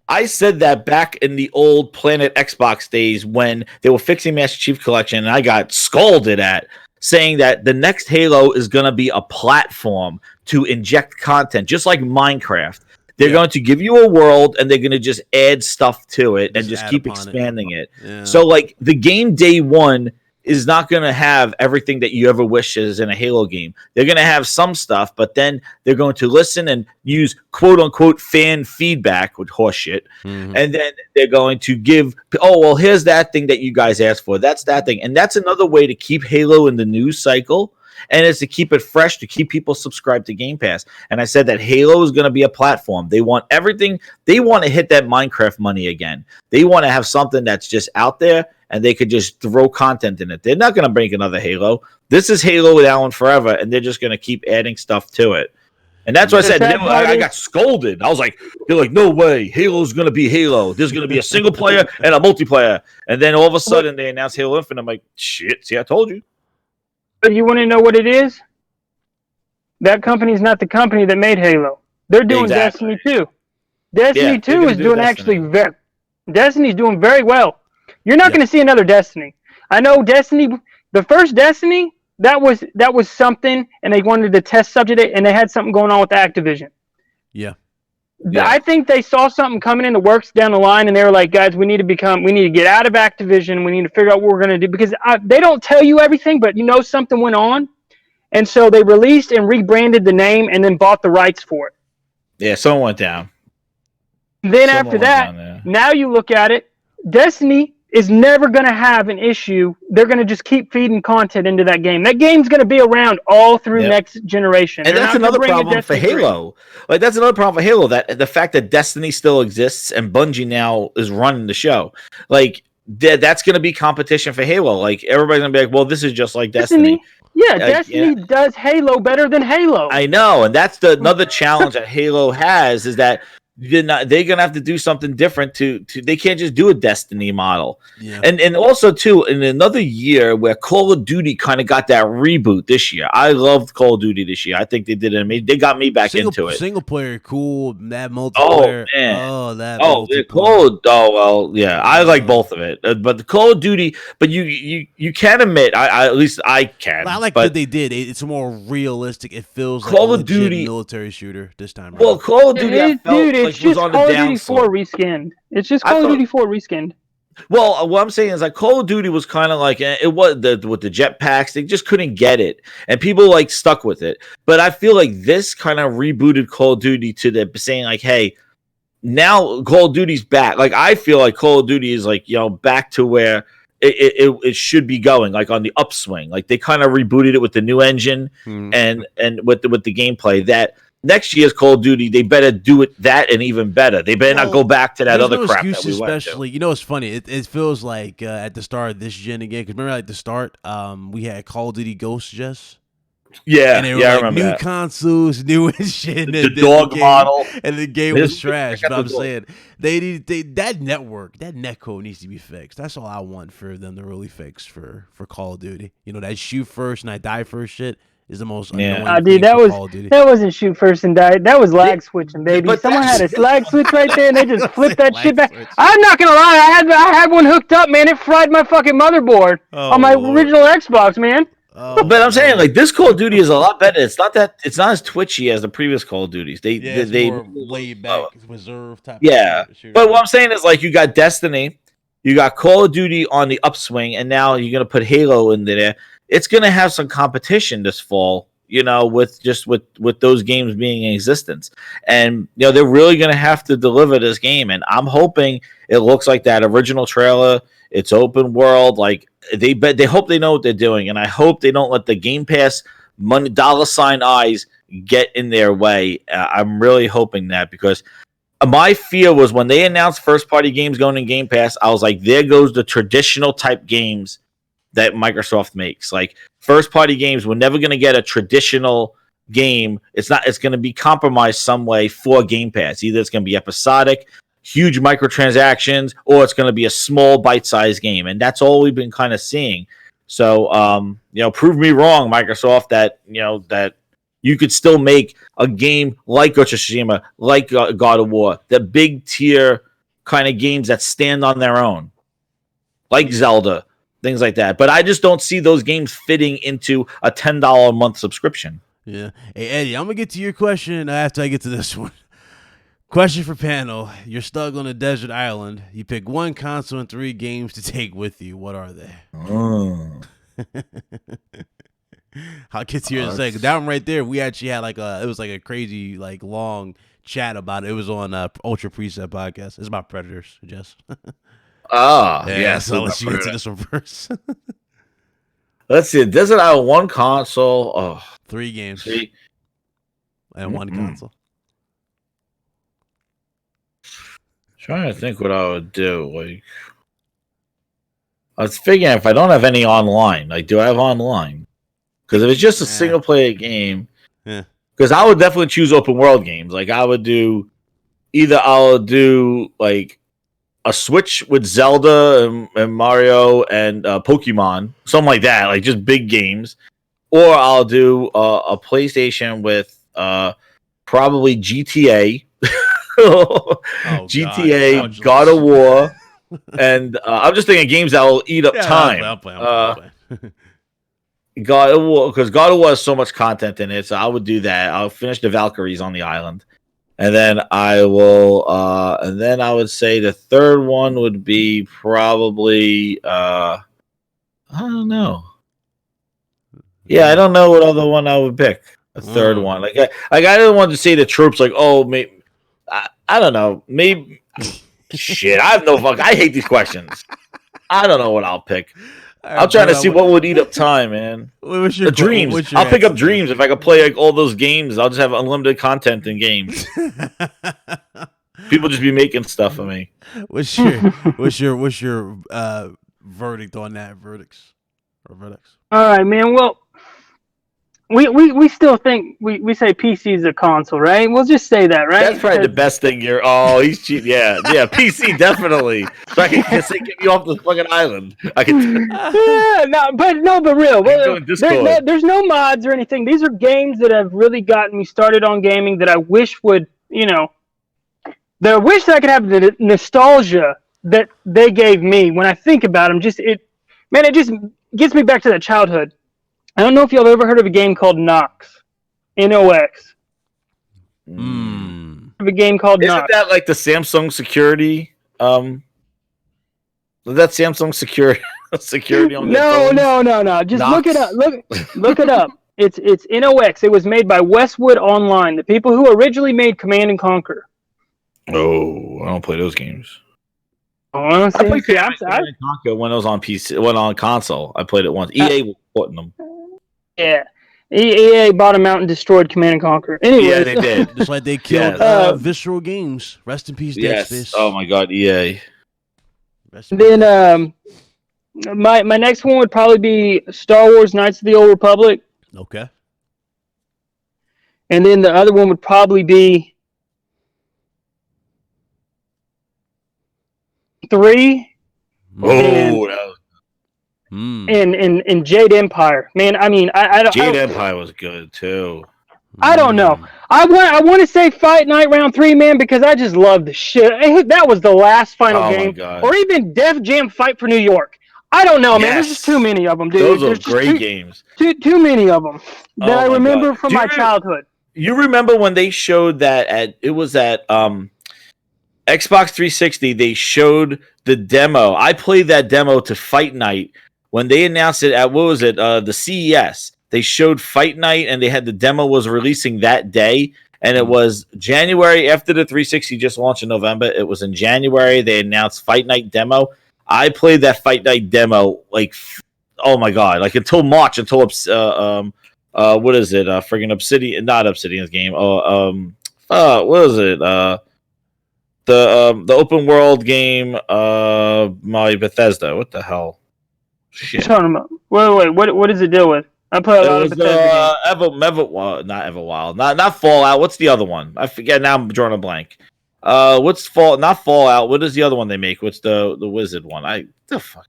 I said that back in the old Planet Xbox days when they were fixing Master Chief Collection, and I got scolded at saying that the next Halo is going to be a platform to inject content, just like Minecraft. They're going to give you a world, and they're going to just add stuff to it and just keep expanding it. Yeah. So, like, the game day one is not going to have everything that you ever wish is in a Halo game. They're going to have some stuff, but then they're going to listen and use quote-unquote fan feedback with horseshit, and then they're going to give, here's that thing that you guys asked for. That's that thing. And that's another way to keep Halo in the news cycle, and it's to keep it fresh, to keep people subscribed to Game Pass. And I said that Halo is going to be a platform. They want everything. They want to hit that Minecraft money again. They want to have something that's just out there, and they could just throw content in it. They're not going to make another Halo. This is Halo with Alan forever, and they're just going to keep adding stuff to it. And that's what I said. I got scolded. I was like, they're like, no way. Halo's going to be Halo. There's going to be a single player and a multiplayer. And then all of a sudden, they announced Halo Infinite. I'm like, shit, see, I told you. But you want to know what it is? That company's not the company that made Halo. They're doing Destiny 2. Destiny 2 is doing Destiny's doing very well. You're not going to see another Destiny. I know Destiny, the first Destiny, that was something, and they wanted to test subject it, and they had something going on with Activision. Yeah. I think they saw something coming in the works down the line, and they were like, guys, we need to get out of Activision. We need to figure out what we're going to do, because they don't tell you everything, but something went on. And so they released and rebranded the name and then bought the rights for it. Yeah, someone went down. Then after that, now you look at it, Destiny is never going to have an issue. They're going to just keep feeding content into that game. That game's going to be around all through next generation. And that's another problem for Halo. Like, that's another problem for Halo, that the fact that Destiny still exists and Bungie now is running the show. Like, that's going to be competition for Halo. Like, everybody's going to be like, well, this is just like Destiny. Yeah, Destiny does Halo better than Halo. I know, and that's another challenge that Halo has, is that they're gonna have to do something different to they can't just do a Destiny model. And also too, in another year where Call of Duty kind of got that reboot this year. I loved Call of Duty this year. I think they did it amazing. They got me back into it. Single player cool, that multiplayer. Oh man. They're cool. I like both of it. But the Call of Duty, but you can admit, at least I can. I like what they did. It's more realistic. It feels like Call of Duty military shooter this time. Well, Call of Duty, it's just Call of Duty 4 reskinned. It's just Call of Duty 4 reskinned. Well, what I'm saying is, like, Call of Duty was kind of like, it was with the jetpacks, they just couldn't get it, and people like stuck with it. But I feel like this kind of rebooted Call of Duty to the saying like, hey, now Call of Duty's back. Like, I feel like Call of Duty is like, back to where it should be going, like on the upswing. Like, they kind of rebooted it with the new engine and with the gameplay that. Next year's Call of Duty, they better do it that and even better. They better not go back to that other crap that we especially, went to. It's funny. It feels like at the start of this gen again, because remember at the start, we had Call of Duty Ghosts just. Yeah, and they were I remember new that. consoles, new and shit. The dog model. And the game was trash. But I'm saying, that netcode needs to be fixed. That's all I want for them to really fix for Call of Duty. That shoot first and I die first shit. Is the most annoying dude, that wasn't shoot first and die. That was lag switching, baby. Someone had a lag switch right there, and they just flipped that shit back. I'm not gonna lie, I had one hooked up, man. It fried my fucking motherboard on my original Xbox, man. Oh, But I'm saying like this Call of Duty is a lot better. It's not as twitchy as the previous Call of Duties. They more laid back, reserved type. Yeah, of but what I'm saying is like you got Destiny, you got Call of Duty on the upswing, and now you're gonna put Halo in there. It's gonna have some competition this fall, with those games being in existence, and they're really gonna have to deliver this game. And I'm hoping it looks like that original trailer. It's open world, like they hope they know what they're doing, and I hope they don't let the Game Pass money dollar sign eyes get in their way. I'm really hoping that, because my fear was when they announced first party games going in Game Pass, I was like, there goes the traditional type games that Microsoft makes. Like first party games, we're never going to get a traditional game. It's going to be compromised some way for Game Pass. Either it's going to be episodic, huge microtransactions, or it's going to be a small bite-sized game. And that's all we've been kind of seeing. So, prove me wrong, Microsoft, that you could still make a game like Ghost of Tsushima, like God of War, the big tier kind of games that stand on their own, like Zelda, things like that. But I just don't see those games fitting into a $10 a month subscription. Yeah. Hey, Eddie, I'm going to get to your question after I get to this one. Question for panel. You're stuck on a desert island. You pick one console and 3 games to take with you. What are they? I'll get to you in a second. That one right there, we actually had it was like a crazy, long chat about it. It was on Ultra Preset podcast. It's about Predators, Jess. Yeah. So I'll let you get to this one first. Let's see. Desert Island, one console. 3 games. 3. And 1 console. Trying to think what I would do. Like, I was figuring if I don't have any online, do I have online? Because if it's just a single player game, because I would definitely choose open world games. Like I would do, I'll do like a Switch with Zelda and Mario and Pokemon, something like that, like just big games, or I'll do a PlayStation with probably GTA. GTA, God of War, and I'm just thinking games that will eat up time. I'll play. God of War, because God of War has so much content in it, so I would do that. I'll finish the Valkyries on the island, and then I will. And then I would say the third one would be probably. I don't know. Yeah, I don't know what other one I would pick. A third one, I didn't want to say the troops. Maybe. I don't know. Maybe shit. I have no fuck. I hate these questions. I don't know what I'll pick. Right, I'm trying to see what would eat up time, man. Dreams. I'll pick up Dreams if I could play all those games. I'll just have unlimited content in games. People just be making stuff for me. What's your verdict on that? Verdicts. All right, man. Well, we still think we say PC is a console, right? We'll just say that, right? That's probably the best thing. He's cheap. Yeah, PC definitely. So I can say get me off the fucking island. I can. But real. There's no mods or anything. These are games that have really gotten me started on gaming that I wish would, that I wish that I could have the nostalgia that they gave me when I think about them. It just gets me back to that childhood. I don't know if y'all have ever heard of a game called Nox. N-O-X. A game called Nox. Isn't that like the Samsung security? Is that Samsung security on No. Just Nox? look it up. Look it up. It's N-O-X. It was made by Westwood Online, the people who originally made Command and Conquer. Oh, I don't play those games. I played Command and Conquer when it was on PC, when on console. I played it once. EA was putting them. Yeah. EA bought them out and destroyed Command and Conquer. Anyway, yeah, they did. Just like they killed Visceral Games. Rest in peace, Dead Space. Oh my God, EA. Then my next one would probably be Star Wars: Knights of the Old Republic. Okay. And then the other one would probably be 3. And Jade Empire, man. I mean, I don't. Jade Empire was good too. I don't know. I want to say Fight Night Round 3, man, because I just love the shit. That was the last final game, or even Def Jam Fight for New York. I don't know, man. There's Yes. just too many of them, dude. Those There's are just great games. Too many of them that Oh I my remember God. from Do you my remember- childhood. You remember when they showed that at Xbox 360, they showed the demo. I played that demo to Fight Night when they announced it at the CES. They showed Fight Night and they had the demo was releasing that day, and it was January after the 360 just launched in November. It was in January they announced Fight Night demo. I played that Fight Night demo like, oh my God, like until March, until what is it? Friggin' Obsidian, not Obsidian's game. What is it? The open world game, my Bethesda. What the hell? Shit. Talking about, wait. What does it deal with? I play a lot of Bethesda games. Not Everwild, not Fallout. What's the other one? I forget now. I'm drawing a blank. What's not Fallout? What is the other one they make? What's the wizard one? The fuck.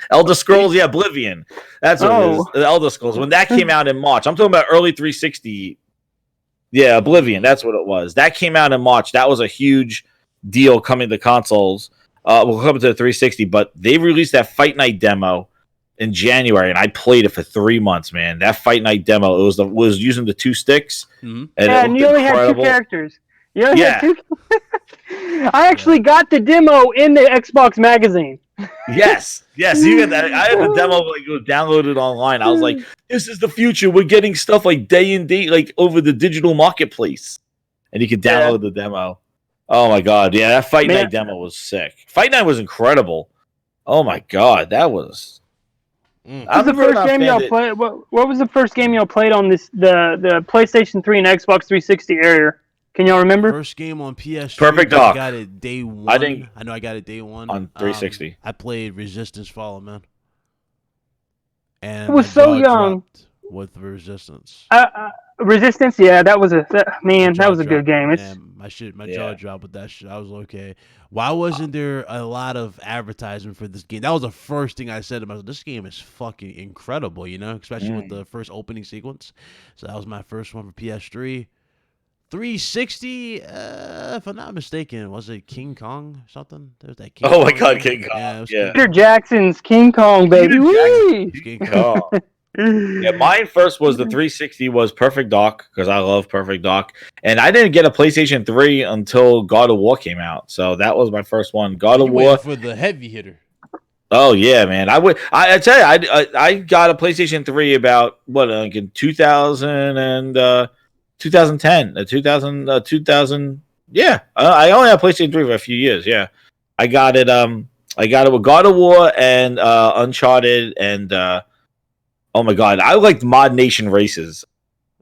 Elder Scrolls, yeah, Oblivion. That's what it is. The Elder Scrolls. When that came out in March, I'm talking about early 360. Yeah, Oblivion. That's what it was. That came out in March. That was a huge deal coming to consoles. We'll come to the 360, but they released that Fight Night demo in January, and I played it for 3 months. Man, that Fight Night demo, it was using the 2 sticks, and you only had 2 characters. You only had 2. I actually got the demo in the Xbox magazine. Yes, you get that. I had the demo like it was downloaded online. I was like, "This is the future. We're getting stuff like day and date, like over the digital marketplace, and you could download the demo." Oh my God, yeah, that Fight Night demo was sick. Fight Night was incredible. Oh my God, that was. What was the first game y'all played? What was the first game y'all played on the PlayStation 3 and Xbox 360 area? Can y'all remember? First game on PS3. Perfect Dark. I got it day one. I know I got it day one on 360. I played Resistance Fallen, man. And I was so young with Resistance. Resistance, yeah, that was a good game. My jaw dropped with that shit. I was okay. Why wasn't there a lot of advertising for this game? That was the first thing I said to myself. This game is fucking incredible, especially with the first opening sequence. So that was my first one for PS3. 360, if I'm not mistaken, was it King Kong or something? There was that King Kong my God, King Kong. Yeah. Peter Jackson's King Kong, baby. King Kong. Yeah, mine first was the 360 was Perfect Dark because I love Perfect Dark, and I didn't get a PlayStation 3 until God of War came out, so that was my first one. God of War for the heavy hitter. Oh yeah, man! I tell you, I got a PlayStation 3 about in 2000 2010, 2000. Yeah, I only had PlayStation 3 for a few years. Yeah, I got it. I got it with God of War and Uncharted, and oh my God, I liked Mod Nation Races.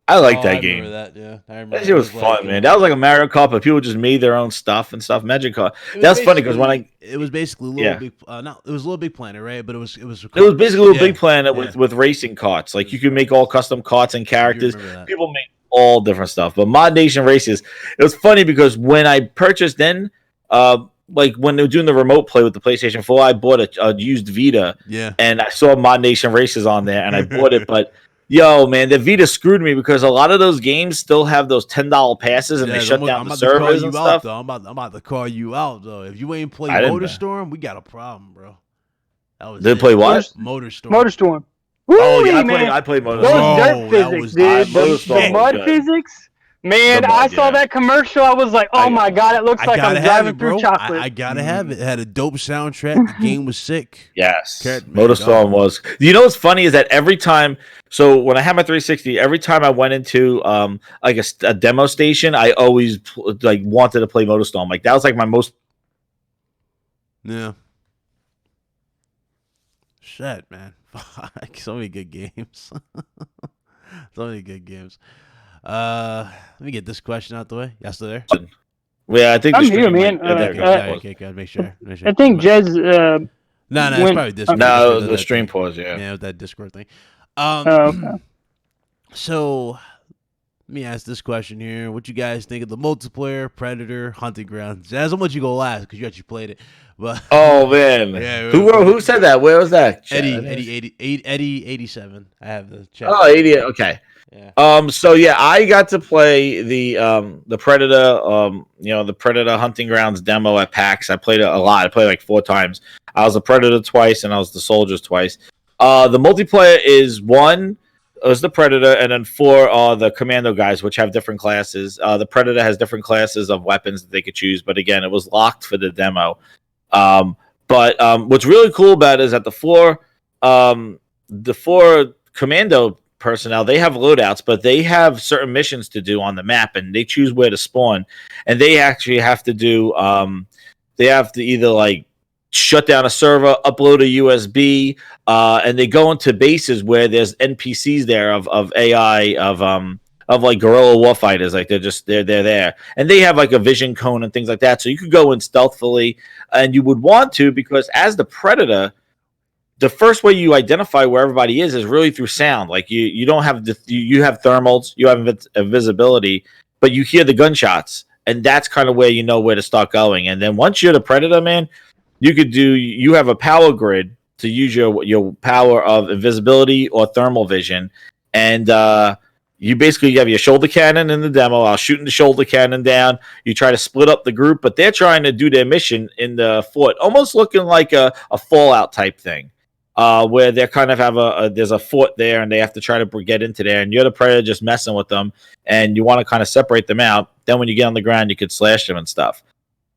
I liked that game. That, yeah. I remember that shit was fun, man. That was like a Mario Kart, but people just made their own stuff and stuff. Magic Kart. That's funny because it was basically Big, it was Little Big Planet, right? But it was basically Little Big Planet with racing karts. Like you could make all custom karts and characters. People make all different stuff. But Mod Nation Races, it was funny because when I purchased then, like when they were doing the remote play with the PlayStation 4, I bought a used Vita. Yeah. And I saw Mod Nation Races on there and I bought it, but. Yo, man, the Vita screwed me because a lot of those games still have those $10 passes and they shut down the servers and stuff. I'm about to call you out, though. If you ain't played MotorStorm, we got a problem, bro. Did play what? MotorStorm. Oh, yeah, I played MotorStorm. Those dirt physics, dude. The mud physics. Man, I saw that commercial. I was like, oh my God, it looks like I'm driving through chocolate. I gotta have it. It had a dope soundtrack. The game was sick. Yes. MotorStorm was. You know what's funny is that every time, so when I had my 360, every time I went into like a demo station, I always like wanted to play MotorStorm. Like that was like my most. Yeah. Shit, man. So many good games. So many good games. Let me get this question out the way. Y'all still there? Yeah, I think I'm here, man. Okay, make sure. I think Jez. No, it's probably Discord. No, the stream pause. Yeah, with that Discord thing. Okay. So Let me ask this question here. What you guys think of the multiplayer Predator Hunting Grounds? Jazz, I'm let you go last because you actually played it. But Oh man, yeah, who said that? Where was that? Eddie 87. I have the chat. Oh, 80. Okay. Yeah. So yeah, I got to play the Predator, the Predator Hunting Grounds demo at PAX. I played it a lot. I played like 4 times. I was the Predator twice, and I was the Soldiers twice. The multiplayer is 1 is the Predator, and then 4 are the Commando guys, which have different classes. The Predator has different classes of weapons that they could choose, but again, it was locked for the demo. But what's really cool about it is that the four Commando personnel, they have loadouts, but they have certain missions to do on the map, and they choose where to spawn, and they actually have to do they have to either like shut down a server, upload a USB, and they go into bases where there's NPCs there of AI of like guerrilla warfighters, like they're there, and they have like a vision cone and things like that, so you could go in stealthily, and you would want to, because as the Predator, the first way you identify where everybody is really through sound. Like you don't have you have thermals, you have invisibility, but you hear the gunshots, and that's kind of where you know where to start going. And then once you're the Predator, man, you have a power grid to use your power of invisibility or thermal vision, and you basically have your shoulder cannon in the demo. I was shooting the shoulder cannon down. You try to split up the group, but they're trying to do their mission in the fort, almost looking like a Fallout type thing. Where they kind of have there's a fort there, and they have to try to get into there, and you're the Predator just messing with them, and you want to kind of separate them out. Then when you get on the ground, you could slash them and stuff.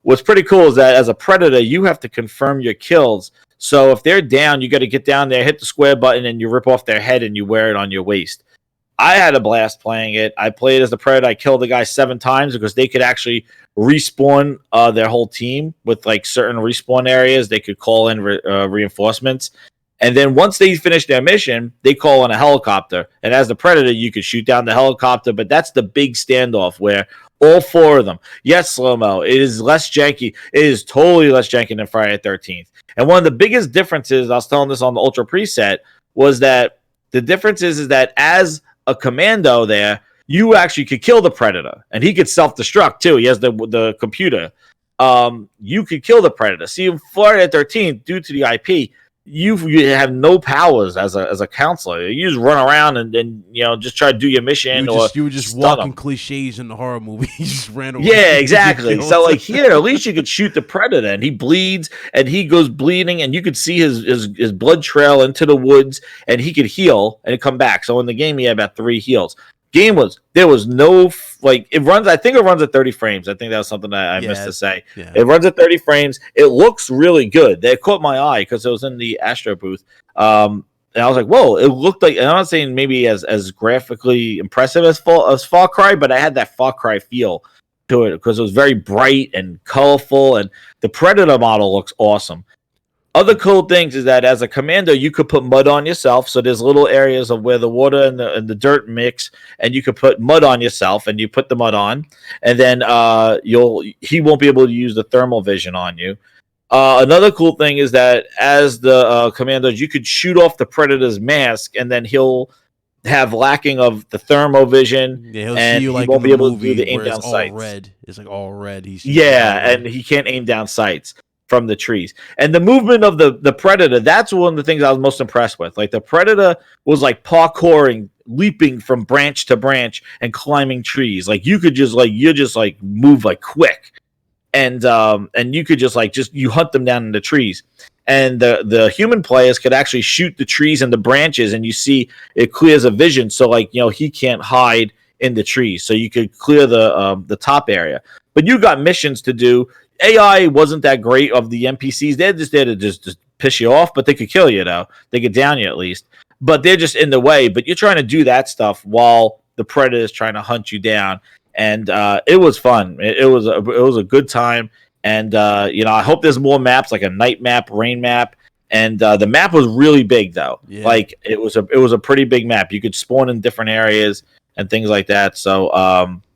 What's pretty cool is that as a Predator, you have to confirm your kills. So if they're down, you got to get down there, hit the square button, and you rip off their head, and you wear it on your waist. I had a blast playing it. I played as the Predator. I killed the guy 7 times because they could actually respawn their whole team with like certain respawn areas. They could call in reinforcements. And then once they finish their mission, they call on a helicopter. And as the Predator, you could shoot down the helicopter. But that's the big standoff where all 4 of them, yes, slow-mo, it is less janky. It is totally less janky than Friday the 13th. And one of the biggest differences, I was telling this on the Ultra preset, was that the difference is that as a Commando there, you actually could kill the Predator. And he could self-destruct, too. He has the computer. You could kill the Predator. See, in Friday the 13th, due to the IP, you have no powers as a counselor. You just run around and just try to do your mission. You were just walking cliches in the horror movie. You just ran away. Yeah, exactly. So like here, at least you could shoot the Predator, and he bleeds, and he goes bleeding, and you could see his blood trail into the woods, and he could heal and come back. So in the game, he had about 3 heals. There was no it runs. I think it runs at 30 frames. I think that was something that I missed to say. Yeah. It runs at 30 frames. It looks really good. That caught my eye because it was in the Astro booth. And I was like, whoa! It looked like. And I'm not saying maybe as graphically impressive as Far Cry, but I had that Far Cry feel to it because it was very bright and colorful. And the Predator model looks awesome. Other cool things is that as a Commando, you could put mud on yourself. So there's little areas of where the water and the dirt mix, and you could put mud on yourself, and you put the mud on, and then he won't be able to use the thermal vision on you. Another cool thing is that as the Commandos, you could shoot off the Predator's mask, and then he'll have lacking of the thermal vision, and he won't be able to do the aim down sights. It's like all red. And he can't aim down sights from the trees. And the movement of the Predator, that's one of the things I was most impressed with. Like the Predator was like parkouring, leaping from branch to branch and climbing trees. Like you could just move like quick. And you could just you hunt them down in the trees. And the human players could actually shoot the trees and the branches, and you see it clears a vision. So he can't hide in the trees. So you could clear the top area. But you got missions to do. AI wasn't that great of the NPCs. They're just there to just piss you off, but they could kill you, though. They could down you at least. But they're just in the way. But you're trying to do that stuff while the Predator is trying to hunt you down. And it was fun. It was a good time. And, I hope there's more maps, like a night map, rain map. And the map was really big, though. Yeah. Like, it was a pretty big map. You could spawn in different areas and things like that. So,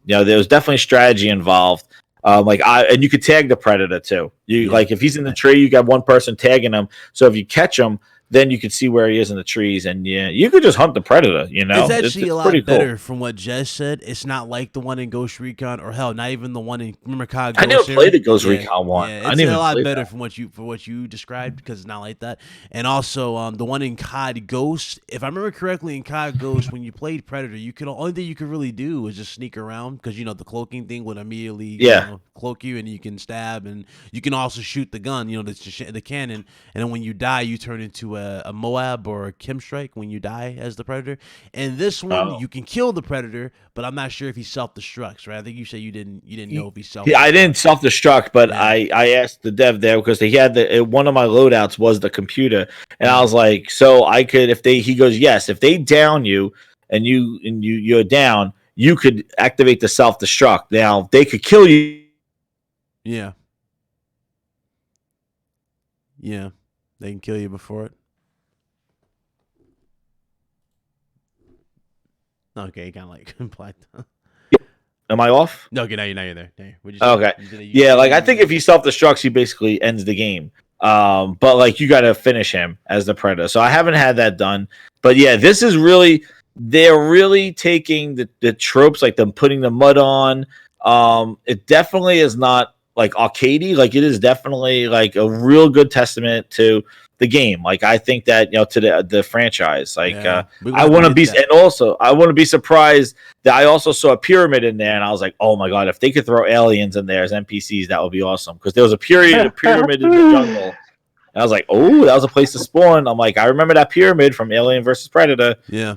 there was definitely strategy involved. And you could tag the Predator too. Like if he's in the tree, you got one person tagging him. So if you catch him, then you can see where he is in the trees, and yeah, you could just hunt the predator. You know, It's actually a lot pretty better cool. from what Jez said. It's not like the one in Ghost Recon, or hell, not even the one in remember COD I never Ghost played the era? Ghost Yeah, Recon one. yeah, I it's didn't a even lot play better that. from what you described because it's not like that. And also, the one in COD Ghost, if I remember correctly, in COD Ghost, when you played Predator, only thing you could really do was just sneak around because the cloaking thing would immediately cloak you, and you can stab, and you can also shoot the gun, the cannon, and then when you die, you turn into a Moab or a Kim Strike when you die as the Predator. And this one, you can kill the Predator, but I'm not sure if he self-destructs, right? I think you said you didn't know if he self-destructs. I didn't self-destruct, but I asked the dev there because he had one of my loadouts was the computer, and I was like, so I could he goes, yes, if they down you and you're down, you could activate the self-destruct. Now they could kill you. Yeah, they can kill you before it. Okay, kind of like implied. Am I off? No, okay, now you're there. Okay. Yeah, like I think if he self-destructs, he basically ends the game. But like you got to finish him as the Predator. So I haven't had that done. But yeah, this is they're really taking the tropes, like them putting the mud on. It definitely is not like arcadey. Like it is definitely like a real good testament to the game. Like I think that to the franchise. Like I want to be, and also I want to be surprised that I also saw a pyramid in there, and I was like, oh my god, if they could throw aliens in there as NPCs, that would be awesome. Because there was a pyramid in the jungle. And I was like, oh, that was a place to spawn. I'm like, I remember that pyramid from Alien versus Predator. Yeah.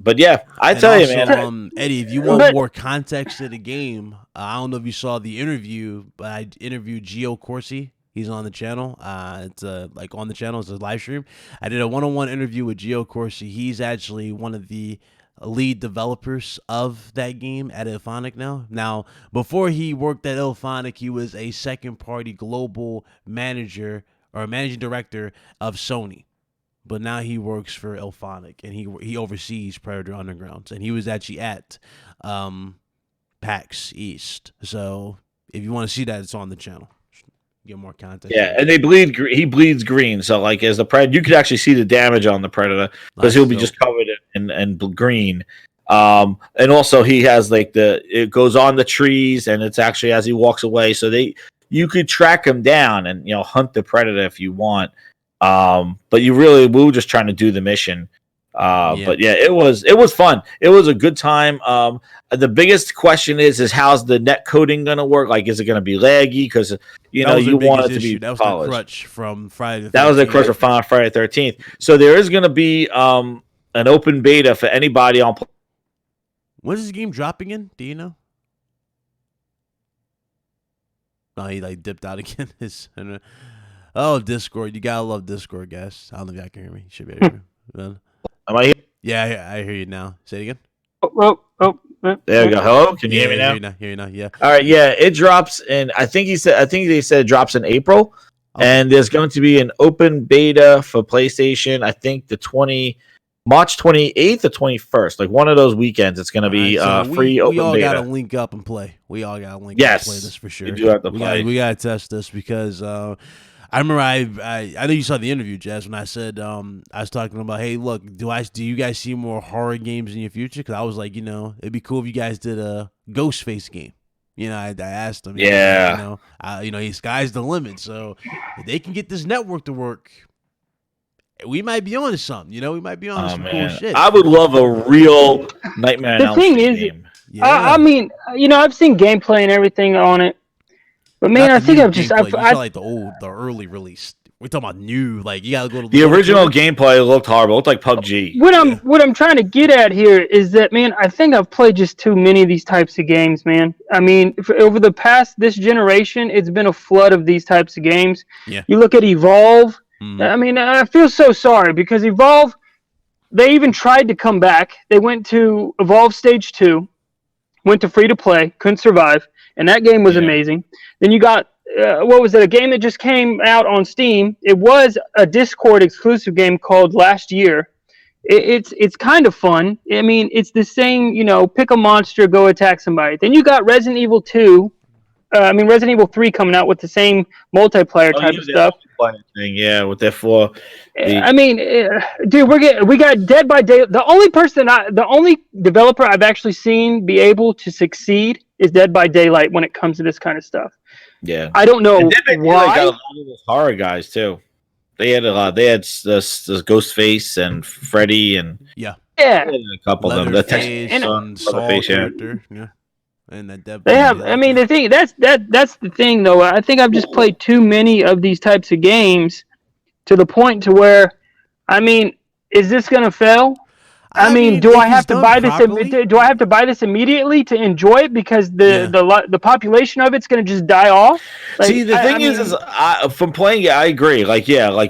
But yeah, I tell you, man. Eddie, if you want more context to the game, I don't know if you saw the interview, but I interviewed Gio Corsi. He's on the channel. It's like on the channel. It's a live stream. I did a one-on-one interview with Gio Corsi. He's actually one of the lead developers of that game at Ilphonic now. Now, before he worked at Ilphonic, he was a second-party global manager or managing director of Sony. But now he works for Ilphonic, and he oversees Predator Undergrounds, and he was actually at PAX East. So if you want to see that, it's on the channel. Get more context. Yeah, and he bleeds green, so like as the Predator, you could actually see the damage on the Predator because he'll be just covered in green. And also he has like it goes on the trees, and it's actually as he walks away, so you could track him down and hunt the Predator if you want. But we were just trying to do the mission. But yeah, it was fun. It was a good time. The biggest question is how's the net coding gonna work? Like, is it gonna be laggy? Because you want it to be that was polished. the crutch from Friday. That was the crutch from Friday the 13th. So there is gonna be an open beta for anybody on. When's this game dropping in? Do you know? No, he like dipped out again. Oh, Discord. You gotta love Discord, guys. I don't know if y'all can hear me. You should be able to hear me. Am I here? Yeah, I hear you now. Say it again. There we go. Hello? Can you hear me now? Hear you now, yeah. All right, yeah. It drops in, I think they said it drops in April. Okay. And there's going to be an open beta for PlayStation, I think March 28th or 21st. Like one of those weekends, it's going to be free open beta. We all got to link up and play. We all got to link up and play this for sure. We do have to play. We got to test this because I remember I know you saw the interview, Jess, when I said I was talking about, hey, look, do you guys see more horror games in your future? Because I was like, it'd be cool if you guys did a Ghostface game. I asked him. Yeah. Sky's the limit. So if they can get this network to work, we might be on to something. We might be on to some cool shit. I would love a real Nightmare on Elm Street game. Yeah. I mean, I've seen gameplay and everything on it. But man, I think I've just I like the early release. We're talking about new, like you gotta go to the original gameplay looked horrible. It looked like PUBG. What I'm trying to get at here is that, man, I think I've played just too many of these types of games, man. I mean, over this generation, it's been a flood of these types of games. Yeah. You look at Evolve. I mean, I feel so sorry because Evolve, they even tried to come back. They went to Evolve Stage 2, went to free to play, couldn't survive, and that game was amazing. Then you got what was it? A game that just came out on Steam. It was a Discord exclusive game called Last Year. It's kind of fun. I mean, it's the same. Pick a monster, go attack somebody. Then you got Resident Evil 2, Resident Evil 3 coming out with the same multiplayer type of stuff. Thing, yeah, with that for. Dude, we got Dead by Day. The only developer I've actually seen be able to succeed is Dead by Daylight when it comes to this kind of stuff. Yeah, I don't know why. Got a lot of those horror guys too. They had a lot. They had this Ghostface and Freddy and a couple of them. And Saul character, yeah. And that they have. The thing that's the thing though. I think I've just played too many of these types of games to the point to where, is this gonna fail? Do I have to buy this? Do I have to buy this immediately to enjoy it because the population of it's gonna just die off? See, the thing is from playing it, I agree.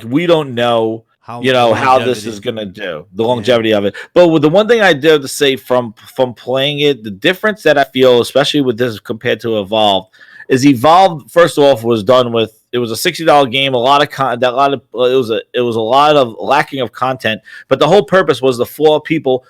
We don't know. How this is gonna do the longevity of it. But with the one thing I dare to say from playing it, the difference that I feel, especially with this compared to Evolve, is Evolve first off was done with it was a $60 game, it was a lot of lacking of content, but the whole purpose was the 4 people.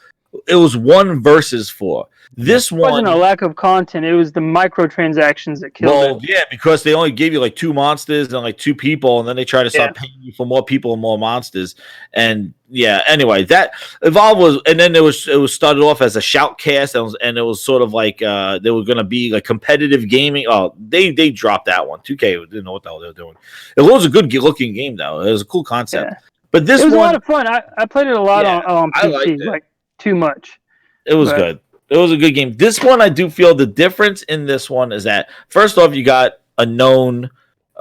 It was 1 versus 4. This one wasn't a lack of content. It was the microtransactions that killed it. Yeah, because they only gave you 2 monsters and 2 people, and then they try to start paying you for more people and more monsters. And anyway, that Evolve was, and then it was started off as a shoutcast, and it was sort of they were going to be competitive gaming. Oh, they dropped that one. 2K didn't know what the hell they were doing. It was a good looking game though. It was a cool concept. Yeah. But this it was a lot of fun. I played it a lot on PC, too much. It was good. It was a good game. This one, I do feel the difference in this one is that, first off, you got a known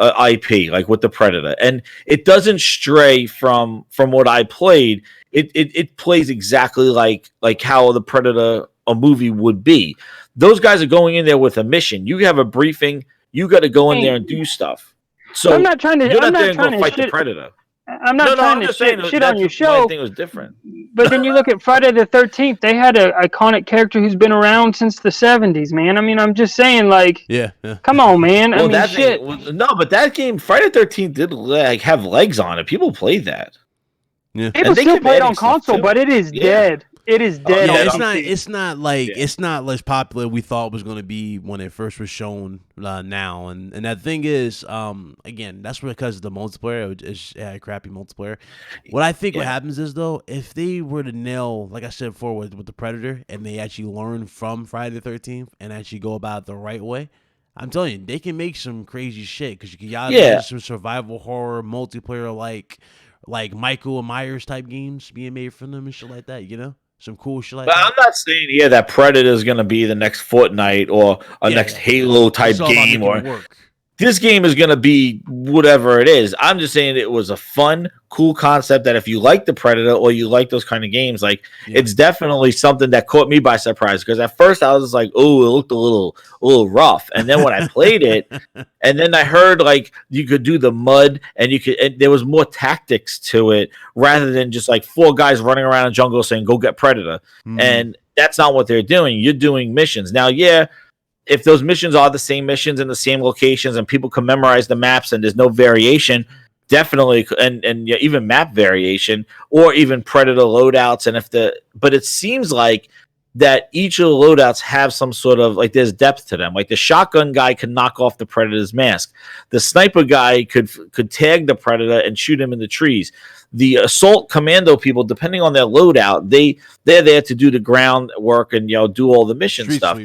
IP, with the Predator. And it doesn't stray from what I played. It plays exactly like how the Predator, a movie, would be. Those guys are going in there with a mission. You have a briefing. You got to go in there and do stuff. So I'm not trying to fight the Predator. I'm not trying to shit on your show. I think it was different. But then you look at Friday the 13th, they had an iconic character who's been around since the 70s, man. I'm just saying, come on, man. Shit. But that game, Friday the 13th, did have legs on it. People played that. Yeah. People still play it on console, but it is dead. It is dead. It's not as popular we thought it was going to be when it first was shown now. And that thing is, again, that's because of the multiplayer. It had crappy multiplayer. What I think what happens is, though, if they were to nail, like I said before with the Predator, and they actually learn from Friday the 13th and actually go about it the right way, I'm telling you, they can make some crazy shit because you can get some survival horror multiplayer like Michael and Myers type games being made from them and shit like that, Some cool shit like that. I'm not saying that Predator is going to be the next Fortnite or next Halo type game. This game is going to be whatever it is. I'm just saying it was a fun, cool concept that if you like the Predator or you like those kind of games, it's definitely something that caught me by surprise. Because at first I was like, oh, it looked a little rough. And then when I played it, and then I heard you could do the mud and there was more tactics to it rather than just 4 guys running around a jungle saying, go get Predator. And that's not what they're doing. You're doing missions. Now, if those missions are the same missions in the same locations and people can memorize the maps and there's no variation, definitely, and even map variation or even Predator loadouts. But it seems like that each of the loadouts have some sort of there's depth to them. The shotgun guy can knock off the Predator's mask. The sniper guy could tag the Predator and shoot him in the trees. The assault commando people, depending on their loadout, they're there to do the ground work and do all the mission stuff.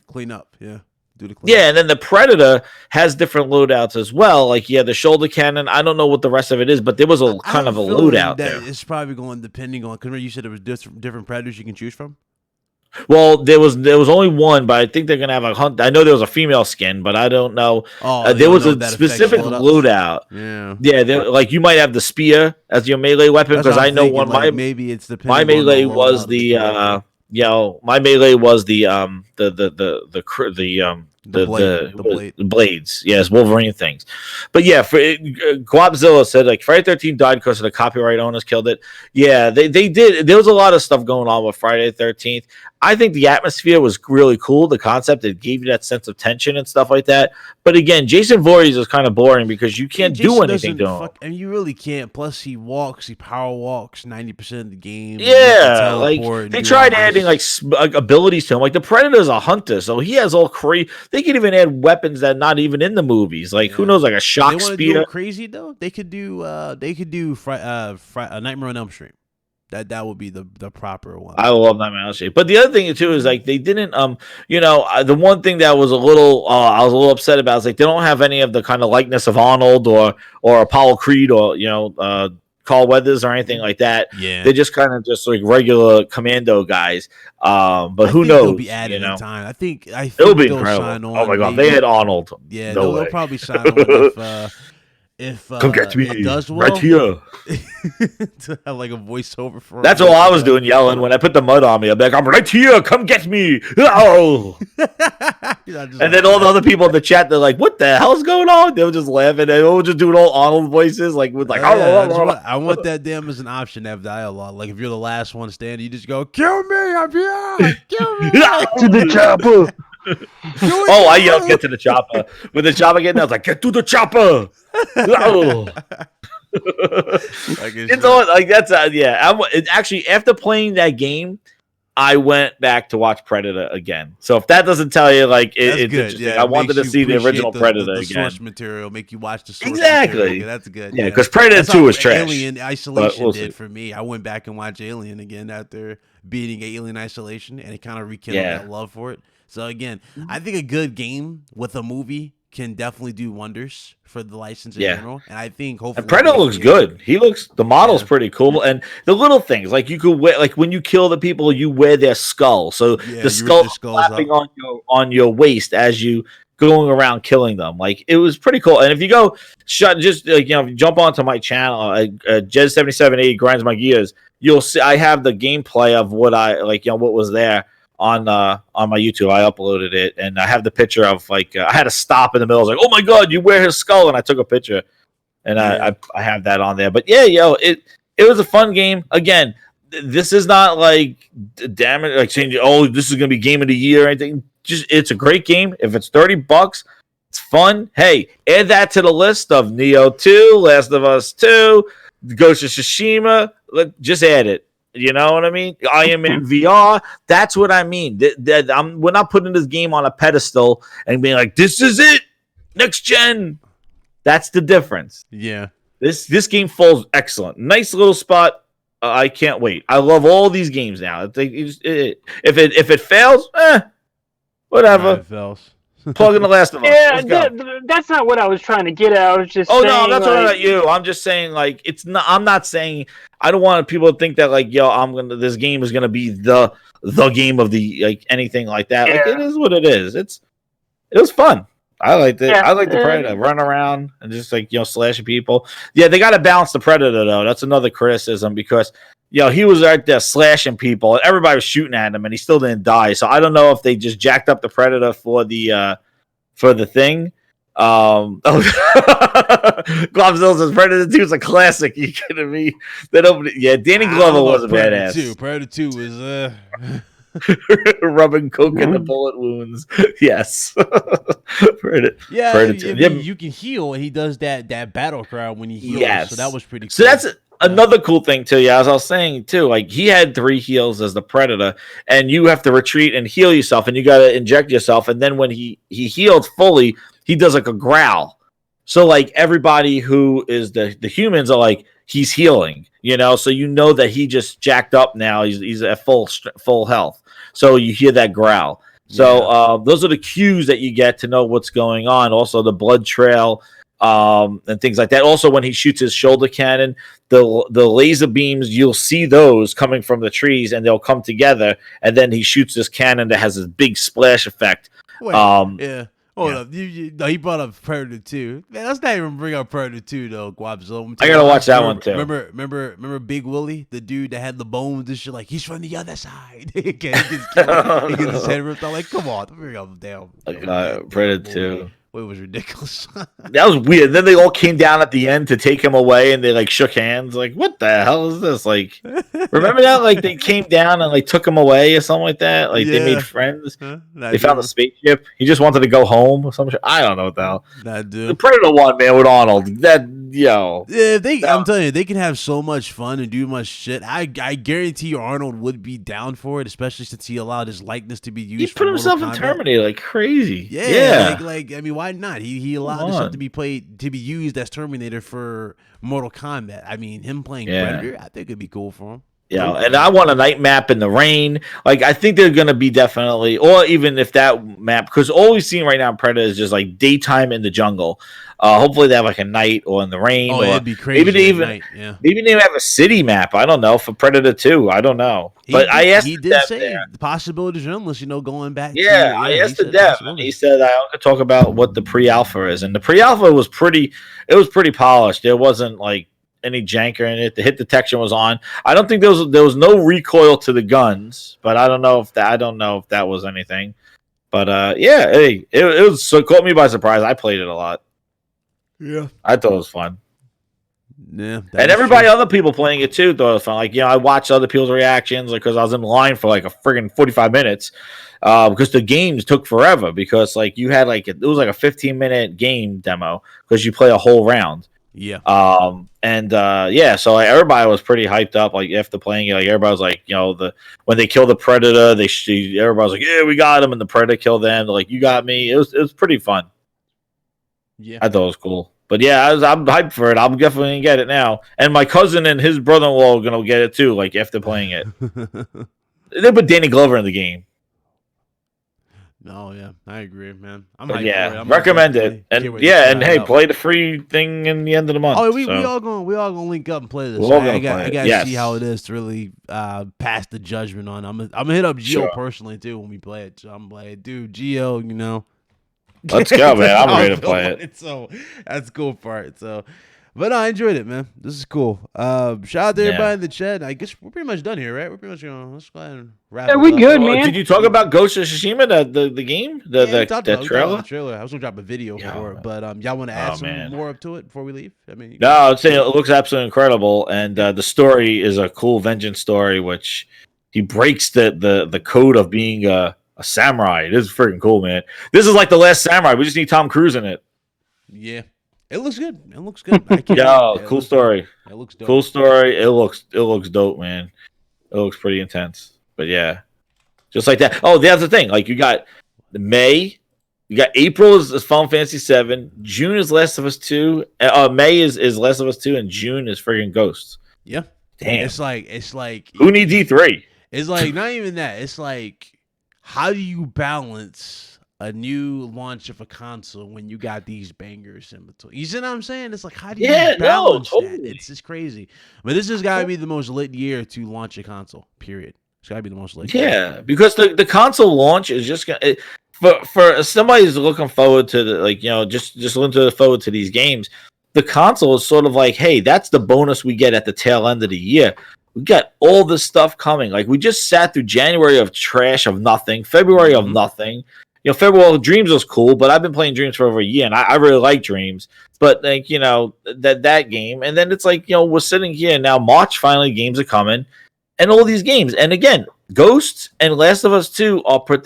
Clean up, do the clean up. And then the Predator has different loadouts as well. The shoulder cannon. I don't know what the rest of it is, but there was a kind of a loadout there. It's probably going depending on because you said there was different Predators you can choose from. Well, there was only one, but I think they're gonna have a hunt. I know there was a female skin, but I don't know. There was a specific loadout. Yeah. You might have the spear as your melee weapon because I know one. Maybe it's the my melee was the my melee was the blades. Yes, Wolverine things. But for Guapzilla said Friday 13 died because of the copyright owners killed it. Yeah, they did. There was a lot of stuff going on with Friday 13th. I think the atmosphere was really cool. The concept, it gave you that sense of tension and stuff like that. But again, Jason Voorhees is kind of boring because you can't do anything to him. And you really can't. Plus, he power walks 90% of the game. Yeah, they tried adding abilities to him. The Predator's a hunter, so he has all crazy. They could even add weapons that are not even in the movies. Like who knows, like a shock they speeder. Do crazy though. They could do Nightmare on Elm Street. That would be the proper one. I love Nightmare on Elm Street. But the other thing too is like they didn't the one thing that was a little I was a little upset about is like they don't have any of the kind of likeness of Arnold or Apollo Creed or Carl Weathers or anything like that. Yeah, they're just kind of just like regular commando guys. But who knows? They'll be added in time. I think it'll be incredible. Oh my god, they had Arnold. Yeah, they'll probably sign on if come get me. It does well, right here. To have like a voiceover for. That's all I was doing, yelling when I put the mud on me. I'm like, I'm right here. Come get me. Oh. And then all the other people in the chat, they're like, "What the hell's going on?" They were just laughing. They were just doing all Arnold voices, like with like. I want that damn as an option to have dialogue. Like if you're the last one standing, you just go, "Kill me! I'm here! Kill me!" To the chopper. Oh, I yelled, "Get to the chopper!" When the chopper getting out, I was like, "Get to the chopper!" Oh. It's all like that's actually after playing that game, I went back to watch Predator again. So if that doesn't tell you, like it's interesting. I wanted to see the original Predator again. Source material make you watch the source exactly. Material. Okay, that's good. Yeah, because Predator 2 was trash. Alien Isolation did for me. I went back and watched Alien again after beating Alien Isolation, and it kind of rekindled that love for it. So again, I think a good game with a movie can definitely do wonders for the license in general. And I think hopefully and Predator looks good. The model's pretty cool. And the little things, like you could wear, like when you kill the people, you wear their skull. So the skull flapping on your waist as you going around killing them. Like it was pretty cool. And if you go jump onto my channel, Jez7780 grinds my gears, you'll see I have the gameplay of what what was there on my YouTube. I uploaded it and I have the picture of I had to stop in the middle. I was like, oh my god, you wear his skull, and I took a picture and I have that on there. But it was a fun game. Again, this is not like damn it, like saying, oh, this is gonna be game of the year or anything. Just it's a great game. If it's $30, it's fun. Hey, add that to the list of Neo 2, Last of Us 2, Ghost of Tsushima. Just add it. You know what I mean? Iron Man VR. That's what I mean. We're not putting this game on a pedestal and being like, this is it, next gen. That's the difference. Yeah. This game falls excellent. Nice little spot. I can't wait. I love all these games now. If it fails, whatever. It fails. Plug in The Last of Us. Yeah, that's not what I was trying to get at. I was just saying, no, that's not about you. I'm just saying, like, it's not. I'm not saying. I don't want people to think that, like, this game is gonna be the game of the anything like that. Like, it is what it is. It was fun. I liked it. I like the Predator run around and just slashing people. Yeah, they got to balance the Predator though. That's another criticism because he was out there slashing people and everybody was shooting at him and he still didn't die. So I don't know if they just jacked up the Predator for the thing. Globzilla says Predator 2 is a classic. You kidding me? Danny Glover was a badass. Predator 2 is rubbing coke in the bullet wounds. Yes. Predator. You can heal, and he does that battle cry when he heals. Yes. So that was pretty cool. So that's another cool thing too. Yeah, as I was saying too, like he had 3 heals as the Predator, and you have to retreat and heal yourself, and you got to inject yourself, and then when he heals fully, he does like a growl. So like everybody who is the humans are like he's healing, so that he just jacked up now. He's at full health. So you hear that growl. So those are the cues that you get to know what's going on. Also the blood trail and things like that. Also when he shoots his shoulder cannon, the laser beams, you'll see those coming from the trees and they'll come together, and then he shoots this cannon that has this big splash effect. Hold up. He brought up Predator 2. Man, let's not even bring up Predator 2 though, Guapzilla. I gotta watch that one too. Remember Big Willie, the dude that had the bones and shit, like he's from the other side. He gets killed. He gets his head ripped off. Like, come on, don't bring up damn. Predator 2. It was ridiculous. That was weird. Then they all came down at the end to take him away, and they like shook hands. Like, what the hell is this? Like, remember that? Like, they came down and like took him away or something like that. Like, they made friends. They found the spaceship. He just wanted to go home or something. I don't know what the hell. That dude. The Predator one, man, with Arnold. yo. Yeah, I'm No. telling you, they can have so much fun and do much shit. I guarantee you Arnold would be down for it, especially since he allowed his likeness to be used. He for put Mortal himself in Kombat. Terminator like crazy. Yeah, like I mean, why not? He allowed Come himself on. to be used as Terminator for Mortal Kombat. I mean, him playing Yeah. Predator, I think it'd be cool for him. Yeah, and I want a night map in the rain. Like, I think they're gonna be definitely, or even if that map, because all we've seen right now in Predator is just like daytime in the jungle. Hopefully they have like a night or in the rain. Oh, or it'd be crazy. Maybe they even, night. Yeah. maybe they have a city map. I don't know for Predator 2. I don't know, but I asked. He did say the possibilities are endless. Going back. Yeah, I asked the dev, and he said I could talk about what the pre-alpha is, and the pre-alpha was pretty. It was pretty polished. There wasn't like any janker in it. The hit detection was on. I don't think there was no recoil to the guns, but I don't know if that was anything. But yeah, hey, it was so caught me by surprise. I played it a lot. Yeah, I thought it was fun. Yeah, and everybody, other people playing it too, thought it was fun. Like, I watched other people's reactions, like, because I was in line for like a friggin' 45 minutes, because the games took forever. Because like you had like it was like a 15-minute game demo because you play a whole round. Yeah. Yeah, so like, everybody was pretty hyped up. Like after playing it, like everybody was like, when they kill the Predator, everybody was like, yeah, we got him, and the Predator killed them. They're like, you got me. It was pretty fun. Yeah, I thought it was cool. But yeah, I'm hyped for it. I'm definitely gonna get it now. And my cousin and his brother-in-law are gonna get it too. Like after playing it, they put Danny Glover in the game. No, yeah, I agree, man. Recommend it. And hey, play the free thing in the end of the month. Oh, we all gonna link up and play this. I gotta see how it is to really pass the judgment on. I'm gonna hit up Gio personally too when we play it. So I'm like, dude, Gio, let's go, man. I'm ready to play it. So that's the cool part. So, but I enjoyed it, man. This is cool. Shout out to everybody in the chat. I guess we're pretty much done here, right? We're pretty much let's go ahead and wrap it up. We good, man. Did you talk about Ghost of Tsushima, the game, the trailer? The trailer. I was gonna drop a video for it, but y'all want to add some more up to it before we leave? I mean, no, I'd say it looks absolutely incredible, and the story is a cool vengeance story, which he breaks the code of being a samurai. This is freaking cool, man. This is like The Last Samurai. We just need Tom Cruise in it. Yeah. It looks good. Cool story. It looks dope. Cool story. It looks dope, man. It looks pretty intense. But yeah. Just like that. Oh, that's the thing. Like you got May, you got April is Final Fantasy 7, June is Last of Us 2, May is Last of Us 2, and June is friggin' Ghosts. Yeah. Damn. It's like who needs E3? It's like not even that. It's like, how do you balance a new launch of a console when you got these bangers in between? You see what I'm saying? It's like, how do you balance that? It's just crazy. But this has got to be the most lit year to launch a console, period. It's got to be the most lit year. Yeah, because the console launch is just going to... For somebody who's looking forward to just looking forward to these games, the console is sort of like, hey, that's the bonus we get at the tail end of the year. We got all this stuff coming. Like, we just sat through January of trash of nothing, February of nothing. February Dreams was cool, but I've been playing Dreams for over a year, and I really like Dreams. But like, that game, and then it's like, we're sitting here now. March finally, games are coming, and all these games, and again, Ghosts and Last of Us 2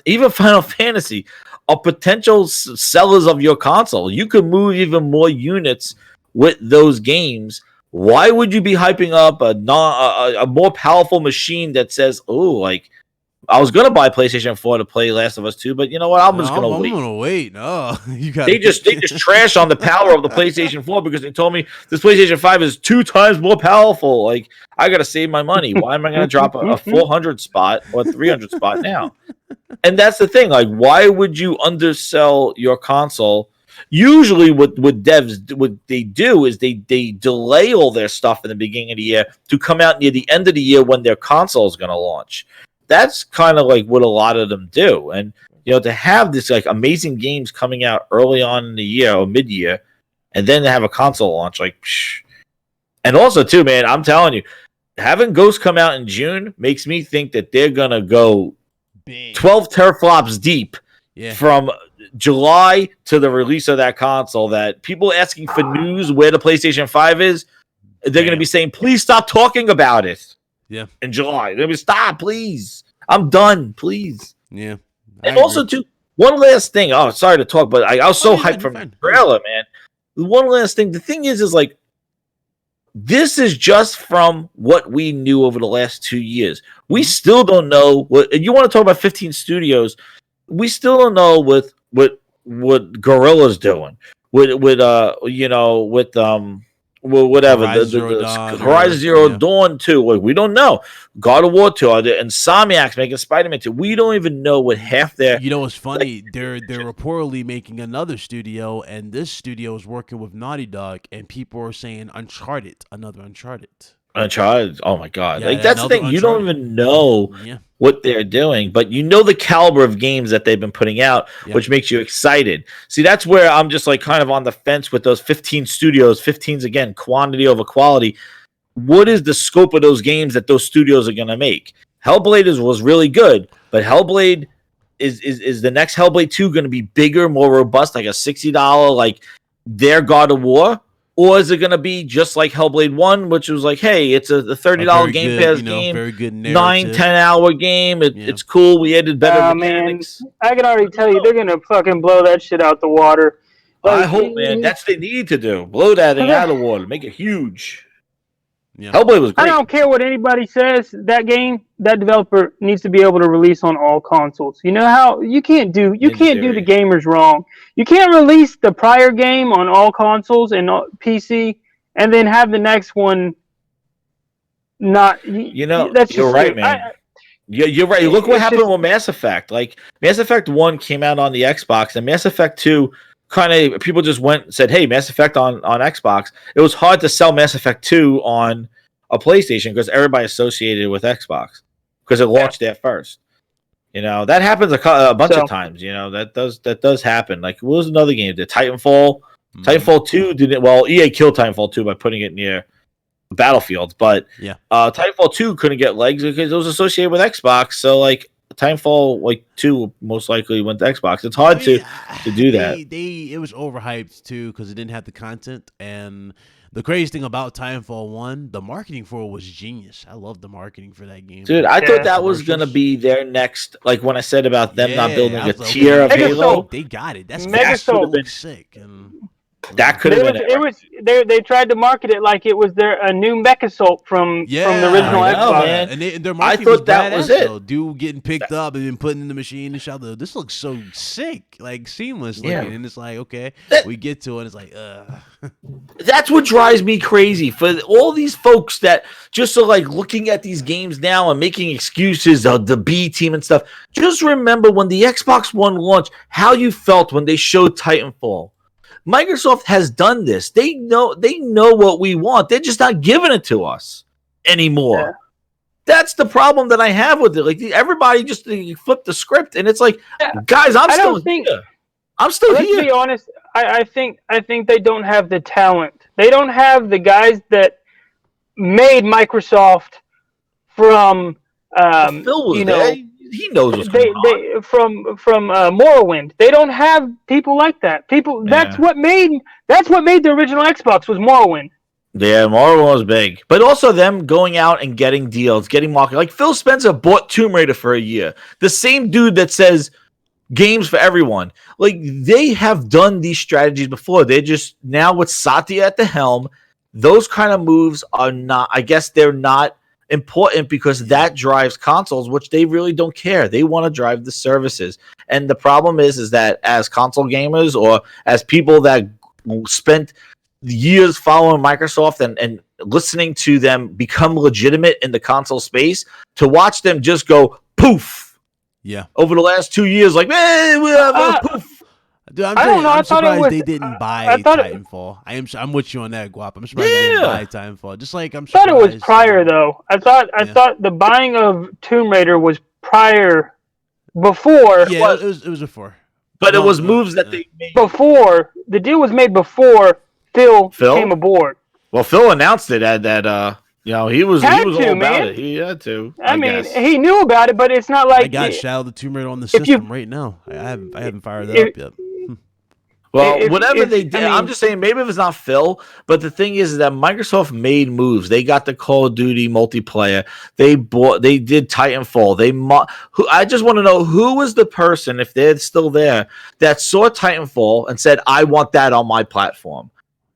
even Final Fantasy are potential sellers of your console. You could move even more units with those games. Why would you be hyping up a more powerful machine that says, oh, like, I was gonna buy PlayStation 4 to play Last of Us 2, but you know what? I'm just gonna wait. I'm gonna wait. No, they just trash on the power of the PlayStation 4 because they told me this PlayStation 5 is 2 times more powerful. Like, I gotta save my money. Why am I gonna drop a 400 spot or 300 spot now? And that's the thing. Like, why would you undersell your console? Usually, what devs what they do is they delay all their stuff in the beginning of the year to come out near the end of the year when their console is gonna launch. That's kind of like what a lot of them do. And, to have this like amazing games coming out early on in the year or mid-year, and then to have a console launch, like, psh. And also too, man, I'm telling you, having Ghost come out in June makes me think that they're going to go big. 12 teraflops deep from July to the release of that console, that people asking for news where the PlayStation 5 is, they're going to be saying, please stop talking about it. Yeah, in July. Let me stop, please. I'm done, please. Yeah, and also too, one last thing. Oh, sorry to talk, but I was so hyped from the trailer, man. One last thing. The thing is like This is just from what we knew over the last 2 years. We still don't know what. And you want to talk about 15 studios? We still don't know what Gorilla's doing. With whatever Horizon Zero Dawn 2. Like, we don't know. God of War 2, and Insomniac's making Spider-Man 2. We don't even know what half their. You know what's funny? They're reportedly making another studio, and this studio is working with Naughty Dog, and people are saying another Uncharted. Oh my God! Yeah, like, that's the thing. You don't even know what they're doing, but you know the caliber of games that they've been putting out, which makes you excited. See, that's where I'm just like kind of on the fence with those 15 studios. 15's again, quantity over quality. What is the scope of those games that those studios are going to make? Hellblade was really good, but Hellblade is the next Hellblade 2 going to be bigger, more robust, like a $60 like their God of War? Or is it going to be just like Hellblade 1, which was like, hey, it's a $30 Game Pass game, very good 9-10 hour game. It's cool. We added better mechanics. Man, I can already tell you they're going to fucking blow that shit out the water. Like, I hope, man. That's what they need to do. Blow that thing out of the water. Make it huge. Yeah. Hellblade was great. I don't care what anybody says. That game, that developer needs to be able to release on all consoles. You know how you can't do the gamers wrong. You can't release the prior game on all consoles and PC, and then have the next one not. That's you're right, man. You're right. Look what happened with Mass Effect. Like, Mass Effect 1 came out on the Xbox, and Mass Effect 2 kind of people just went and said, hey, Mass Effect on Xbox. It was hard to sell Mass Effect 2 on a PlayStation because everybody associated it with Xbox because it launched there first. That happens a bunch of times. That does happen. Like, what was another game? The Titanfall. Titanfall 2 didn't. Well, EA killed Titanfall 2 by putting it near Battlefield, but Titanfall 2 couldn't get legs because it was associated with Xbox. So, like, Titanfall 2 most likely went to Xbox. It's hard to do that. It was overhyped too because it didn't have the content. And the crazy thing about Titanfall 1, the marketing for it was genius. I love the marketing for that game. Dude, I thought that was gonna be their next. Like, when I said about them not building a tier of Halo, they got it. That's Megasoul been sick. And that could have been it. They tried to market it like it was a new Mechasult from the original Xbox. Man. And their marketing I thought that was it. Though. Dude getting picked up and then put in the machine and shot. This looks so sick, like seamless looking. And it's like, okay, we get to it. It's like, That's what drives me crazy for all these folks that just are like looking at these games now and making excuses of the B team and stuff. Just remember when the Xbox One launched, how you felt when they showed Titanfall. Microsoft has done this. They know what we want. They're just not giving it to us anymore. Yeah. That's the problem that I have with it. Like, everybody just flipped the script, and it's like, guys, I'm still here. Let's be honest. I think they don't have the talent. They don't have the guys that made Microsoft from. Phil was there. He knows what's going on. From Morrowind. They don't have people like that. That's what made the original Xbox was Morrowind. Yeah, Morrowind was big. But also them going out and getting deals, getting market. Like, Phil Spencer bought Tomb Raider for a year. The same dude that says games for everyone. Like, they have done these strategies before. They're just now with Satya at the helm. Those kind of moves are not, I guess they're not important because that drives consoles, which they really don't care. They want to drive the services. And the problem is that as console gamers or as people that spent years following Microsoft and listening to them become legitimate in the console space, to watch them just go poof. Yeah. Over the last 2 years, like, man, we have poof. Dude, I'm surprised they didn't buy Titanfall. I'm with you on that, Guap. I'm surprised they didn't buy Titanfall. Just like I'm surprised. I thought it was prior though. I thought the buying of Tomb Raider was prior, before. Yeah, it was before. But it was moves that they made before. The deal was made before Phil came aboard. Well, Phil announced it at that. He was all about it. He had to. I mean, he knew about it, but it's not like I got Shadow the Tomb Raider on the system right now. I haven't fired that up yet. Well, whatever they did, I'm just saying, maybe if it's not Phil, but the thing is that Microsoft made moves. They got the Call of Duty multiplayer. They did Titanfall. I just want to know who was the person, if they're still there, that saw Titanfall and said, "I want that on my platform."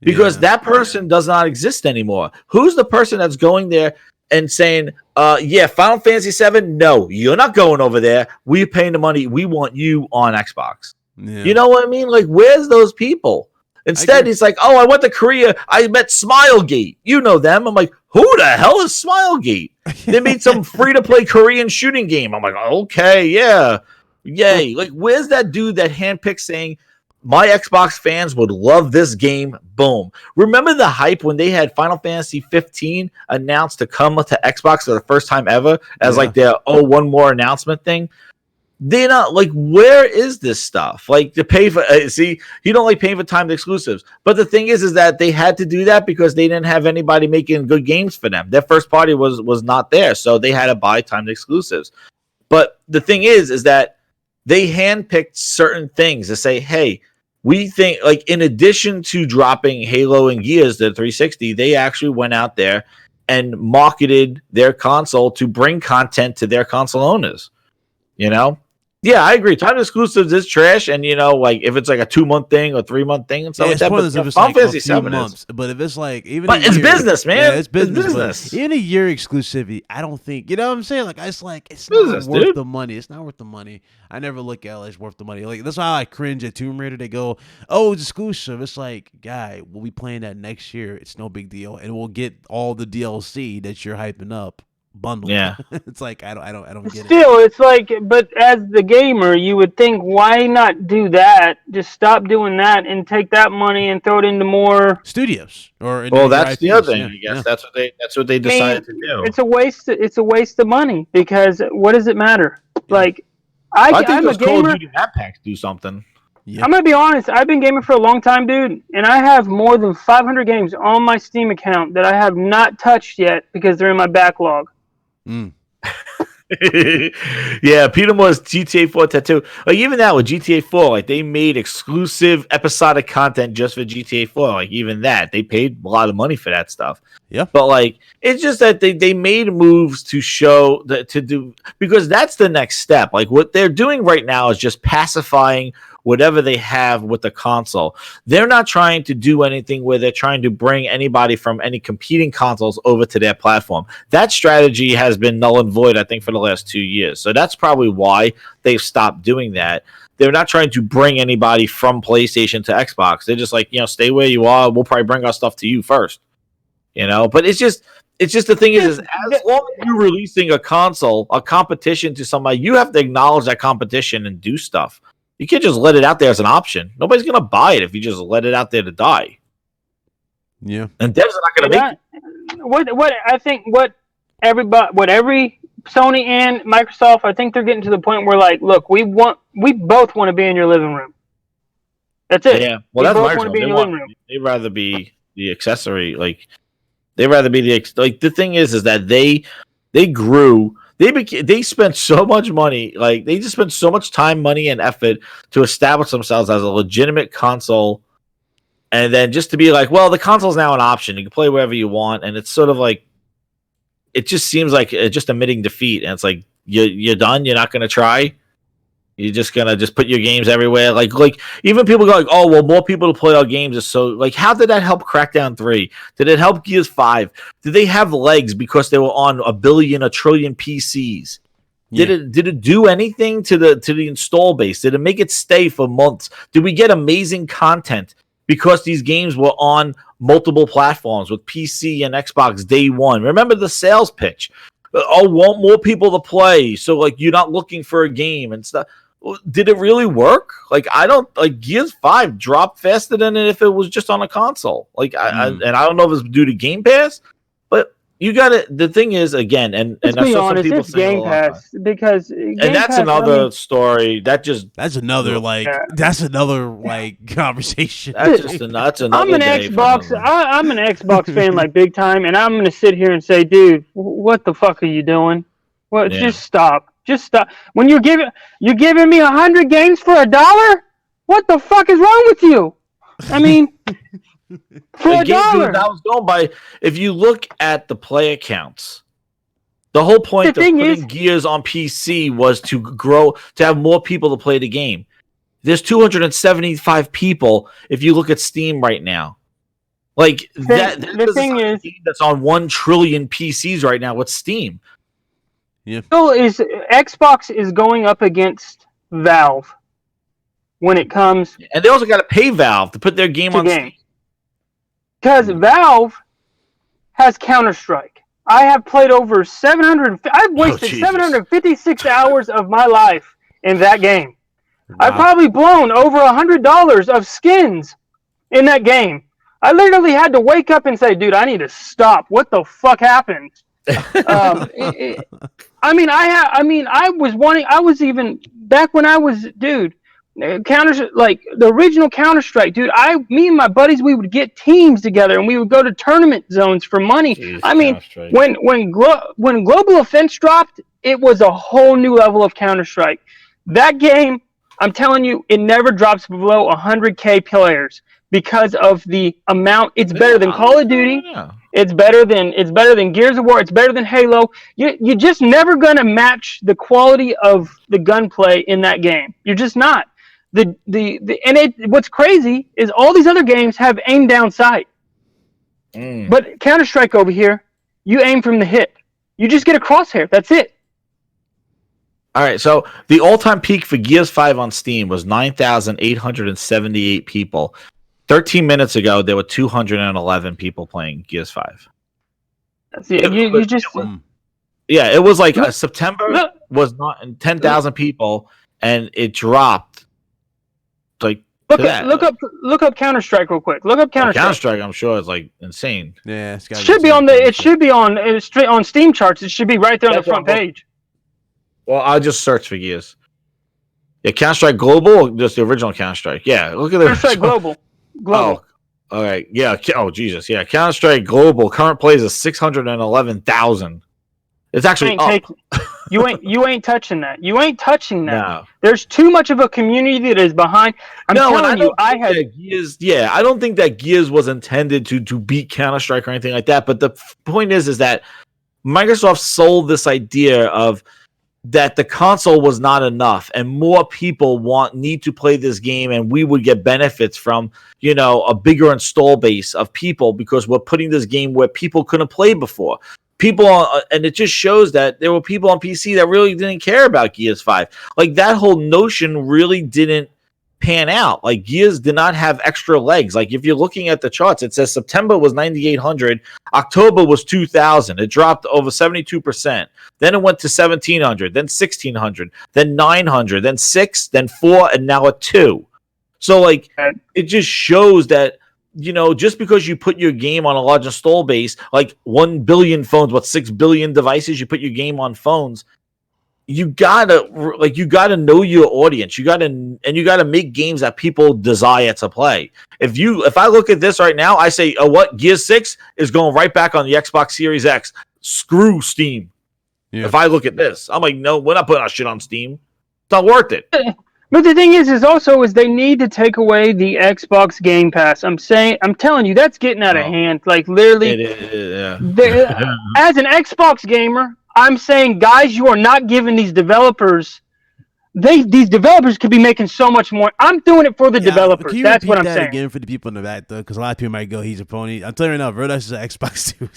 because that person does not exist anymore. Who's the person that's going there and saying, yeah, Final Fantasy 7, no, you're not going over there. We're paying the money. We want you on Xbox. Yeah. You know what I mean? Like, where's those people? Instead, he's like, oh, I went to Korea. I met Smilegate. You know them. I'm like, who the hell is Smilegate? They made some free-to-play Korean shooting game. I'm like, okay, yeah. Yay. Like, where's that dude that handpicked saying, my Xbox fans would love this game? Boom. Remember the hype when they had Final Fantasy 15 announced to come to Xbox for the first time ever as like their, one more announcement thing? They're not like, where is this stuff? Like, to pay for, see, you don't like paying for timed exclusives. But the thing is that they had to do that because they didn't have anybody making good games for them. Their first party was not there. So they had to buy timed exclusives. But the thing is that they handpicked certain things to say, hey, we think, like, in addition to dropping Halo and Gears to 360, they actually went out there and marketed their console to bring content to their console owners. You know? Yeah, I agree. Time exclusives is trash, and like if it's like a 2-month thing or 3-month thing and stuff like that. But if it's Final like Fantasy 7 months. But if it's like but it's business, man. Yeah, it's business. Even a year exclusivity, I don't think. You know what I'm saying? Like it's business, not worth the money. It's not worth the money. I never look at it as worth the money. Like that's why I cringe at Tomb Raider. They go, "Oh, it's exclusive." It's like, guy, we'll be playing that next year. It's no big deal, and we'll get all the DLC that you're hyping up. Bundle. Yeah. It's like I don't get it. Still, it's like, but as the gamer, you would think, why not do that? Just stop doing that and take that money and throw it into more studios or that's the other thing. Yeah. I guess that's what they decided to do. It's a waste. It's a waste of money because what does it matter? Like, I think I'm those a gamer. Call of Duty map packs do something. Yeah. I'm gonna be honest. I've been gaming for a long time, dude, and I have more than 500 games on my Steam account that I have not touched yet because they're in my backlog. Yeah, Peter Moore's GTA 4 tattoo. Like even that with GTA 4, like they made exclusive episodic content just for GTA 4. Like even that, they paid a lot of money for that stuff. Yeah, but like it's just that they made moves to show that to do because that's the next step. Like what they're doing right now is just pacifying whatever they have with the console. They're not trying to do anything where they're trying to bring anybody from any competing consoles over to their platform. That strategy has been null and void, I think, for the last 2 years. So that's probably why they've stopped doing that. They're not trying to bring anybody from PlayStation to Xbox. They're just like, stay where you are. We'll probably bring our stuff to you first. But it's just the thing is as long as you're releasing a console, a competition to somebody, you have to acknowledge that competition and do stuff. You can't just let it out there as an option. Nobody's gonna buy it if you just let it out there to die. Yeah, and devs are not gonna make it. What I think what every Sony and Microsoft, I think they're getting to the point where like, look, we both want to be in your living room. That's it. Yeah, well, that's Microsoft. They'd rather be the accessory. Like they'd rather be the thing is that they grew. They spent so much money, like they just spent so much time, money, and effort to establish themselves as a legitimate console, and then just to be like, well, the console's now an option. You can play wherever you want, and it's sort of like, it just seems like just admitting defeat, and it's like you're done. You're not going to try. You're just gonna put your games everywhere. Like even people go like, oh well, more people to play our games is so like. How did that help Crackdown 3? Did it help Gears 5? Did they have legs because they were on a trillion PCs? Yeah. Did it do anything to the install base? Did it make it stay for months? Did we get amazing content because these games were on multiple platforms with PC and Xbox day one? Remember the sales pitch? Oh, want more people to play, so like you're not looking for a game and stuff. Did it really work? Like I don't like Gears 5 dropped faster than if it was just on a console. Like I don't know if it's due to Game Pass, but you got it. The thing is, again, and let's I be saw honest, some people it's Game Pass because and that's another story. That's another conversation. That's another. I'm an Xbox fan like big time, and I'm gonna sit here and say, dude, what the fuck are you doing? Well, just stop. Just stop. When you're giving me 100 games for $1, what the fuck is wrong with you? I mean, for $1. That was going by. If you look at the player counts, the whole point of putting Gears on PC was to grow, to have more people to play the game. There's 275 people if you look at Steam right now. Like that. The thing is, that's on 1 trillion PCs right now with Steam. Yeah. Xbox is going up against Valve when it comes, and they also got to pay Valve to put their game on Steam. Because Valve has Counter-Strike. I have played over 700. I've wasted 756 hours of my life in that game. Wow. I've probably blown over $100 of skins in that game. I literally had to wake up and say, "Dude, I need to stop. What the fuck happened?" I was even back when I was, dude. Like the original Counter-Strike, dude. Me and my buddies, we would get teams together and we would go to tournament zones for money. Jeez, I mean, when Global Offense dropped, it was a whole new level of Counter-Strike. That game, I'm telling you, it never drops below 100K players because of the amount. It's better than Call of Duty. Yeah. It's better than Gears of War. It's better than Halo. You're just never gonna match the quality of the gunplay in that game. You're just not. What's crazy is all these other games have aim down sight. But Counter-Strike over here, you aim from the hip. You just get a crosshair. That's it. All right, so the all-time peak for Gears 5 on Steam was 9,878 people. 13 minutes ago, there were 211 people playing Gears 5. That's it. It was like September was not 10,000 people, and it dropped. Like look up Counter-Strike real quick. Look up Counter-Strike. Counter-Strike, I'm sure is like insane. Yeah, it should be on Steam charts. It should be right there on the front page. Well, I'll just search for Gears. Yeah, Counter-Strike Global or just the original Counter-Strike? Yeah, look at the Counter-Strike Global. Oh, all right. Yeah. Oh, Jesus. Yeah, Counter-Strike Global current plays is 611,000. It's actually up. You ain't touching that. You ain't touching that. No. There's too much of a community that is behind. I don't think that Gears was intended to beat Counter-Strike or anything like that. But the point is that Microsoft sold this idea of that the console was not enough and more people need to play this game, and we would get benefits from, a bigger install base of people because we're putting this game where people couldn't play before. And it just shows that there were people on PC that really didn't care about Gears 5. Like, that whole notion really didn't pan out. Like, Gears did not have extra legs. Like, if you're looking at the charts, it says September was 9,800, October was 2,000. It dropped over 72%. Then it went to 1,700, then 1,600, then 900, then 6, then 4, and now a 2. So, like, it just shows that, just because you put your game on a large install base, like 1 billion phones, 6 billion devices, you put your game on phones, you gotta know your audience. You gotta make games that people desire to play. If I look at this right now, I say, Gears 6 is going right back on the Xbox Series X. Screw Steam. Yeah. If I look at this, I'm like, no, we're not putting our shit on Steam. It's not worth it. But the thing is they need to take away the Xbox Game Pass. I'm telling you, that's getting out of hand. Like, literally, as an Xbox gamer, I'm saying, guys, you are not giving these developers. These developers could be making so much more. I'm doing it for the developers. That's what I'm saying. Again for the people in the back, though, because a lot of people might go, "He's a pony." I'm telling you right now, Verdox is an Xbox too.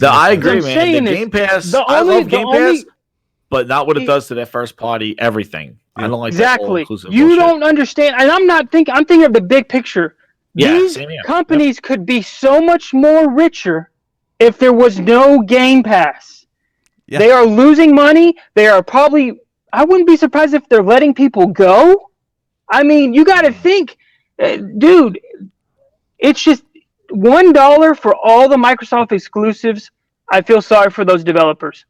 I agree, man. The Game Pass. I love Game Pass. But not what it does to that first party, everything. I don't like that whole inclusive bullshit. Don't understand. And I'm thinking of the big picture. Yeah, these companies could be so much more richer if there was no Game Pass. Yeah. They are losing money. They are probably, I wouldn't be surprised if they're letting people go. I mean, you got to think, dude, it's just $1 for all the Microsoft exclusives. I feel sorry for those developers.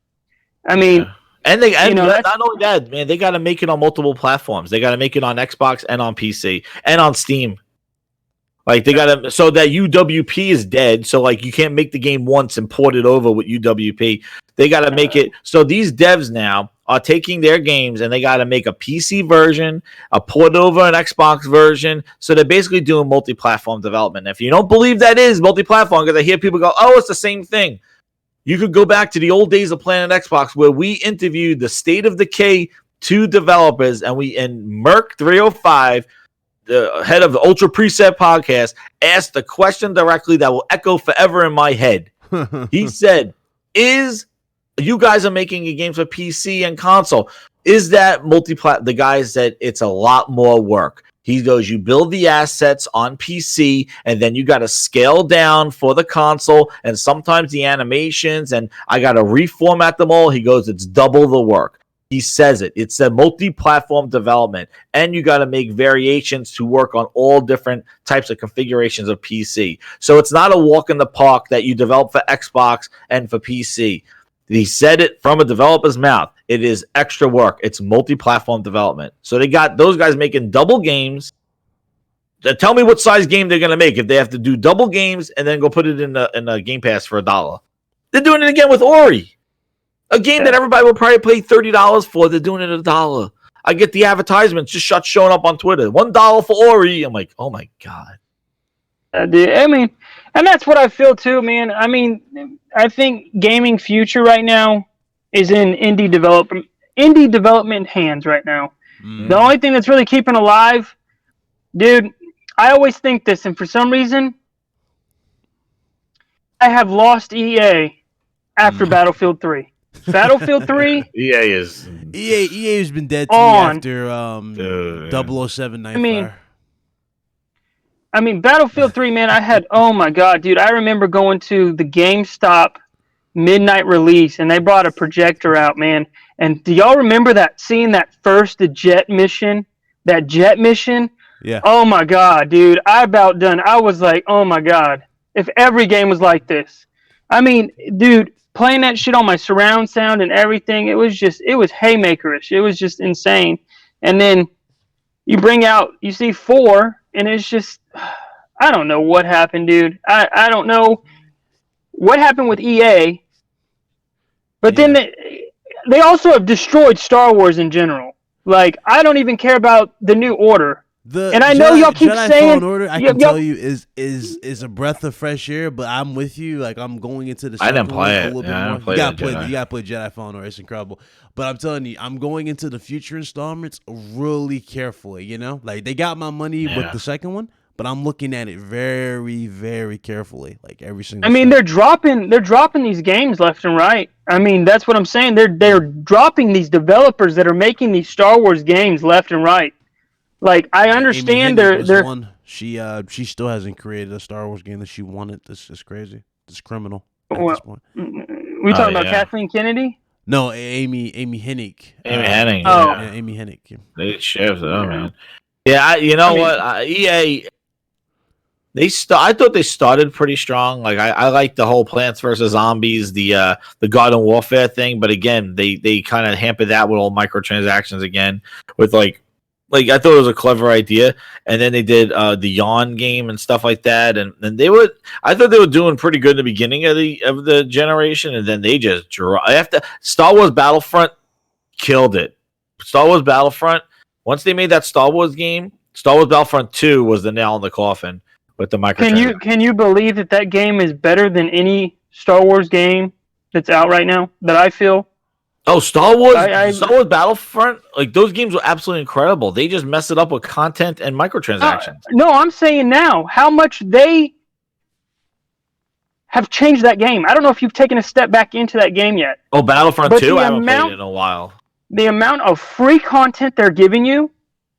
I mean... Yeah. And not only that, man, they got to make it on multiple platforms. They got to make it on Xbox and on PC and on Steam. Like, they got to, so that UWP is dead. So, like, you can't make the game once and port it over with UWP. They got to make it. So these devs now are taking their games and they got to make a PC version, a port over an Xbox version. So they're basically doing multi-platform development. And if you don't believe that is multi-platform, because I hear people go, "Oh, it's the same thing." You could go back to the old days of Planet Xbox where we interviewed the State of Decay 2 developers and Merc 305 the head of the Ultra Preset podcast, asked the question directly that will echo forever in my head. He said, you guys are making a game for PC and console. Is that multi-plat? The guy said it's a lot more work. He goes, you build the assets on PC, and then you got to scale down for the console, and sometimes the animations, and I got to reformat them all. He goes, it's double the work. He says it. It's a multi-platform development, and you got to make variations to work on all different types of configurations of PC. So it's not a walk in the park that you develop for Xbox and for PC. He said it from a developer's mouth. It is extra work. It's multi-platform development. So they got those guys making double games. Tell me what size game they're going to make if they have to do double games and then go put it in a Game Pass for $1. They're doing it again with Ori. A game that everybody will probably pay $30 for. They're doing it at $1. I get the advertisements just showing up on Twitter. $1 for Ori. I'm like, oh my God. Dude, I mean, and that's what I feel too, man. I mean, I think gaming future right now is in indie development hands right now. The only thing that's really keeping alive, dude, I always think this, and for some reason, I have lost EA after Battlefield 3. Battlefield 3. EA has been dead to me after 007 I mean, Battlefield 3, man, oh my God, dude, I remember going to the GameStop midnight release, and they brought a projector out, man. And do y'all remember seeing that first jet mission? That jet mission? Yeah. Oh my God, dude, I about done. I was like, oh my God, if every game was like this. I mean, dude, playing that shit on my surround sound and everything, it was haymakerish. It was just insane. And then you see 4, and it's just, I don't know what happened, dude. I don't know what happened with EA. But then they also have destroyed Star Wars in general. Like, I don't even care about the New Order. And I know y'all keep Jedi saying, Fallen Order, I can tell you is a breath of fresh air, but I'm with you. Like, I'm going into the I didn't play it. a little bit more. You gotta play Jedi Fallen Order. It's incredible. But I'm telling you, I'm going into the future installments really carefully. You know, like they got my money with the second one, but I'm looking at it very, very carefully. Like every single. I mean, they're dropping these games left and right. I mean, that's what I'm saying. They're dropping these developers that are making these Star Wars games left and right. Like, I understand they're one. She still hasn't created a Star Wars game that she wanted. This is crazy. This is criminal at this point. We talking about Kathleen Kennedy? No, Amy Hennig. Amy Hennig. Yeah, Amy Hennig. Yeah. They shifted, man. Yeah, you know what? EA. I thought they started pretty strong. Like I like the whole Plants vs Zombies, the Garden Warfare thing, but again, they kind of hampered that with all microtransactions again. With like I thought it was a clever idea, and then they did the Yawn game and stuff like that, and I thought they were doing pretty good in the beginning of the generation, and then they just after Star Wars Battlefront killed it. Star Wars Battlefront, once they made that Star Wars game, Star Wars Battlefront 2 was the nail in the coffin with the microtransactions. Can you believe that game is better than any Star Wars game that's out right now that I feel? Oh, Star Wars Battlefront, like those games were absolutely incredible. They just messed it up with content and microtransactions. No, I'm saying now how much they have changed that game. I don't know if you've taken a step back into that game yet. Oh, Battlefront 2? I haven't played it in a while. The amount of free content they're giving you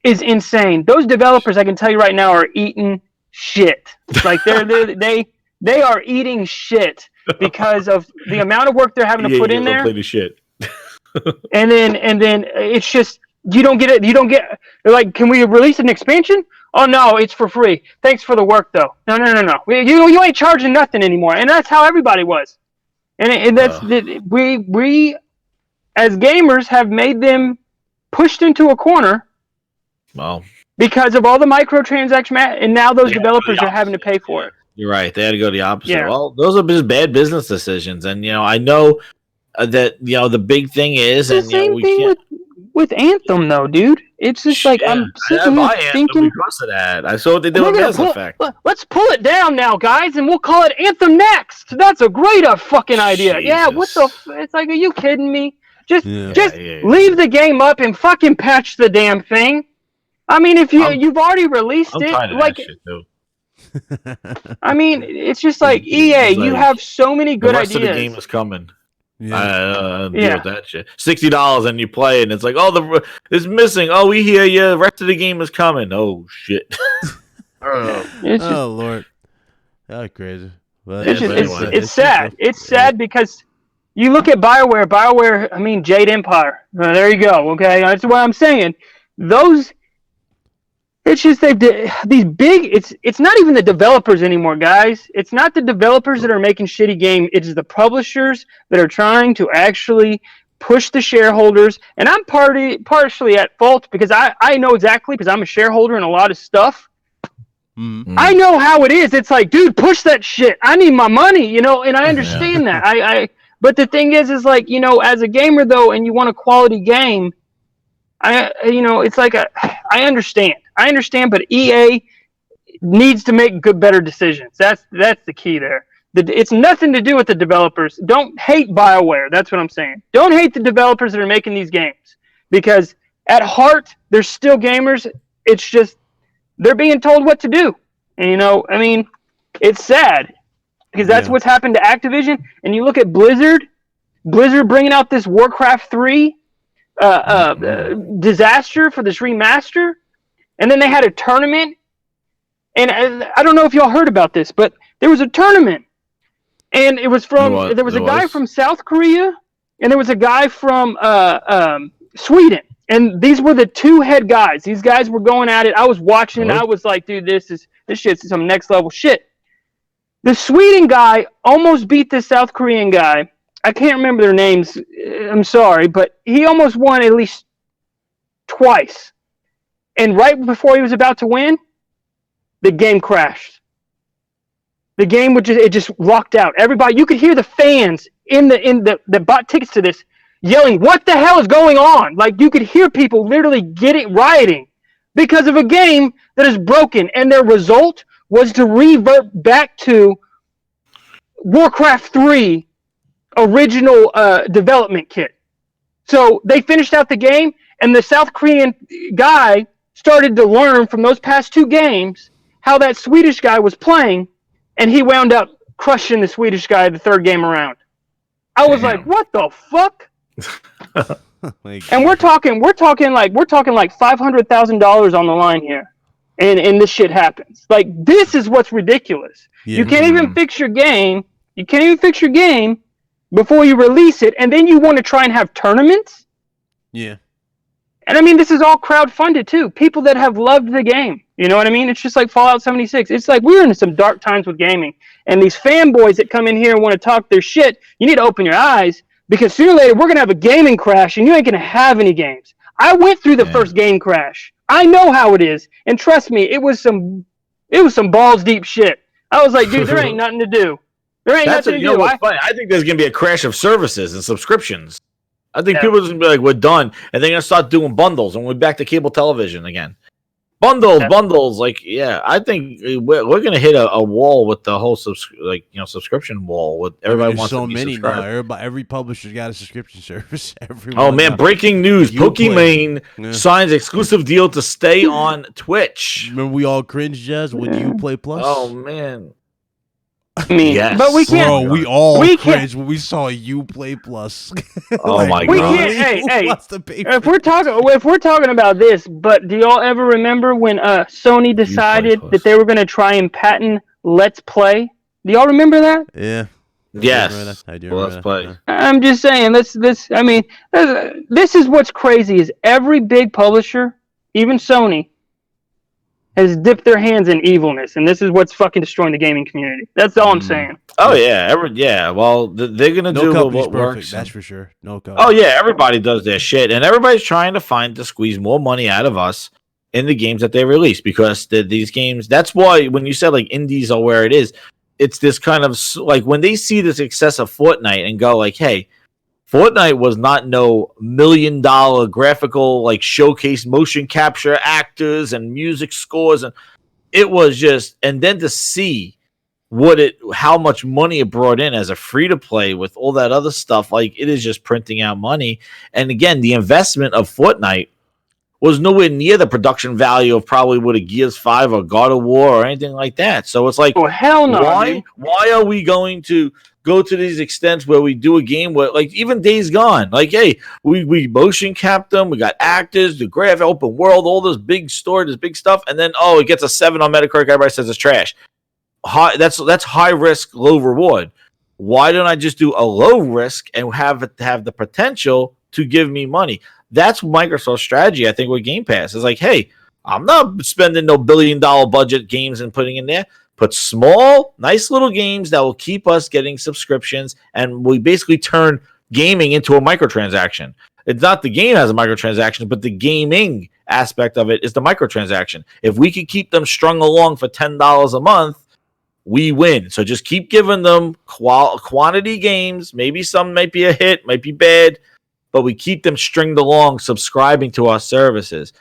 is insane. Those developers, I can tell you right now, are eating shit. Like they are eating shit because of the amount of work they're having to put in there. Play the shit. and then it's just you don't get it. They're like, can we release an expansion? Oh no, it's for free. Thanks for the work though. No. You ain't charging nothing anymore. And that's how everybody was. And that's we as gamers have made them pushed into a corner. Well, because of all the microtransaction, and now those developers are having to pay for it. You're right. They had to go the opposite. Yeah. Well, those are just bad business decisions, and I know that the big thing is, it's the same thing with Anthem, though, dude. It's just like I'm sitting here thinking because of that. I saw what they did with Mass Effect. Let's pull it down now, guys, and we'll call it Anthem next. That's a great fucking idea. Jesus. Yeah, what the? It's like, are you kidding me? Just leave the game up and fucking patch the damn thing. I mean, if you've already released I'm it, tired of like, that shit too. I mean, it's just like EA. It's you like, have so many good the rest ideas. of the game is coming. Yeah. Deal with that shit. $60 and you play, and it's like, oh, it's missing. Oh, we hear you. The rest of the game is coming. Oh shit. It's just, Lord, that's crazy. But it's It's sad. It's sad because you look at BioWare. I mean, Jade Empire. There you go. Okay, that's what I'm saying. Those. It's just these big. It's not even the developers anymore, guys. It's not the developers that are making shitty game. It's the publishers that are trying to actually push the shareholders. And I'm partially at fault because I know exactly because I'm a shareholder in a lot of stuff. Mm-hmm. I know how it is. It's like, dude, push that shit. I need my money, you know, and I understand that. But the thing is like, you know, as a gamer though, and you want a quality game, it's like I understand, but EA needs to make better decisions. That's the key there. It's nothing to do with the developers. Don't hate BioWare. That's what I'm saying. Don't hate the developers that are making these games because at heart, they're still gamers. It's just they're being told what to do. And, you know, I mean, it's sad because that's what's happened to Activision. And you look at Blizzard bringing out this Warcraft 3 disaster for this remaster, and then they had a tournament, and I don't know if y'all heard about this, but there was a tournament, and it was from there was a guy from South Korea, and there was a guy from Sweden, and these were the two head guys. These guys were going at it. I was watching, and I was like, dude, this shit's some next level shit. The Sweden guy almost beat the South Korean guy. I can't remember their names. I'm sorry, but he almost won at least twice. And right before he was about to win, the game crashed. The game just locked out. Everybody, you could hear the fans that bought tickets to this yelling, "What the hell is going on?" Like you could hear people literally rioting because of a game that is broken, and their result was to revert back to Warcraft 3 original development kit. So they finished out the game, and the South Korean guy started to learn from those past two games how that Swedish guy was playing, and he wound up crushing the Swedish guy the third game around. I was like, what the fuck? And we're talking like $500,000 on the line here, and this shit happens. Like, this is what's ridiculous. You can't even fix your game. You can't even fix your game before you release it, and then you want to try and have tournaments? Yeah. And I mean, this is all crowdfunded too. People that have loved the game. You know what I mean? It's just like Fallout 76. It's like we're in some dark times with gaming. And these fanboys that come in here and want to talk their shit, you need to open your eyes because sooner or later we're going to have a gaming crash and you ain't going to have any games. I went through the first game crash. I know how it is. And trust me, it was some balls deep shit. I was like, dude, there ain't nothing to do. There ain't nothing to do. I think there's going to be a crash of services and subscriptions. I think people are just going to be like, we're done. And they're going to start doing bundles. And we're back to cable television again. Bundles. Like, I think we're going to hit a wall with the whole subscription wall. With everybody wants so to be many subscribed. now. Every publisher's got a subscription service. Oh, man. Breaking news. Pokimane signs exclusive deal to stay on Twitch. Remember we all cringed, Jazz, when Uplay Plus? Oh, man. I mean, but we can't. Bro, we cringed when we saw Uplay Plus. Oh my we god! Can't, hey, if we're talking about this, but do y'all ever remember when Sony decided that they were going to try and patent Let's Play? Do y'all remember that? Yeah. Yes. I do. Let's Play. I'm just saying. This is what's crazy is every big publisher, even Sony, has dipped their hands in evilness, and this is what's fucking destroying the gaming community. That's all I'm saying. Oh yeah, well, they're gonna do what works. That's for sure. No company. Oh yeah, everybody does their shit, and everybody's trying to squeeze more money out of us in the games that they release because these games. That's why when you said like indies are where it is, it's this kind of like when they see the success of Fortnite and go like, hey. Fortnite was not no $1 million graphical like showcase motion capture actors and music scores, and it was just and then to see how much money it brought in as a free to play with all that other stuff, like it is just printing out money. And again, the investment of Fortnite was nowhere near the production value of probably what a Gears 5 or God of War or anything like that. So it's like, oh hell no, why are we going to go to these extents where we do a game where, like, even Days Gone, like, hey, we motion capped them, we got actors, the graphic, open world, all this big story, this big stuff, and then it gets a 7 on Metacritic, everybody says it's trash. That's high risk, low reward. Why don't I just do a low risk and have it have the potential to give me money? That's Microsoft's strategy, I think, with Game Pass. It's like, hey, I'm not spending no $1 billion budget games and putting in there. Put small, nice little games that will keep us getting subscriptions, and we basically turn gaming into a microtransaction. It's not the game as a microtransaction, but the gaming aspect of it is the microtransaction. If we could keep them strung along for $10 a month, we win. So just keep giving them quantity games. Maybe some might be a hit, might be bad, but we keep them stringed along, subscribing to our services.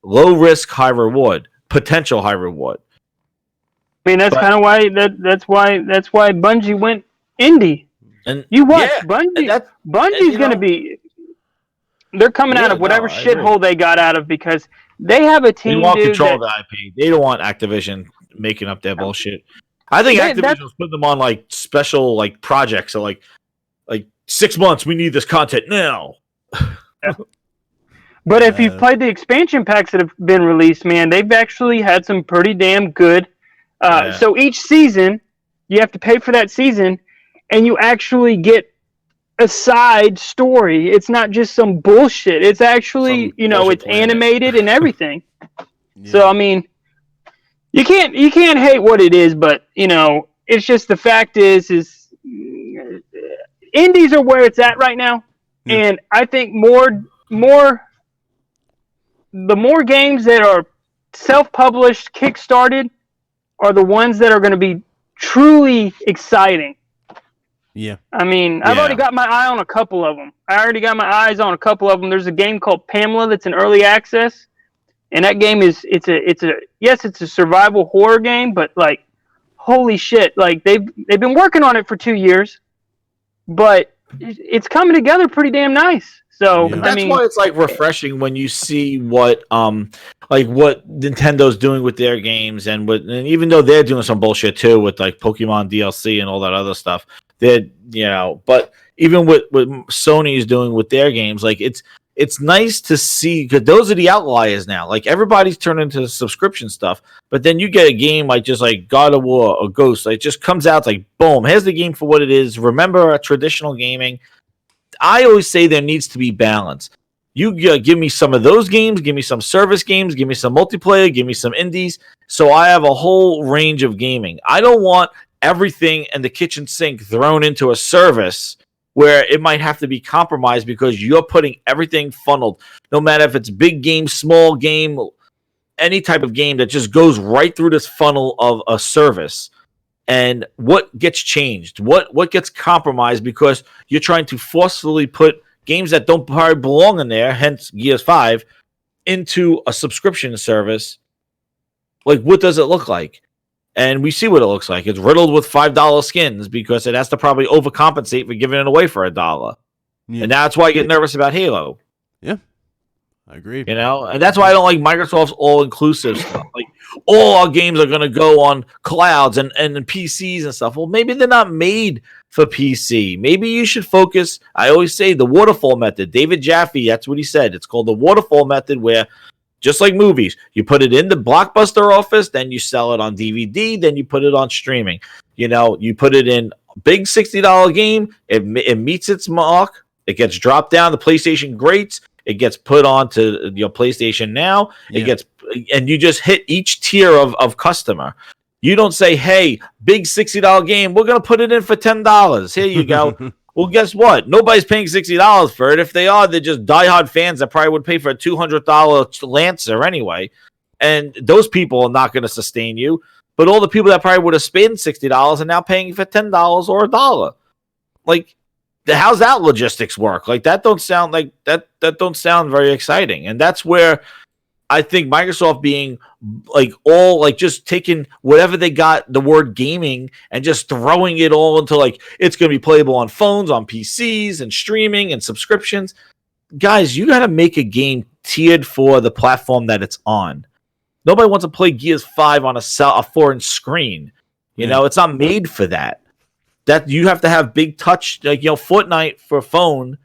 Low risk, high reward, potential high reward. I mean, that's kind of why that's why Bungie went indie. And you watch Bungie. Bungie's going to be. They're coming out of whatever shithole they got out of, because they have a team. They want control of the IP. They don't want Activision making up their bullshit. I think Activision was putting them on like special like projects. So like 6 months, we need this content now. But if you've played the expansion packs that have been released, man, they've actually had some pretty damn good. So each season, you have to pay for that season, and you actually get a side story. It's not just some bullshit. It's actually, it's animated and everything. Yeah. So I mean, you can't hate what it is, but it's just the fact is indies are where it's at right now, and I think the more games that are self-published, kickstarted, are the ones that are going to be truly exciting. Yeah. I mean, I've already got my eye on a couple of them. There's a game called Pamela that's in early access, and that game it's a survival horror game, but like, holy shit, like they've been working on it for 2 years, but it's coming together pretty damn nice. So that's why it's like refreshing when you see what Nintendo's doing with their games, and even though they're doing some bullshit too with like Pokemon DLC and all that other stuff, but even what Sony is doing with their games, like it's nice to see, because those are the outliers now. Like everybody's turned into subscription stuff, but then you get a game like just like God of War or Ghost, like it just comes out, it's like boom, here's the game for what it is. Remember traditional gaming. I always say there needs to be balance. You give me some of those games, give me some service games, give me some multiplayer, give me some indies. So I have a whole range of gaming. I don't want everything and the kitchen sink thrown into a service where it might have to be compromised because you're putting everything funneled, no matter if it's big game, small game, any type of game that just goes right through this funnel of a service. And what gets changed? What gets compromised because you're trying to forcefully put games that don't probably belong in there, hence Gears 5, into a subscription service? Like, what does it look like? And we see what it looks like. It's riddled with $5 skins because it has to probably overcompensate for giving it away for $1. Yeah. And that's why I get nervous about Halo. Yeah, I agree. And that's why I don't like Microsoft's all-inclusive stuff. Like, all our games are going to go on clouds and PCs and stuff. Well, maybe they're not made for PC. Maybe you should focus. I always say the waterfall method. David Jaffe, that's what he said. It's called the waterfall method, where just like movies, you put it in the Blockbuster office, then you sell it on DVD, then you put it on streaming. You put it in a big $60 game. It meets its mark. It gets dropped down the PlayStation Greats. It gets put onto your PlayStation Now. And you just hit each tier of customer. You don't say, hey, big $60 game, we're going to put it in for $10. Here you go. Well, guess what? Nobody's paying $60 for it. If they are, they're just diehard fans that probably would pay for a $200 Lancer anyway. And those people are not going to sustain you. But all the people that probably would have spent $60 are now paying for $10 or $1. Like, how's that logistics work? Like, that don't sound like that don't sound very exciting. And that's where I think Microsoft being like all like just taking whatever they got, the word gaming, and just throwing it all into like it's going to be playable on phones, on PCs, and streaming and subscriptions. Guys, you got to make a game tiered for the platform that it's on. Nobody wants to play Gears 5 on a 4-inch screen. You know, it's not made for that. That you have to have big touch, like, you know, Fortnite for phone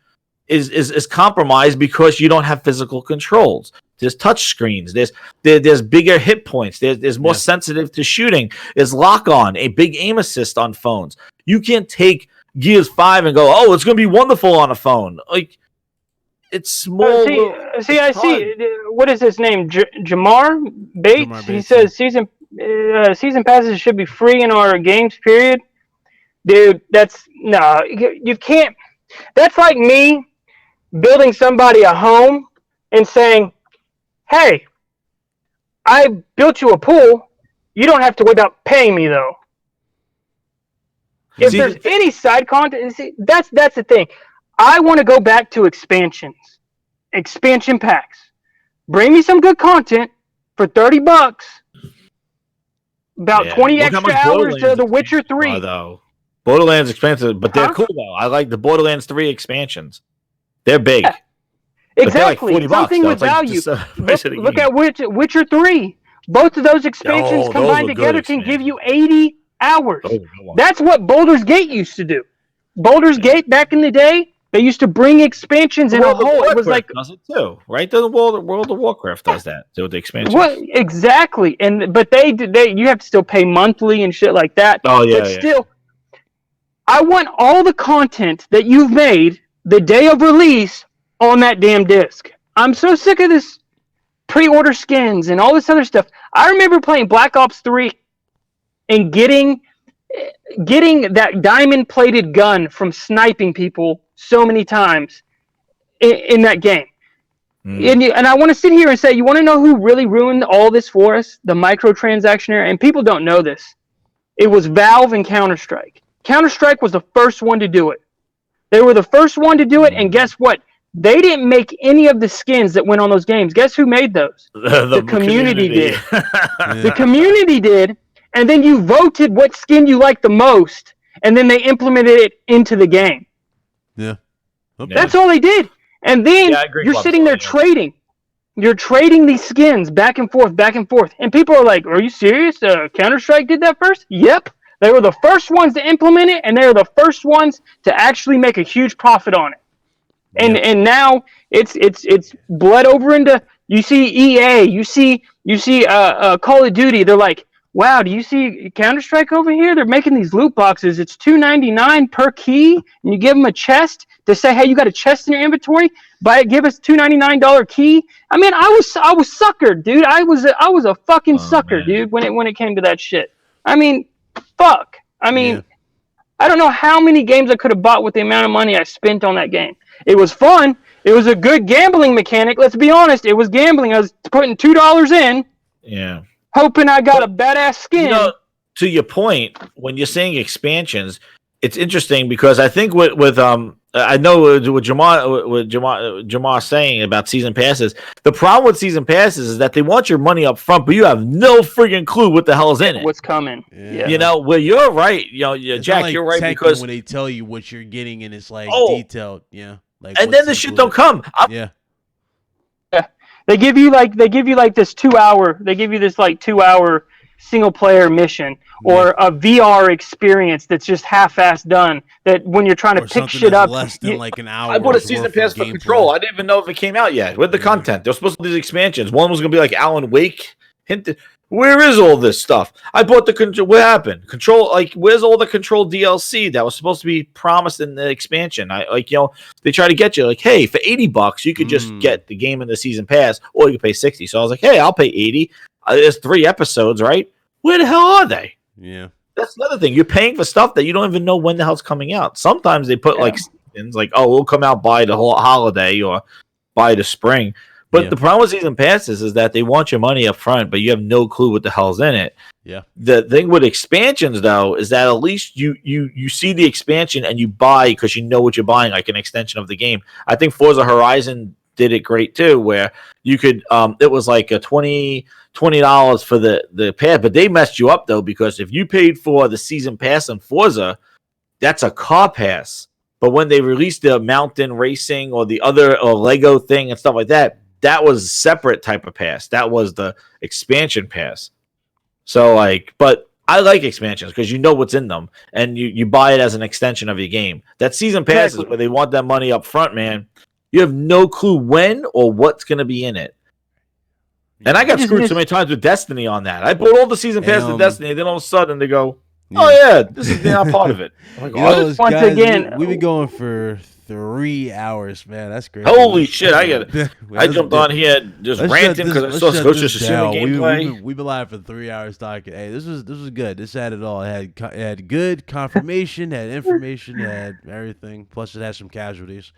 is compromised because you don't have physical controls. There's touch screens. There's bigger hit points. There's more sensitive to shooting. There's lock on, a big aim assist on phones. You can't take Gears 5 and go, oh, it's going to be wonderful on a phone. Like, it's small. I see. What is his name? Jamar Bates? He says season passes should be free in our games, period. Dude, you can't. That's like me building somebody a home and saying, hey, I built you a pool. You don't have to worry about paying me, though. If there's any side content, that's the thing. I want to go back to expansion packs. Bring me some good content for $30. About 20 extra hours to The Witcher 3. Though. Borderlands expansions, but they're cool though. I like the Borderlands 3 expansions. They're big. Yeah. Exactly. Like something with value. Look at Witcher 3. Both of those expansions combined together can give you 80 hours. That's what Baldur's Gate used to do. Baldur's Gate back in the day, they used to bring expansions in a whole. It was like does it too, right? The World of Warcraft does that with the expansions. What exactly? But you have to still pay monthly and shit like that. Oh yeah. But still, I want all the content that you've made the day of release on that damn disc. I'm so sick of this pre-order skins and all this other stuff. I remember playing Black Ops 3 and getting that diamond-plated gun from sniping people so many times in that game. And I want to sit here and say, you want to know who really ruined all this for us? The microtransaction era. And people don't know this. It was Valve and Counter-Strike. Counter-Strike was the first one to do it. They were the first one to do it, and guess what? They didn't make any of the skins that went on those games. Guess who made those? The community did. The community did, and then you voted what skin you liked the most, and then they implemented it into the game. Yeah. Okay. That's all they did. And then you're sitting there trading. You're trading these skins back and forth. And people are like, are you serious? Counter-Strike did that first? Yep. They were the first ones to implement it, and they were the first ones to actually make a huge profit on it. And now it's bled over into, you see EA, you see Call of Duty. They're like, wow, do you see Counter-Strike over here? They're making these loot boxes. It's $2.99 per key, and you give them a chest to say, hey, you got a chest in your inventory? Give us $2.99 key. I mean, I was suckered, dude. I was a fucking sucker, dude. When it came to that shit. I mean, fuck. I mean, I don't know how many games I could have bought with the amount of money I spent on that game. It was fun. It was a good gambling mechanic. Let's be honest. It was gambling. I was putting $2 in. Yeah. Hoping I got a badass skin. You know, to your point, when you're saying expansions, it's interesting because I think with I know what Jamar saying about season passes. The problem with season passes is that they want your money up front, but you have no freaking clue what the hell's in it. What's coming? Yeah. You know, well, you're right. You know, Jack, you're right because when they tell you what you're getting and it's like detailed, like, and then the shit don't come. They give you this 2 hour. They give you this like 2 hour single player mission or a VR experience that's just half-assed done. That when you're trying to pick shit up, less than like an hour. I bought a season pass for Control. I didn't even know if it came out yet with the content. There's supposed to be these expansions. One was going to be like Alan Wake. Where is all this stuff? I bought the Control. What happened? Control, like, where's all the Control DLC that was supposed to be promised in the expansion? They try to get you like, hey, for $80, you could just get the game in the season pass, or you could pay $60. So I was like, hey, I'll pay $80. There's 3 episodes, right? Where the hell are they? Yeah, that's another thing. You're paying for stuff that you don't even know when the hell's coming out. Sometimes they put like we'll come out by the whole holiday or by the spring. But the problem with season passes is that they want your money up front, but you have no clue what the hell's in it. Yeah. The thing with expansions, though, is that at least you see the expansion and you buy because you know what you're buying, like an extension of the game. I think Forza Horizon did it great too, where you could it was like a $20 for the pass, but they messed you up though, because if you paid for the season pass in Forza, that's a car pass. But when they released the mountain racing or the other Lego thing and stuff like that, that was separate type of pass. That was the expansion pass. So like, but I like expansions because you know what's in them, and you buy it as an extension of your game. That season pass is where they want that money up front, man. You have no clue when or what's going to be in it. And I got screwed so many times with Destiny on that. I bought all the season pass to Destiny, and then all of a sudden they go, "Oh yeah, this is not part of it." I'm like, once guys, again, we've been going for 3 hours, man. That's great. Holy shit! I jumped on here just ranting because I saw Social gameplay. We've been live for 3 hours talking. Hey, this was good. This had it all. It had good confirmation, had information, had everything. Plus, it had some casualties.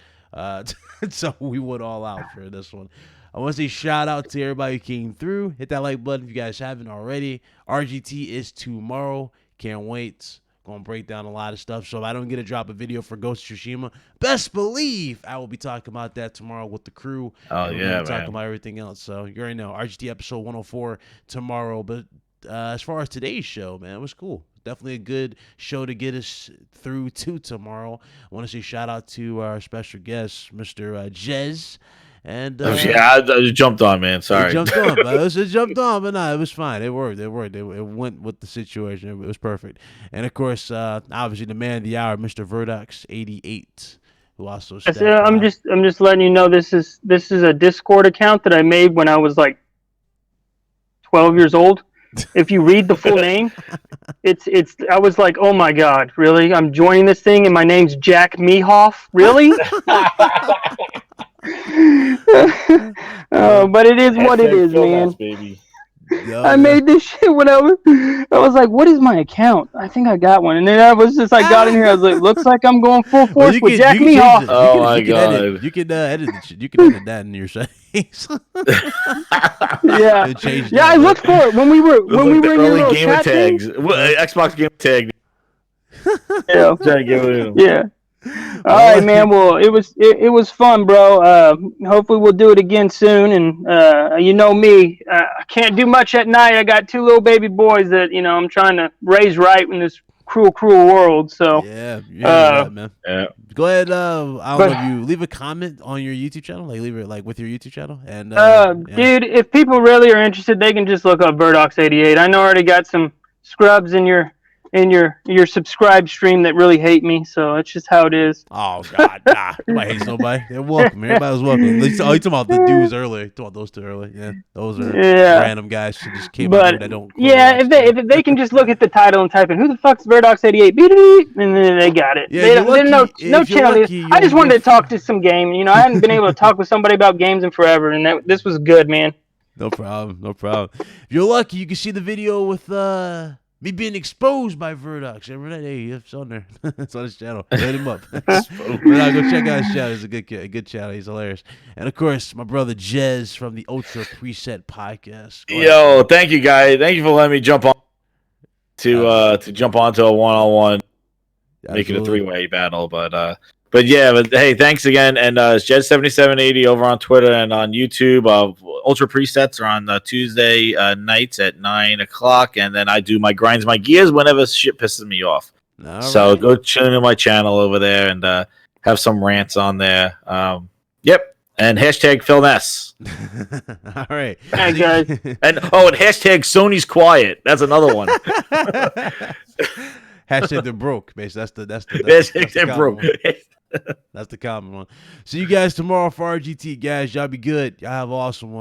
So we went all out for this one. I want to say shout out to everybody who came through. Hit that like button if you guys haven't already. RGT is tomorrow. Can't wait. Going to break down a lot of stuff. So if I don't get to drop a video for Ghost of Tsushima, best believe I will be talking about that tomorrow with the crew. Oh, yeah, man. Talking about everything else. So you already know. RGT episode 104 tomorrow. But as far as today's show, man, it was cool. Definitely a good show to get us through to tomorrow. I want to say shout out to our special guest, Mr. Jez. And I just jumped on, man. Sorry. It jumped on, but it jumped on, but no, it was fine. It worked. It went with the situation. It was perfect. And of course, obviously the man of the hour, Mr. Verdox88, who also I'm just letting you know this is a Discord account that I made when I was like 12 years old. If you read the full name, it's I was like, oh my god, really? I'm joining this thing and my name's Jack Mehoff? Really? But it is what it is, man. Baby. I made this shit when I was like, what is my account? I think I got one. And then I was just, I got in here, I was like, looks like I'm going full force with Jack Mehoff. Oh my god. You can edit it. You can edit that in your settings. Yeah. Yeah, I looked for it when we were in your little gamer chat tags. thing. Xbox gamer tag. Yeah. Trying to get rid of them. Yeah. All right, man. Well, it was fun, bro. Hopefully we'll do it again soon. And you know me, I can't do much at night. I got 2 little baby boys that I'm trying to raise right in this cruel world. So yeah, man. Yeah. Go ahead. I don't know if you leave a comment on your YouTube channel, like leave it like with your YouTube channel. And dude, if people really are interested, they can just look up Verdox88. I know I already got some scrubs in your subscribe stream that really hate me, so it's just how it is. Oh god, nah. Nobody hates nobody. They're welcome. Everybody was welcome. You talking about the dudes earlier. You talking about those 2 earlier. Yeah. Those are random guys who just came out here that don't if they can just look at the title and type in who the fuck's Verdox88, and then they got it. Yeah, no channel. I just wanted to talk to some game. I hadn't been able to talk with somebody about games in forever, and this was good, man. No problem. If you're lucky, you can see the video with me being exposed by Verdox. Hey, it's on there. It's on his channel. Hit him up. Go check out his channel. He's a good channel. He's hilarious. And of course, my brother Jez from the Ultra Preset Podcast. Yo, thank you, guys. Thank you for letting me jump on to jump onto a one-on-one, make it a 3-way battle. But hey, thanks again. And it's Jez7780 over on Twitter and on YouTube. Ultra Presets are on Tuesday nights at 9 o'clock. And then I do my grinds, my gears whenever shit pisses me off. So go tune into my channel over there and have some rants on there. Yep. And hashtag Phil Ness. All right. Hi, guys. And hashtag Sony's quiet. That's another one. Hashtag they're broke, basically. That's they're broke. That's the common one. See you guys tomorrow for RGT, guys. Y'all be good. Y'all have an awesome one.